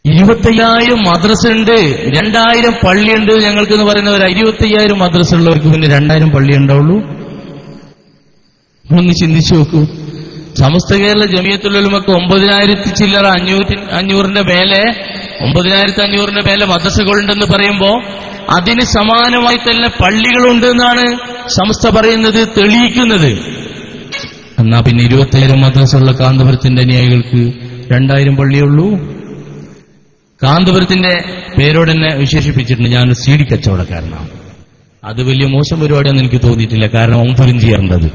25,000 മദ്രസ ഉണ്ട്, 2000 പള്ളിയുണ്ട് ഞങ്ങൾക്ക് എന്ന് പറയുന്നവരാ. 25,000 മദ്രസ ഉള്ളവർക്ക് പിന്നെ 2000 പള്ളി ഉണ്ടാവുള്ളൂ? ഒന്ന് ചിന്തിച്ചു നോക്കൂ. സമസ്ത കേരള ജമിയത്തുൽ ഉലമക്ക് 9,000 ചില്ലറ 500ന്റെ മേലെ 9,500ന്റെ മേലെ മദ്രസകളുണ്ടെന്ന് പറയുമ്പോ അതിന് സമാനമായി തന്നെ പള്ളികളുണ്ട് എന്നാണ് സമസ്ത പറയുന്നത്, തെളിയിക്കുന്നത്. എന്നാ പിന്നെ 27 മദ്രസയുള്ള കാന്തപുരത്തിന്റെ അനുയായികൾക്ക് 2000 പള്ളിയുള്ളൂ. കാന്തപുരത്തിന്റെ പേരോട് തന്നെ വിശേഷിപ്പിച്ചിട്ടുണ്ട് ഞാൻ CD കച്ചവടക്കാരനാണ്. അത് വലിയ മോശം പരിപാടിയൊന്നും എനിക്ക് തോന്നിയിട്ടില്ല, കാരണം ഒമ്പരും ചെയ്യാറുണ്ടത്.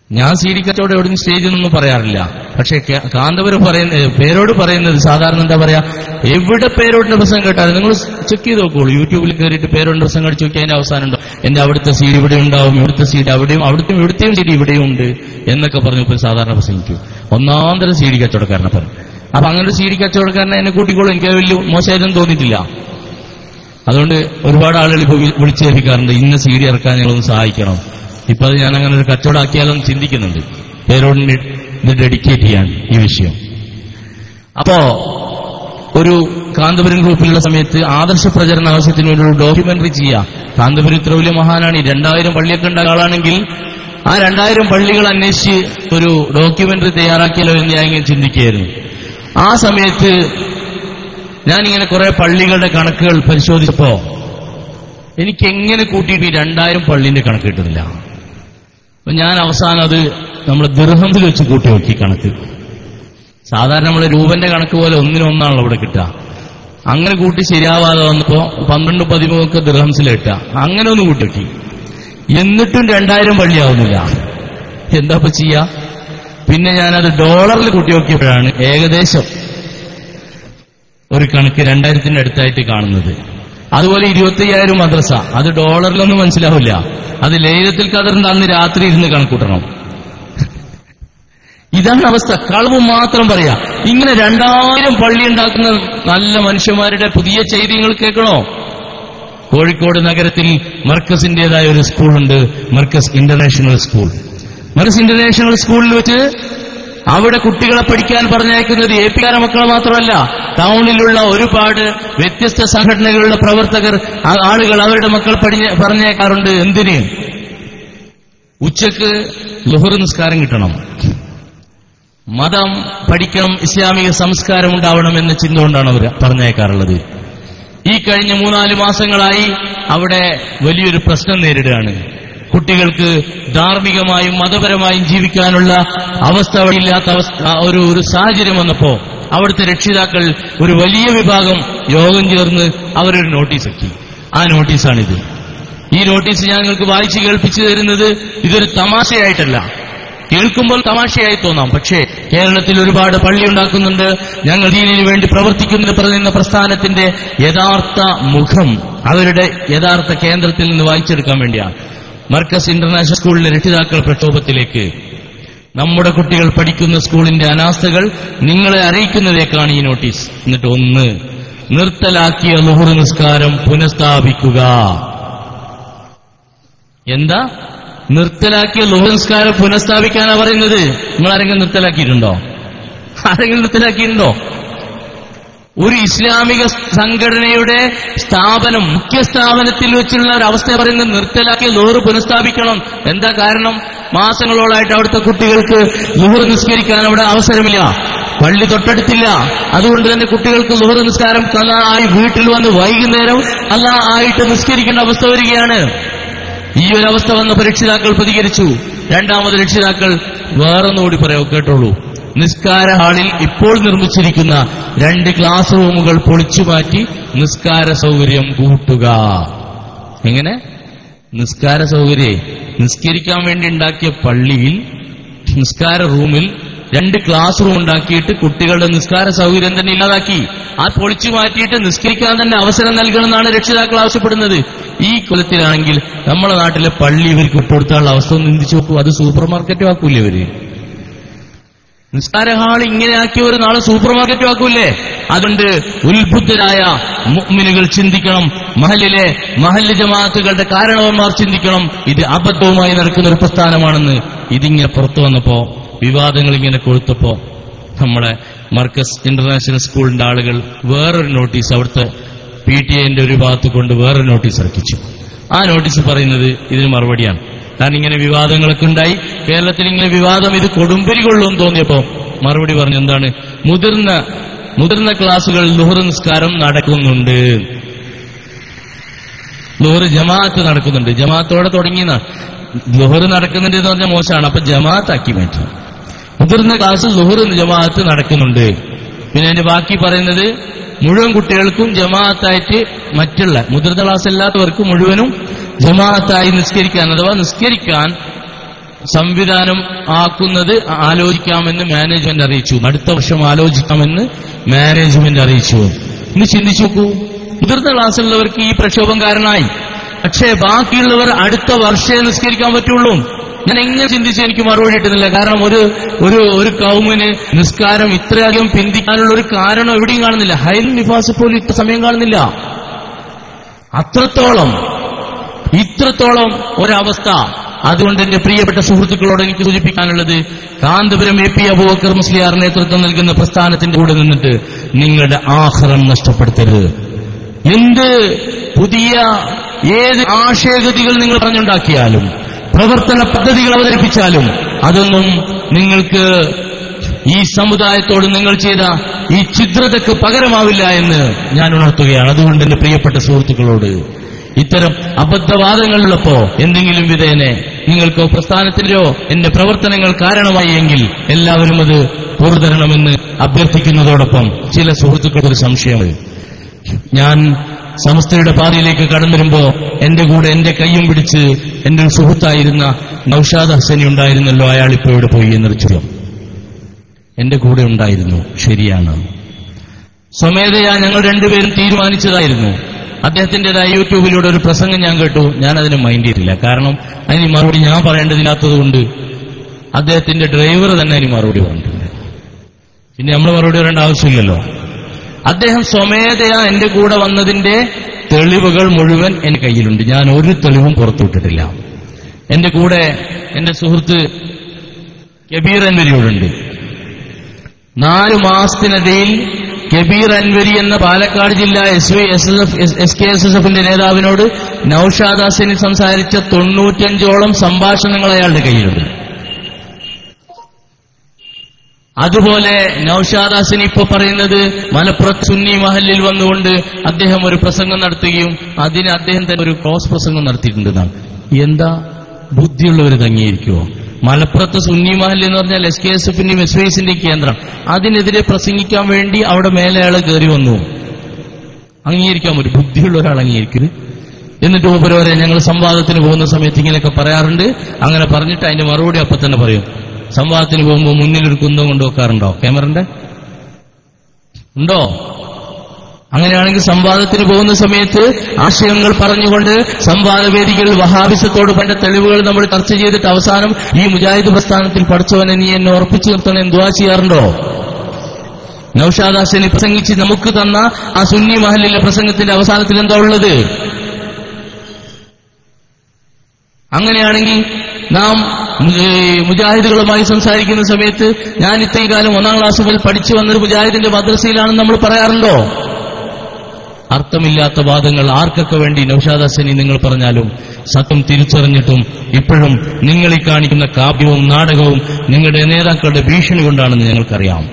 ഞാൻ CD കച്ചവടം എവിടെയും സ്റ്റേജിൽ നിന്നും പറയാറില്ല. പക്ഷെ കാന്തപുരം പേരോട് പറയുന്നത് സാധാരണ എന്താ പറയാ, എവിടെ പേരോടിന്റെ പ്രസംഗം കേട്ടാലും നിങ്ങൾ ചെക്ക് ചെയ്ത് നോക്കോളൂ, യൂട്യൂബിൽ കയറിയിട്ട് പേരോടിന്റെ പ്രസംഗം അടിച്ചു നോക്കി അതിന്റെ അവസാനം ഉണ്ടോ, എന്റെ അവിടുത്തെ CD ഇവിടെ ഉണ്ടാവും, ഇവിടുത്തെ CD അവിടെയും, ഇവിടുത്തെയും CD ഇവിടെയും ഉണ്ട് എന്നൊക്കെ പറഞ്ഞു ഇപ്പോൾ സാധാരണ പ്രസംഗിക്കും. ഒന്നാന്തരം CD കച്ചവടക്കാരനെ പറഞ്ഞു. അപ്പൊ അങ്ങനെ ഒരു CD കച്ചവടക്കാരനെ എന്നെ കൂട്ടിക്കോളും, എനിക്ക് വലിയ മോശമായിട്ടൊന്നും തോന്നിയിട്ടില്ല. അതുകൊണ്ട് ഒരുപാട് ആളുകൾ ഇപ്പൊ വിളിച്ചേൽപ്പിക്കാറുണ്ട്, ഇന്ന CD ഇറക്കാൻ ഞങ്ങളൊന്ന് സഹായിക്കണം. ഇപ്പൊ അത് ഞാൻ അങ്ങനെ ഒരു കച്ചവടമാക്കിയാലൊന്ന് ചിന്തിക്കുന്നുണ്ട്, പേരോടിന് ഇത് ഡെഡിക്കേറ്റ് ചെയ്യാൻ ഈ വിഷയം. അപ്പോ ഒരു കാന്തപുരം ഗ്രൂപ്പിലുള്ള സമയത്ത് ആദർശ പ്രചരണ ആവശ്യത്തിന് വേണ്ടി ഒരു ഡോക്യുമെന്ററി ചെയ്യാം. കാന്തപുരം ഇത്ര വലിയ മഹാനാണ്, 2000 പള്ളിയൊക്കെ ഉണ്ടായ ആളാണെങ്കിൽ ആ 2000 പള്ളികൾ അന്വേഷിച്ച് ഒരു ഡോക്യുമെന്ററി തയ്യാറാക്കിയാലോ എന്ന് ഞാൻ ഇങ്ങനെ ചിന്തിക്കുകയായിരുന്നു. ആ സമയത്ത് ഞാനിങ്ങനെ കുറെ പള്ളികളുടെ കണക്കുകൾ പരിശോധിച്ചപ്പോ എനിക്കെങ്ങനെ കൂട്ടിയിട്ട് 2000 പള്ളിന്റെ കണക്ക് കിട്ടുന്നില്ല. അപ്പൊ ഞാൻ അവസാനം അത് നമ്മൾ ദിർഹത്തിൽ വെച്ച് കൂട്ടി നോക്കി കണക്ക്. സാധാരണ നമ്മൾ രൂപന്റെ കണക്ക് പോലെ ഒന്നിനൊന്നാണല്ലോ ഇവിടെ കിട്ടുക. അങ്ങനെ കൂട്ടി ശരിയാവാതെ വന്നപ്പോ 12-13 ദിർഹംസിലെ കിട്ടുക. അങ്ങനെ ഒന്ന് കൂട്ടി നോക്കി, എന്നിട്ടും 2000 പള്ളിയാവുന്നില്ല. എന്താ ഇപ്പൊ ചെയ്യാ? പിന്നെ ഞാനത് ഡോളറിൽ കൂട്ടി നോക്കിയപ്പോഴാണ് ഏകദേശം ഒരു കണക്ക് 2000ന്റെ അടുത്തായിട്ട് കാണുന്നത്. അതുപോലെ 25,000 മദ്രസ, അത് ഡോളറിലൊന്നും മനസ്സിലാവില്ല, അത് ലൈലത്തുൽ ഖദറിന്റെ അന്ന് രാത്രി ഇരുന്ന് കണക്കൂട്ടണം. ഇതാണ് അവസ്ഥ. കളവ് മാത്രം പറയാ. ഇങ്ങനെ 2000 പള്ളി ഉണ്ടാക്കുന്ന നല്ല മനുഷ്യന്മാരുടെ പുതിയ ചെയ്തികൾ കേൾക്കണോ? കോഴിക്കോട് നഗരത്തിൽ മർക്കസിന്റേതായ ഒരു സ്കൂളുണ്ട്, Markaz international school. Markaz international സ്കൂളിൽ വെച്ച് അവിടെ കുട്ടികളെ പഠിക്കാൻ പറഞ്ഞയക്കുന്നത് APക്കാരെ മക്കളെ മാത്രമല്ല, ടൗണിലുള്ള ഒരുപാട് വ്യത്യസ്ത സംഘടനകളുടെ പ്രവർത്തകർ, ആളുകൾ അവരുടെ മക്കൾ പറഞ്ഞേക്കാറുണ്ട്. എന്തിന്? ഉച്ചക്ക് ളുഹർ നിസ്കാരം കിട്ടണം, മതം പഠിക്കണം, ഇസ്ലാമിക സംസ്കാരം ഉണ്ടാവണം എന്ന ചിന്ത കൊണ്ടാണ് അവർ പറഞ്ഞേക്കാറുള്ളത്. ഈ കഴിഞ്ഞ 3-4 മാസങ്ങളായി അവിടെ വലിയൊരു പ്രശ്നം നേരിടുകയാണ്. കുട്ടികൾക്ക് ധാർമ്മികമായും മതപരമായും ജീവിക്കാനുള്ള അവസ്ഥ ഇല്ലാത്ത ഒരു സാഹചര്യം വന്നപ്പോ അവിടുത്തെ രക്ഷിതാക്കൾ ഒരു വലിയ വിഭാഗം യോഗം ചേർന്ന് അവരൊരു നോട്ടീസ് ആക്കി. ആ നോട്ടീസാണിത്. ഈ നോട്ടീസ് ഞാൻ നിങ്ങൾക്ക് വായിച്ച് കേൾപ്പിച്ചു തരുന്നത് ഇതൊരു തമാശയായിട്ടല്ല. കേൾക്കുമ്പോൾ തമാശയായി തോന്നാം, പക്ഷേ കേരളത്തിൽ ഒരുപാട് പള്ളി ഉണ്ടാക്കുന്നുണ്ട്, ഞങ്ങൾ ദീനിനു വേണ്ടി പ്രവർത്തിക്കുന്നത് പറയുന്ന പ്രസ്ഥാനത്തിന്റെ യഥാർത്ഥ മുഖം അവരുടെ യഥാർത്ഥ കേന്ദ്രത്തിൽ നിന്ന് വായിച്ചെടുക്കാൻ വേണ്ടിയാണ്. മർക്കസ് ഇന്റർനാഷണൽ സ്കൂളിലെ രക്ഷിതാക്കൾ പ്രക്ഷോഭത്തിലേക്ക്. നമ്മുടെ കുട്ടികൾ പഠിക്കുന്ന സ്കൂളിന്റെ അനാസ്ഥകൾ നിങ്ങളെ അറിയിക്കുന്നതേക്കാണ് ഈ നോട്ടീസ്. എന്നിട്ട് 1, നിർത്തലാക്കിയ ളുഹർ നിസ്കാരം പുനഃസ്ഥാപിക്കുക. എന്താ നിർത്തലാക്കിയ ളുഹർ നിസ്കാരം പുനഃസ്ഥാപിക്കാനാ പറയുന്നത്? നിങ്ങൾ ആരെങ്കിലും നിർത്തലാക്കിയിട്ടുണ്ടോ? ഒരു ഇസ്ലാമിക സംഘടനയുടെ സ്ഥാപനം, മുഖ്യ സ്ഥാപനത്തിൽ വെച്ചുള്ള ഒരു അവസ്ഥ പറയുന്നത് നിർത്തലാക്കിയ ളുഹർ പുനഃസ്ഥാപിക്കണം. എന്താ കാരണം? മാസങ്ങളോളായിട്ട് അവിടുത്തെ കുട്ടികൾക്ക് ളുഹർ നിസ്കരിക്കാൻ അവിടെ അവസരമില്ല, പള്ളി തൊട്ടടുത്തില്ല. അതുകൊണ്ട് തന്നെ കുട്ടികൾക്ക് ളുഹർ നിസ്കാരം ഖളാആയി വീട്ടിൽ വന്ന് വൈകുന്നേരം ഖളാആയിട്ട് നിസ്കരിക്കേണ്ട അവസ്ഥ വരികയാണ്. ഈ ഒരു അവസ്ഥ വന്നപ്പോൾ രക്ഷിതാക്കൾ പ്രതികരിച്ചു. രണ്ടാമത് രക്ഷിതാക്കൾ വേറൊന്നുകൂടി പറയാം, കേട്ടോളൂ. നിസ്കാര ഹാളിൽ ഇപ്പോൾ നിർമ്മിച്ചിരിക്കുന്ന 2 ക്ലാസ് റൂമുകൾ പൊളിച്ചുമാറ്റി നിസ്കാര സൗകര്യം കൂട്ടുക. എങ്ങനെ? നിസ്കാര സൗകര്യം നിസ്കരിക്കാൻ വേണ്ടി ഉണ്ടാക്കിയ പള്ളിയിൽ നിസ്കാര റൂമിൽ 2 ക്ലാസ് റൂം ഉണ്ടാക്കിയിട്ട് കുട്ടികളുടെ നിസ്കാര സൗകര്യം തന്നെ ഇല്ലാതാക്കി. ആ പൊളിച്ചു മാറ്റിയിട്ട് നിസ്കരിക്കാൻ തന്നെ അവസരം നൽകണമെന്നാണ് രക്ഷിതാക്കൾ ആവശ്യപ്പെടുന്നത്. ഈ കൊലത്തിലാണെങ്കിൽ നമ്മുടെ നാട്ടിലെ പള്ളി ഇവർക്ക് ഇട്ടുകൊടുത്താനുള്ള അവസ്ഥ ഒന്ന് ചിന്തിച്ചു നോക്കൂ. അത് സൂപ്പർ മാർക്കറ്റും ആക്കൂലേ ഇവര്? നിസ്കാര ഹാൾ ഇങ്ങനെ ആക്കിയവർ നാളെ സൂപ്പർ മാർക്കറ്റും ആക്കൂലേ? അതുകൊണ്ട് ഉത്ബുദ്ധരായ മുഅ്മിനുകൾ ചിന്തിക്കണം, മഹല്ല് ജമാഅത്തുകളുടെ കാരണവന്മാർ ചിന്തിക്കണം, ഇത് അബദ്ധവുമായി നടക്കുന്ന ഒരു പ്രസ്ഥാനമാണെന്ന്. ഇതിങ്ങനെ പുറത്തു വന്നപ്പോ, വിവാദങ്ങൾ ഇങ്ങനെ കൊഴുത്തപ്പോ, നമ്മളെ മർക്കസ് ഇന്റർനാഷണൽ സ്കൂളിന്റെ ആളുകൾ വേറൊരു നോട്ടീസ് അവിടുത്തെ PTA ഒരു ഭാഗത്ത് കൊണ്ട് വേറൊരു നോട്ടീസ് ഇറക്കിച്ചു. ആ നോട്ടീസ് പറയുന്നത് ഇതിന് മറുപടിയാണ്. കാരണം ഇങ്ങനെ വിവാദങ്ങളൊക്കെ ഉണ്ടായി. കേരളത്തിൽ ഇങ്ങനെ വിവാദം ഇത് കൊടുമ്പിരി കൊള്ളുമെന്ന് തോന്നിയപ്പോ മറുപടി പറഞ്ഞു, എന്താണ്, മുതിർന്ന ക്ലാസുകൾ ളുഹർ നിസ്കാരം നടക്കുന്നുണ്ട്, ളുഹർ ജമാഅത്ത് നടക്കുന്നുണ്ട്. ജമാഅത്തോടെ തുടങ്ങിയെന്ന ളുഹർ നടക്കുന്നുണ്ട് എന്ന് പറഞ്ഞാൽ മോശമാണ്, അപ്പൊ ജമാഅത്താക്കി മാറ്റി. മുതിർന്ന ക്ലാസ് ളുഹർ ജമാഅത്ത് നടക്കുന്നുണ്ട്. പിന്നെ അതിന്റെ ബാക്കി പറയുന്നത് മുഴുവൻ കുട്ടികൾക്കും ജമാഅത്തായിട്ട് മറ്റുള്ള മുതിർന്ന ക്ലാസ് അല്ലാത്തവർക്ക് മുഴുവനും ജമാഅത്തായി നിസ്കരിക്കാൻ അഥവാ നിസ്കരിക്കാൻ സംവിധാനം ആക്കുന്നത് ആലോചിക്കാമെന്ന് മാനേജ്മെന്റ് അറിയിച്ചു. അടുത്ത വർഷം ആലോചിക്കാമെന്ന് മാനേജ്മെന്റ് അറിയിച്ചു. ഇന്ന് ചിന്തിച്ചു നോക്കൂ, മുതിർന്ന ക്ലാസ്സിലുള്ളവർക്ക് ഈ പ്രക്ഷോഭം കാരണമായി. പക്ഷേ ബാക്കിയുള്ളവർ അടുത്ത വർഷേ നിസ്കരിക്കാൻ പറ്റുള്ളൂ. ഞാൻ എങ്ങനെ ചിന്തിച്ച് എനിക്ക് മറുപടി കിട്ടുന്നില്ല. കാരണം ഒരു കൗമിന് നിസ്കാരം ഇത്രയധികം പിന്തിക്കാനുള്ള ഒരു കാരണം എവിടെയും കാണുന്നില്ല. ഹൈൽ നിഫാസ് പോലും ഇത്ര സമയം കാണുന്നില്ല. ഇത്രത്തോളം ഒരവസ്ഥ. അതുകൊണ്ട് എന്റെ പ്രിയപ്പെട്ട സുഹൃത്തുക്കളോട് എനിക്ക് സൂചിപ്പിക്കാനുള്ളത്, കാന്തപുരം AP അബൂബക്കർ മുസ്ലിയാർ നേതൃത്വം നൽകുന്ന പ്രസ്ഥാനത്തിന്റെ കൂടെ നിന്നിട്ട് നിങ്ങളുടെ ആഖിറം നഷ്ടപ്പെടുത്തരുത്. എന്ത് പുതിയ ഏത് ആശയഗതികൾ നിങ്ങൾ പറഞ്ഞുണ്ടാക്കിയാലും പ്രവർത്തന പദ്ധതികൾ അവതരിപ്പിച്ചാലും അതൊന്നും നിങ്ങൾക്ക് ഈ സമുദായത്തോട് നിങ്ങൾ ചെയ്ത ഈ ഛിദ്രതയ്ക്ക് പകരമാവില്ല എന്ന് ഞാൻ ഉണർത്തുകയാണ്. അതുകൊണ്ട് എന്റെ പ്രിയപ്പെട്ട സുഹൃത്തുക്കളോട് ഇത്തരം അബദ്ധവാദങ്ങളുള്ളപ്പോ എന്തെങ്കിലും വിധേനെ നിങ്ങൾക്കോ പ്രസ്ഥാനത്തിന്റെയോ എന്റെ പ്രവർത്തനങ്ങൾ കാരണമായി എങ്കിൽ എല്ലാവരും അത് പൊറുതരണമെന്ന് അഭ്യർത്ഥിക്കുന്നതോടൊപ്പം ചില സുഹൃത്തുക്കൾക്കൊരു സംശയമുണ്ട്. ഞാൻ സമസ്തയുടെ പാതയിലേക്ക് കടന്നു വരുമ്പോ എന്റെ കൂടെ എന്റെ കയ്യും പിടിച്ച് എന്റെ ഒരു സുഹൃത്തായിരുന്ന നൌഷാദ് ഹസനി ഉണ്ടായിരുന്നല്ലോ, അയാൾ ഇപ്പോ ഇവിടെ പോയി എന്നൊരു ചോദ്യം. എന്റെ കൂടെ ഉണ്ടായിരുന്നു, ശരിയാണ്. സ്വമേധയാ ഞങ്ങൾ രണ്ടുപേരും തീരുമാനിച്ചതായിരുന്നു. അദ്ദേഹത്തിന്റേതായ യൂട്യൂബിലൂടെ ഒരു പ്രസംഗം ഞാൻ കേട്ടു. ഞാൻ അതിനെ മൈൻഡ് ചെയ്തില്ല. കാരണം അതിന് മറുപടി ഞാൻ പറയേണ്ടതില്ലാത്തതുകൊണ്ട് അദ്ദേഹത്തിന്റെ ഡ്രൈവർ തന്നെ അതിന് മറുപടി പറഞ്ഞിട്ടുണ്ട്. പിന്നെ നമ്മൾ മറുപടി പറയേണ്ട ആവശ്യമില്ലല്ലോ. അദ്ദേഹം സ്വമേധയാ എന്റെ കൂടെ വന്നതിന്റെ തെളിവുകൾ മുഴുവൻ എന്റെ കയ്യിലുണ്ട്. ഞാൻ ഒരു തെളിവും പുറത്തുവിട്ടിട്ടില്ല. എന്റെ കൂടെ എന്റെ സുഹൃത്ത് കബീർ അൻവരിയോടുണ്ട്. 4 മാസത്തിനിടയിൽ കബീർ അൻവരി എന്ന പാലക്കാട് ജില്ലാ SKSSFന്റെ നേതാവിനോട് നൌഷാദ് ഹസനി സംസാരിച്ച 95ഓളം സംഭാഷണങ്ങൾ അയാളുടെ കയ്യിലുണ്ട്. അതുപോലെ നൌഷാദ് ഹസനി ഇപ്പൊ പറയുന്നത് മലപ്പുറത്ത് സുന്നി മഹല്ലിൽ വന്നുകൊണ്ട് അദ്ദേഹം ഒരു പ്രസംഗം നടത്തുകയും അതിന് അദ്ദേഹം തന്നെ ഒരു ക്രോസ് പ്രസംഗം നടത്തിയിട്ടുണ്ടെന്നാണ്. എന്താ ബുദ്ധിയുള്ളവർ തങ്ങിയിരിക്കുമോ? മലപ്പുറത്ത് സുന്നി മഹല്ല് എന്ന് പറഞ്ഞാൽ SKSFന്റെയും SYSന്റെയും കേന്ദ്രം. അതിനെതിരെ പ്രസംഗിക്കാൻ വേണ്ടി അവിടെ മേലെ അയാൾ കയറി വന്നു. അംഗീകരിക്കാൻ പറ്റും? ബുദ്ധിയുള്ള ഒരാൾ അംഗീകരിക്കരുത്. എന്നിട്ട് ഉപരോരെ ഞങ്ങൾ സംവാദത്തിന് പോകുന്ന സമയത്ത് ഇങ്ങനെയൊക്കെ പറയാറുണ്ട്. അങ്ങനെ പറഞ്ഞിട്ട് അതിന്റെ മറുപടി അപ്പൊ തന്നെ പറയും. സംവാദത്തിന് പോകുമ്പോൾ മുന്നിലൊരു കുന്തം കൊണ്ടുവെക്കാറുണ്ടോ? ക്യാമറന്റെ ഉണ്ടോ? അങ്ങനെയാണെങ്കിൽ സംവാദത്തിന് പോകുന്ന സമയത്ത് ആശയങ്ങൾ പറഞ്ഞുകൊണ്ട് സംവാദവേദികൾ വഹാബിസത്തോട് പണ്ട തെളിവുകൾ നമ്മൾ ചർച്ച ചെയ്തിട്ട് അവസാനം ഈ മുജാഹിദ് പ്രസ്ഥാനത്തിൽ പഠിച്ചവനെ നീ എന്നെ ഉറപ്പിച്ചു നിർത്തണേ ദുആ ചെയ്യാറുണ്ടോ? നൌഷാദ് ഹസനി പ്രസംഗിച്ച് നമുക്ക് തന്ന ആ സുന്നി മഹല്ലിലെ പ്രസംഗത്തിന്റെ അവസാനത്തിൽ എന്താ ഉള്ളത്? അങ്ങനെയാണെങ്കിൽ നാം മുജാഹിദുകളുമായി സംസാരിക്കുന്ന സമയത്ത് ഞാൻ ഇത്രയും കാലം 1ാം ക്ലാസ് മുതൽ പഠിച്ചു വന്നൊരു മുജാഹിദിന്റെ മദ്രസയിലാണെന്ന് നമ്മൾ പറയാറുണ്ടോ? അർത്ഥമില്ലാത്ത വാദങ്ങൾ ആർക്കൊക്കെ വേണ്ടി നൌഷാദ് ഹസനി നിങ്ങൾ പറഞ്ഞാലും സത്യം തിരിച്ചറിഞ്ഞിട്ടും ഇപ്പോഴും നിങ്ങൾ ഈ കാണിക്കുന്ന കാവ്യവും നാടകവും നിങ്ങളുടെ നേതാക്കളുടെ ഭീഷണി കൊണ്ടാണെന്ന് ഞങ്ങൾക്കറിയാം.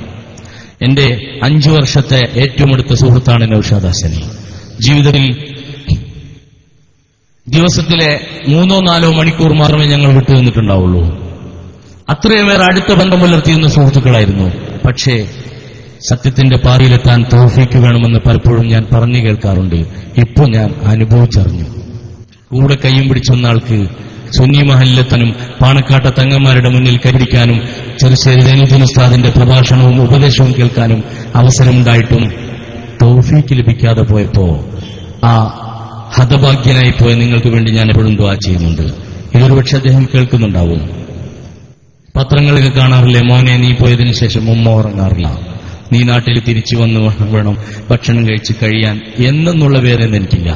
എന്റെ 5 വർഷത്തെ ഏറ്റവും അടുത്ത സുഹൃത്താണ് നൌഷാദ് ഹസനി. ജീവിതത്തിൽ ദിവസത്തിലെ 3-4 മണിക്കൂർ മാത്രമേ ഞങ്ങൾ വിട്ടു നിന്നിട്ടുണ്ടാവുള്ളൂ. അത്രയുമേറെ അടുത്ത ബന്ധം പുലർത്തിയിരുന്ന സുഹൃത്തുക്കളായിരുന്നു. പക്ഷേ സത്യത്തിന്റെ പാതയിലെത്താൻ തൗഫീക്ക് വേണമെന്ന് പലപ്പോഴും ഞാൻ പറഞ്ഞു കേൾക്കാറുണ്ട്. ഇപ്പോൾ ഞാൻ അനുഭവിച്ചറിഞ്ഞു. കൂടെ കയ്യും പിടിച്ചൊന്നാൾക്ക് സുന്നി മഹലിലെത്താനും പാണക്കാട്ടെ തങ്ങന്മാരുടെ മുന്നിൽ കരുതിക്കാനും ചെറുശ്ശേരി ദൈനുദ്ദീൻ ഉസ്താദിന്റെ പ്രഭാഷണവും ഉപദേശവും കേൾക്കാനും അവസരമുണ്ടായിട്ടും തൗഫീക്ക് ലഭിക്കാതെ പോയപ്പോ ആ ഹതഭാഗ്യനായി പോയ നിങ്ങൾക്ക് വേണ്ടി ഞാൻ എപ്പോഴും ദുആ ചെയ്യുന്നുണ്ട്. ഇതൊരു പക്ഷെ അദ്ദേഹം കേൾക്കുന്നുണ്ടാവും. പത്രങ്ങളൊക്കെ കാണാറില്ലേ, മോനെ നീ പോയതിനു ശേഷം ഉമ്മ ഉറങ്ങാറില്ല, നീ നാട്ടിൽ തിരിച്ചു വന്ന് വേണം ഭക്ഷണം കഴിച്ച് കഴിയാൻ എന്നുള്ള പേരെന്ന് എനിക്കില്ല.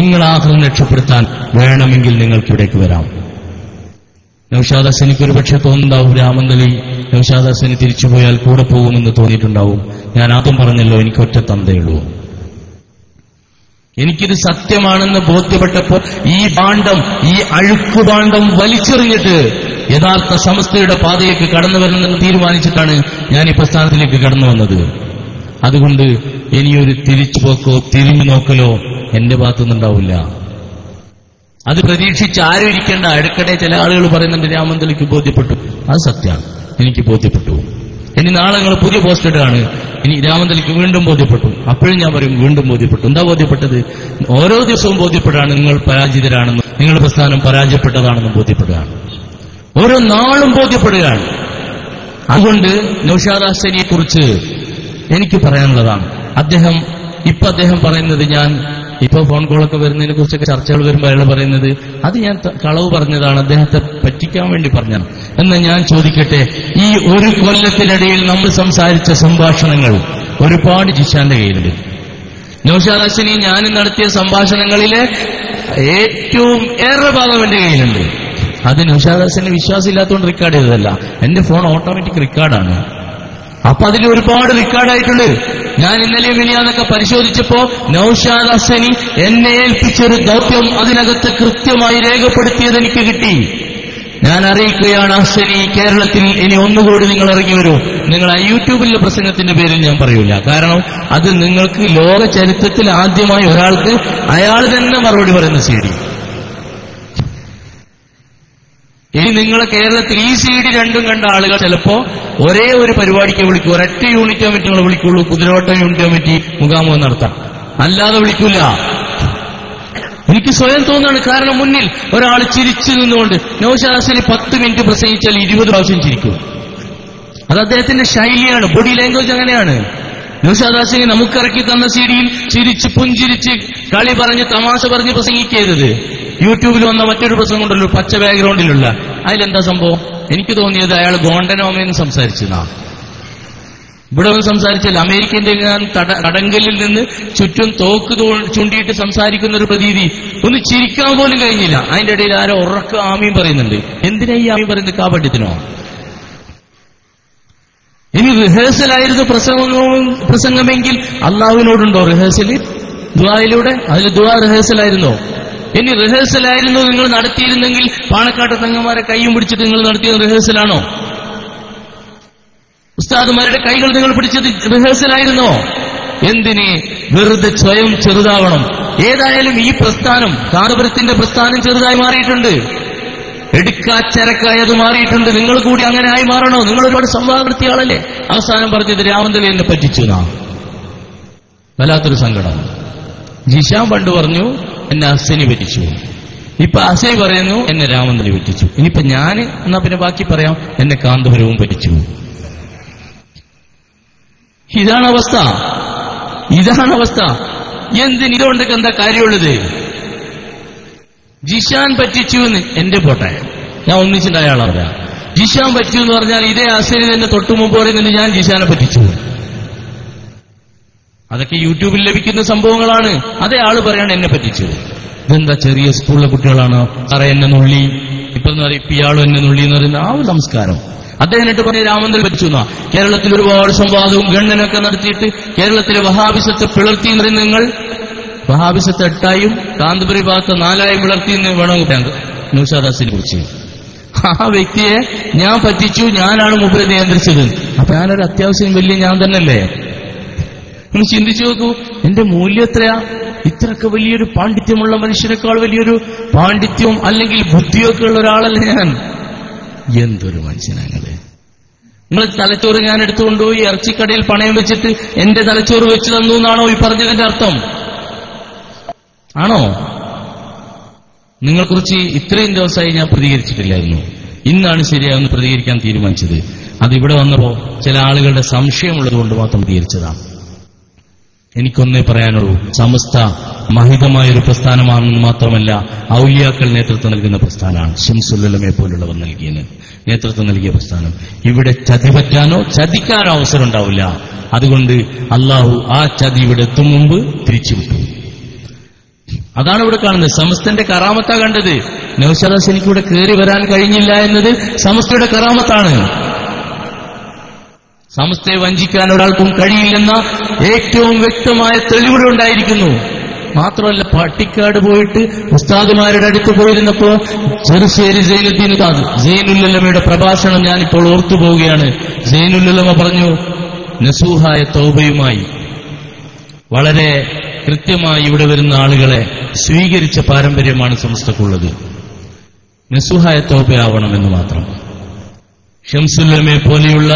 നിങ്ങൾ ആഖിറം രക്ഷപ്പെടുത്താൻ വേണമെങ്കിൽ നിങ്ങൾക്കിവിടേക്ക് വരാം. നൌഷാദ് ഹസനിക്ക് ഒരു പക്ഷെ തോന്നുന്നുണ്ടാവും, രാമന്തലി നൌഷാദ് ഹസനി തിരിച്ചുപോയാൽ കൂടെ പോകുമെന്ന് തോന്നിയിട്ടുണ്ടാവും. ഞാൻ ആദ്യം പറഞ്ഞല്ലോ, എനിക്ക് ഒറ്റ തന്തയുള്ളൂ. എനിക്കിത് സത്യമാണെന്ന് ബോധ്യപ്പെട്ടപ്പോൾ ഈ ഭാണ്ഡം, ഈ അഴുക്കുഭാണ്ഡം വലിച്ചെറിഞ്ഞിട്ട് യഥാർത്ഥ സമസ്തയുടെ പാതയിലേക്ക് കടന്നു വരണമെന്ന് തീരുമാനിച്ചിട്ടാണ് ഞാൻ ഈ പ്രസ്ഥാനത്തിലേക്ക് കടന്നു വന്നത്. അതുകൊണ്ട് ഇനിയൊരു തിരിച്ചുപോക്കോ തിരിഞ്ഞു നോക്കലോ എന്റെ ഭാഗത്തുനിന്നുണ്ടാവില്ല. അത് പ്രതീക്ഷിച്ച് ആരും ഇരിക്കേണ്ട. ഇടയ്ക്കിടെ ചില ആളുകൾ പറയുന്നുണ്ട് രാമന്തലിക്ക് ബോധ്യപ്പെട്ടു. അത് സത്യമാണ്, എനിക്ക് ബോധ്യപ്പെട്ടു. ഇനി നാളെ നിങ്ങൾ പുതിയ പോസ്റ്റ് ഇടുകയാണ്, ഇനി രാമന്തലിക്ക് വീണ്ടും ബോധ്യപ്പെട്ടു. അപ്പോഴും ഞാൻ പറയും വീണ്ടും ബോധ്യപ്പെട്ടു. എന്താ ബോധ്യപ്പെട്ടത്? ഓരോ ദിവസവും ബോധ്യപ്പെടുകയാണ് നിങ്ങൾ പരാജിതരാണെന്നും നിങ്ങളുടെ പ്രസ്ഥാനം പരാജയപ്പെട്ടതാണെന്നും ബോധ്യപ്പെടുകയാണ്. ഓരോ നാളും ബോധ്യപ്പെടുകയാണ്. അതുകൊണ്ട് നൗഷാദ് ഹസനിയെ കുറിച്ച് എനിക്ക് പറയാനുള്ളതാണ്. അദ്ദേഹം പറയുന്നത്, ഞാൻ ഇപ്പൊ ഫോൺ കോളൊക്കെ വരുന്നതിനെ കുറിച്ചൊക്കെ ചർച്ചകൾ വരുമ്പോൾ അയാൾ പറയുന്നത് അത് ഞാൻ കളവ് പറഞ്ഞതാണ്, അദ്ദേഹത്തെ പറ്റിക്കാൻ വേണ്ടി പറഞ്ഞതാണ്. എന്ന് ഞാൻ ചോദിക്കട്ടെ, ഈ ഒരു കൊല്ലത്തിനിടയിൽ നമ്മൾ സംസാരിച്ച സംഭാഷണങ്ങൾ ഒരുപാട് ജിഷാന്റെ കയ്യിലുണ്ട്. നൗഷാദ് ഹസനി ഞാനും നടത്തിയ സംഭാഷണങ്ങളിലെ ഏറ്റവും ഏറെ ഭാഗം എന്റെ കയ്യിലുണ്ട്. അത് നൗഷാദ് ഹസന് വിശ്വാസമില്ലാത്തതുകൊണ്ട് റെക്കോർഡ് ചെയ്തതല്ല, എന്റെ ഫോൺ ഓട്ടോമാറ്റിക് റെക്കോർഡാണ്. അപ്പൊ അതിൽ ഒരുപാട് റെക്കോർഡായിട്ടുണ്ട്. ഞാൻ ഇന്നലെയും മിനിയാന്നൊക്കെ പരിശോധിച്ചപ്പോ നൗഷാദ് ഹസനി എന്നെ ഏൽപ്പിച്ചൊരു ദൗത്യം അതിനകത്ത് കൃത്യമായി രേഖപ്പെടുത്തിയത് എനിക്ക് കിട്ടി. ഞാൻ അറിയിക്കുകയാണ്, ഹസനി കേരളത്തിൽ ഇനി ഒന്നുകൂടി നിങ്ങൾ ഇറങ്ങി വരൂ. നിങ്ങൾ ആ യൂട്യൂബിലെ പ്രസംഗത്തിന്റെ പേരിൽ ഞാൻ പറയൂല, കാരണം അത് നിങ്ങൾക്ക് ലോക ചരിത്രത്തിൽ ആദ്യമായി ഒരാൾക്ക് അയാൾ തന്നെ മറുപടി പറയുന്ന CD. ഇനി നിങ്ങളെ കേരളത്തിൽ ഈ CD രണ്ടും കണ്ട ആളുകൾ ചിലപ്പോ ഒരേ ഒരു പരിപാടിക്ക് വിളിക്കൂ, ഒരൊറ്റ യൂണിറ്റ് കമ്മിറ്റി നിങ്ങൾ വിളിക്കുള്ളൂ, കുതിരവട്ടം യൂണിറ്റ് കമ്മിറ്റി മുഖാമുഖം നടത്താം, അല്ലാതെ വിളിക്കൂല. എനിക്ക് സ്വയം തോന്നുകയാണ്. കാരണം മുന്നിൽ ഒരാൾ ചിരിച്ചു നിന്നുകൊണ്ട് നൗഷാദ് ഹസനി 10 മിനിറ്റ് പ്രസംഗിച്ചാൽ 20 പ്രാവശ്യം ചിരിക്കും. അത് അദ്ദേഹത്തിന്റെ ശൈലിയാണ്, ബോഡി ലാംഗ്വേജ് അങ്ങനെയാണ്. നൗഷാദ് ഹസനി നമുക്കിറക്കി തന്ന CD-യിൽ ചിരിച്ച് പുഞ്ചിരിച്ച് കളി പറഞ്ഞ് തമാശ പറഞ്ഞ് പ്രസംഗിക്കരുത്. യൂട്യൂബിൽ വന്ന മറ്റൊരു പ്രസംഗം ഉണ്ടല്ലോ, പച്ച ബാക്ക്ഗ്രൗണ്ടിലുള്ള, അതിലെന്താ സംഭവം? എനിക്ക് തോന്നിയത് അയാൾ ഗോണ്ടനോമയെന്ന് സംസാരിച്ചതാ. ഇവിടെ ഒന്ന് സംസാരിച്ചില്ല. അമേരിക്കന്റെ തടങ്കലിൽ നിന്ന് ചുറ്റും തോക്ക് ചൂണ്ടിയിട്ട് സംസാരിക്കുന്ന ഒരു പ്രതീതി, ഒന്ന് ചിരിക്കാൻ പോലും കഴിഞ്ഞില്ല. അതിന്റെ ഇടയിൽ ആരോ ഉറക്ക ആമീൻ പറയുന്നുണ്ട്. എന്തിനാ ഈ ആമീൻ പറയുന്നത്? കാപട്യത്തിനോ? ഇനി റിഹേഴ്സലായിരുന്നു പ്രസംഗമെങ്കിൽ അള്ളാഹുവിനോടുണ്ടോ റിഹേഴ്സല്? ദുആയിലൂടെ അതിൽ ദുആ റിഹേഴ്സലായിരുന്നോ? ഇനി റിഹേഴ്സലായിരുന്നു നിങ്ങൾ നടത്തിയിരുന്നെങ്കിൽ പാണക്കാട്ട് തങ്ങന്മാരെ കൈയും പിടിച്ചിട്ട് നിങ്ങൾ നടത്തിയ റിഹേഴ്സലാണോ? ഉസ്താദുമാരുടെ കൈകൾ നിങ്ങൾ പിടിച്ചത് റിഹേഴ്സലായിരുന്നോ? എന്തിന് വെറുതെ സ്വയം ചെറുതാവണം? ഏതായാലും ഈ പ്രസ്ഥാനം, കാന്തപുരത്തിന്റെ പ്രസ്ഥാനം ചെറുതായി മാറിയിട്ടുണ്ട്, എടുക്കാച്ചരക്കായത് മാറിയിട്ടുണ്ട്. നിങ്ങൾ കൂടി അങ്ങനെ ആയി മാറണോ? നിങ്ങൾ ഒരുപാട് സംവാദം നടത്തിയ ആളല്ലേ. അവസാനം പറഞ്ഞത് രാമന്തലി എന്നെ പറ്റിച്ചു എന്നാ. വല്ലാത്തൊരു സങ്കടം. ജിഷാൻ പണ്ട് പറഞ്ഞു എന്നെ ഹസനി പറ്റിച്ചു, ഇപ്പൊ ഹസനി പറയുന്നു എന്നെ രാമന്തലി പറ്റിച്ചു. ഇനിയിപ്പൊ ഞാൻ എന്നാ പിന്നെ ബാക്കി പറയാം, എന്നെ കാന്തപുരവും പറ്റിച്ചു. ഇതാണ് അവസ്ഥ. എന്തിന് ഇതുകൊണ്ടൊക്കെ എന്താ കാര്യമുള്ളത്? ജിഷാൻ പറ്റിച്ചു എന്ന് എന്റെ പോട്ടെ, ഞാൻ ഒന്നിച്ചിട്ടുണ്ടായ ആളാ. ജിഷാൻ പറ്റിച്ചു എന്ന് പറഞ്ഞാൽ ഇതേ ഹസനി തന്നെ തൊട്ടു മുമ്പ് പറയുന്നുണ്ട് ഞാൻ ജിഷാനെ പറ്റിച്ചു. അതൊക്കെ യൂട്യൂബിൽ ലഭിക്കുന്ന സംഭവങ്ങളാണ്. അതേ ആള് പറയാണ് എന്നെ പറ്റിച്ചു. ഇതെന്താ ചെറിയ സ്കൂളിലെ കുട്ടികളാണോ സാറേ എന്നെ നുള്ളി, ഇപ്പൊ ഇയാളും എന്നെ നുള്ളി എന്ന് പറയുന്ന ആ ഒരു സംസ്കാരം. അദ്ദേഹം എന്നിട്ട് പറഞ്ഞ രാമന്തൽ പറ്റിച്ചു എന്നാ. കേരളത്തിൽ ഒരുപാട് സംവാദവും ഗണ്ണനൊക്കെ നടത്തിയിട്ട് കേരളത്തിലെ വഹാബിസത്തെ പിളർത്തി എന്ന് പറയുന്ന നിങ്ങൾ, വഹാബിസത്തെ 8ആയും കാന്തപുരി ഭാഗത്ത് 4ആയും പിളർത്തി എന്ന് വേണം നൗഷാദ് ഹസനിനെ കുറിച്ച്. ആ വ്യക്തിയെ ഞാൻ പറ്റിച്ചു, ഞാനാണ് മൂപ്പരെ നിയന്ത്രിച്ചത്. അപ്പൊ ഞാനൊരു അത്യാവശ്യം വലിയ ഞാൻ തന്നെയല്ലേ? ഒന്ന് ചിന്തിച്ചു നോക്കൂ, എന്റെ മൂല്യം എത്രയാ? ഇത്രയൊക്കെ വലിയൊരു പാണ്ഡിത്യമുള്ള മനുഷ്യനേക്കാൾ വലിയൊരു പാണ്ഡിത്യവും അല്ലെങ്കിൽ ബുദ്ധിയൊക്കെ ഉള്ള ഒരാളല്ലേ ഞാൻ. എന്തൊരു മനുഷ്യനാണത്. നിങ്ങൾ തലച്ചോറ് ഞാൻ എടുത്തുകൊണ്ടുപോയി ഇറച്ചിക്കടയിൽ പണയം വെച്ചിട്ട് എന്റെ തലച്ചോറ് വെച്ച് തന്നു എന്നാണോ ഈ പറഞ്ഞതിന്റെ അർത്ഥം? ആണോ? നിങ്ങളെക്കുറിച്ച് ഇത്രയും ദിവസമായി ഞാൻ പ്രതികരിച്ചിട്ടില്ലായിരുന്നു. ഇന്നാണ് ശരിയാണെന്ന് പ്രതികരിക്കാൻ തീരുമാനിച്ചത്. അതിവിടെ വന്നപ്പോ ചില ആളുകളുടെ സംശയമുള്ളത് കൊണ്ട് മാത്രം പ്രതികരിച്ചതാണ്. എനിക്കൊന്നേ പറയാനുള്ളൂ, സമസ്ത മഹിതമായൊരു പ്രസ്ഥാനമാണെന്ന് മാത്രമല്ല, ഔലിയാക്കൾ നേതൃത്വം നൽകുന്ന പ്രസ്ഥാനമാണ്. ശംസുല്ലമയെ പോലുള്ളവർ നേതൃത്വം നൽകിയ പ്രസ്ഥാനം. ഇവിടെ ചതി പറ്റാനോ ചതിക്കാനോ അവസരം ഉണ്ടാവില്ല. അതുകൊണ്ട് അള്ളാഹു ആ ചതി ഇവിടെ എത്തും മുമ്പ് തിരിച്ചുവിട്ടു. അതാണ് ഇവിടെ കാണുന്നത്. സമസ്തന്റെ കറാമത്താ കണ്ടത്. നൗഷാദ് ഹസനിക്ക് ഇവിടെ കയറി വരാൻ കഴിഞ്ഞില്ല എന്നത് സമസ്തയുടെ കറാമത്താണ്. സമസ്തയെ വഞ്ചിക്കാൻ ഒരാൾക്കും കഴിയില്ലെന്ന ഏറ്റവും വ്യക്തമായ തെളിവുകൾ ഉണ്ടായിരിക്കുന്നു. മാത്രമല്ല പട്ടിക്കാട് പോയിട്ട് ഉസ്താദുമാരുടെ അടുത്ത് പോയിരുന്നപ്പോ ചെറുശ്ശേരി സൈനുദ്ദീൻ ഉസ്താദ് സൈനുൽ പ്രഭാഷണം ഞാനിപ്പോൾ ഓർത്തു പോവുകയാണ്. സൈനുൽ പറഞ്ഞു, നസൂഹായ തൗബയുമായി വളരെ കൃത്യമായി ഇവിടെ വരുന്ന ആളുകളെ സ്വീകരിച്ച പാരമ്പര്യമാണ് സമസ്തക്കുള്ളത്. നസൂഹായ തൗബയാവണമെന്ന് മാത്രം. ഷംസുല്ലമയെ പോലെയുള്ള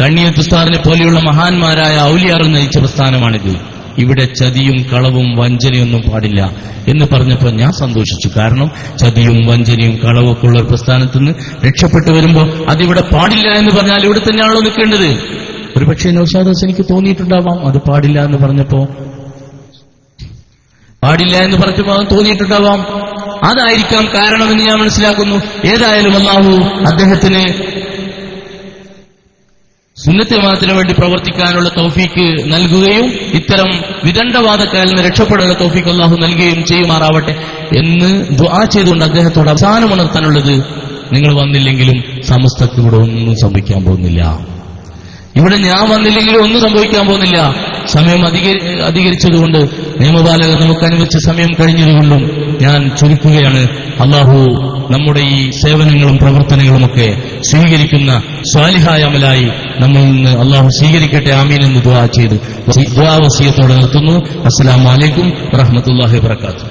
കണ്ണിയത്ത് ഉസ്താദിനെ പോലെയുള്ള മഹാന്മാരായ ഔലിയാർ നയിച്ച പ്രസ്ഥാനമാണിത്. ഇവിടെ ചതിയും കളവും വഞ്ചനയൊന്നും പാടില്ല എന്ന് പറഞ്ഞപ്പോൾ ഞാൻ സന്തോഷിച്ചു. കാരണം ചതിയും വഞ്ചനയും കളവൊക്കെ ഉള്ള ഒരു പ്രസ്ഥാനത്ത് നിന്ന് രക്ഷപ്പെട്ടു വരുമ്പോൾ അതിവിടെ പാടില്ല എന്ന് പറഞ്ഞാൽ ഇവിടെ തന്നെയാണല്ലോ നിൽക്കേണ്ടത്. ഒരുപക്ഷെ നൗഷാദ് ഹുസൈനിക്ക് തോന്നിയിട്ടുണ്ടാവാം അത് പാടില്ല എന്ന് പറഞ്ഞപ്പോ, പാടില്ല എന്ന് പറഞ്ഞപ്പോൾ തോന്നിയിട്ടുണ്ടാവാം. അതായിരിക്കാം കാരണമെന്ന് ഞാൻ മനസ്സിലാക്കുന്നു. ഏതായാലും അല്ലാഹു അദ്ദേഹത്തിന് സുന്നത്ത് ജമാഅത്തിന് വേണ്ടി പ്രവർത്തിക്കാനുള്ള തൗഫീക്ക് നൽകുകയും ഇത്തരം വിദണ്ഡവാദക്കാരിൽ നിന്ന് രക്ഷപ്പെടാനുള്ള തൗഫീക്ക് അല്ലാഹു നൽകുകയും ചെയ്യുമാറാവട്ടെ എന്ന് ദുആ ചെയ്തുകൊണ്ട് അദ്ദേഹത്തോട് അവസാനം ഉണർത്താനുള്ളത്, നിങ്ങൾ വന്നില്ലെങ്കിലും സമസ്തക്ക് ഇവിടെ ഒന്നും സംഭവിക്കാൻ പോകുന്നില്ല. ഇവിടെ ഞാൻ വന്നില്ലെങ്കിലും ഒന്നും സംഭവിക്കാൻ പോകുന്നില്ല. സമയം അധികരിച്ചതുകൊണ്ട് നിയമപാലകർ നമുക്ക് അനുവദിച്ച സമയം കഴിഞ്ഞതുകൊണ്ടും ഞാൻ ചുരുക്കുകയാണ്. അല്ലാഹു നമ്മുടെ ഈ സേവനങ്ങളും പ്രവർത്തനങ്ങളുമൊക്കെ സ്വീകരിക്കുന്ന സ്വാലിഹായ അമലായി നമ്മളിൽ നിന്ന് അല്ലാഹു സ്വീകരിക്കട്ടെ. ആമീൻ എന്ന് ദുആ ചെയ്ത് ദുആ വസിയത്തോടെ നിർത്തുന്നു. അസ്സലാമു അലൈക്കും വറഹ്മത്തുള്ളാഹി വബറകാതുഹു.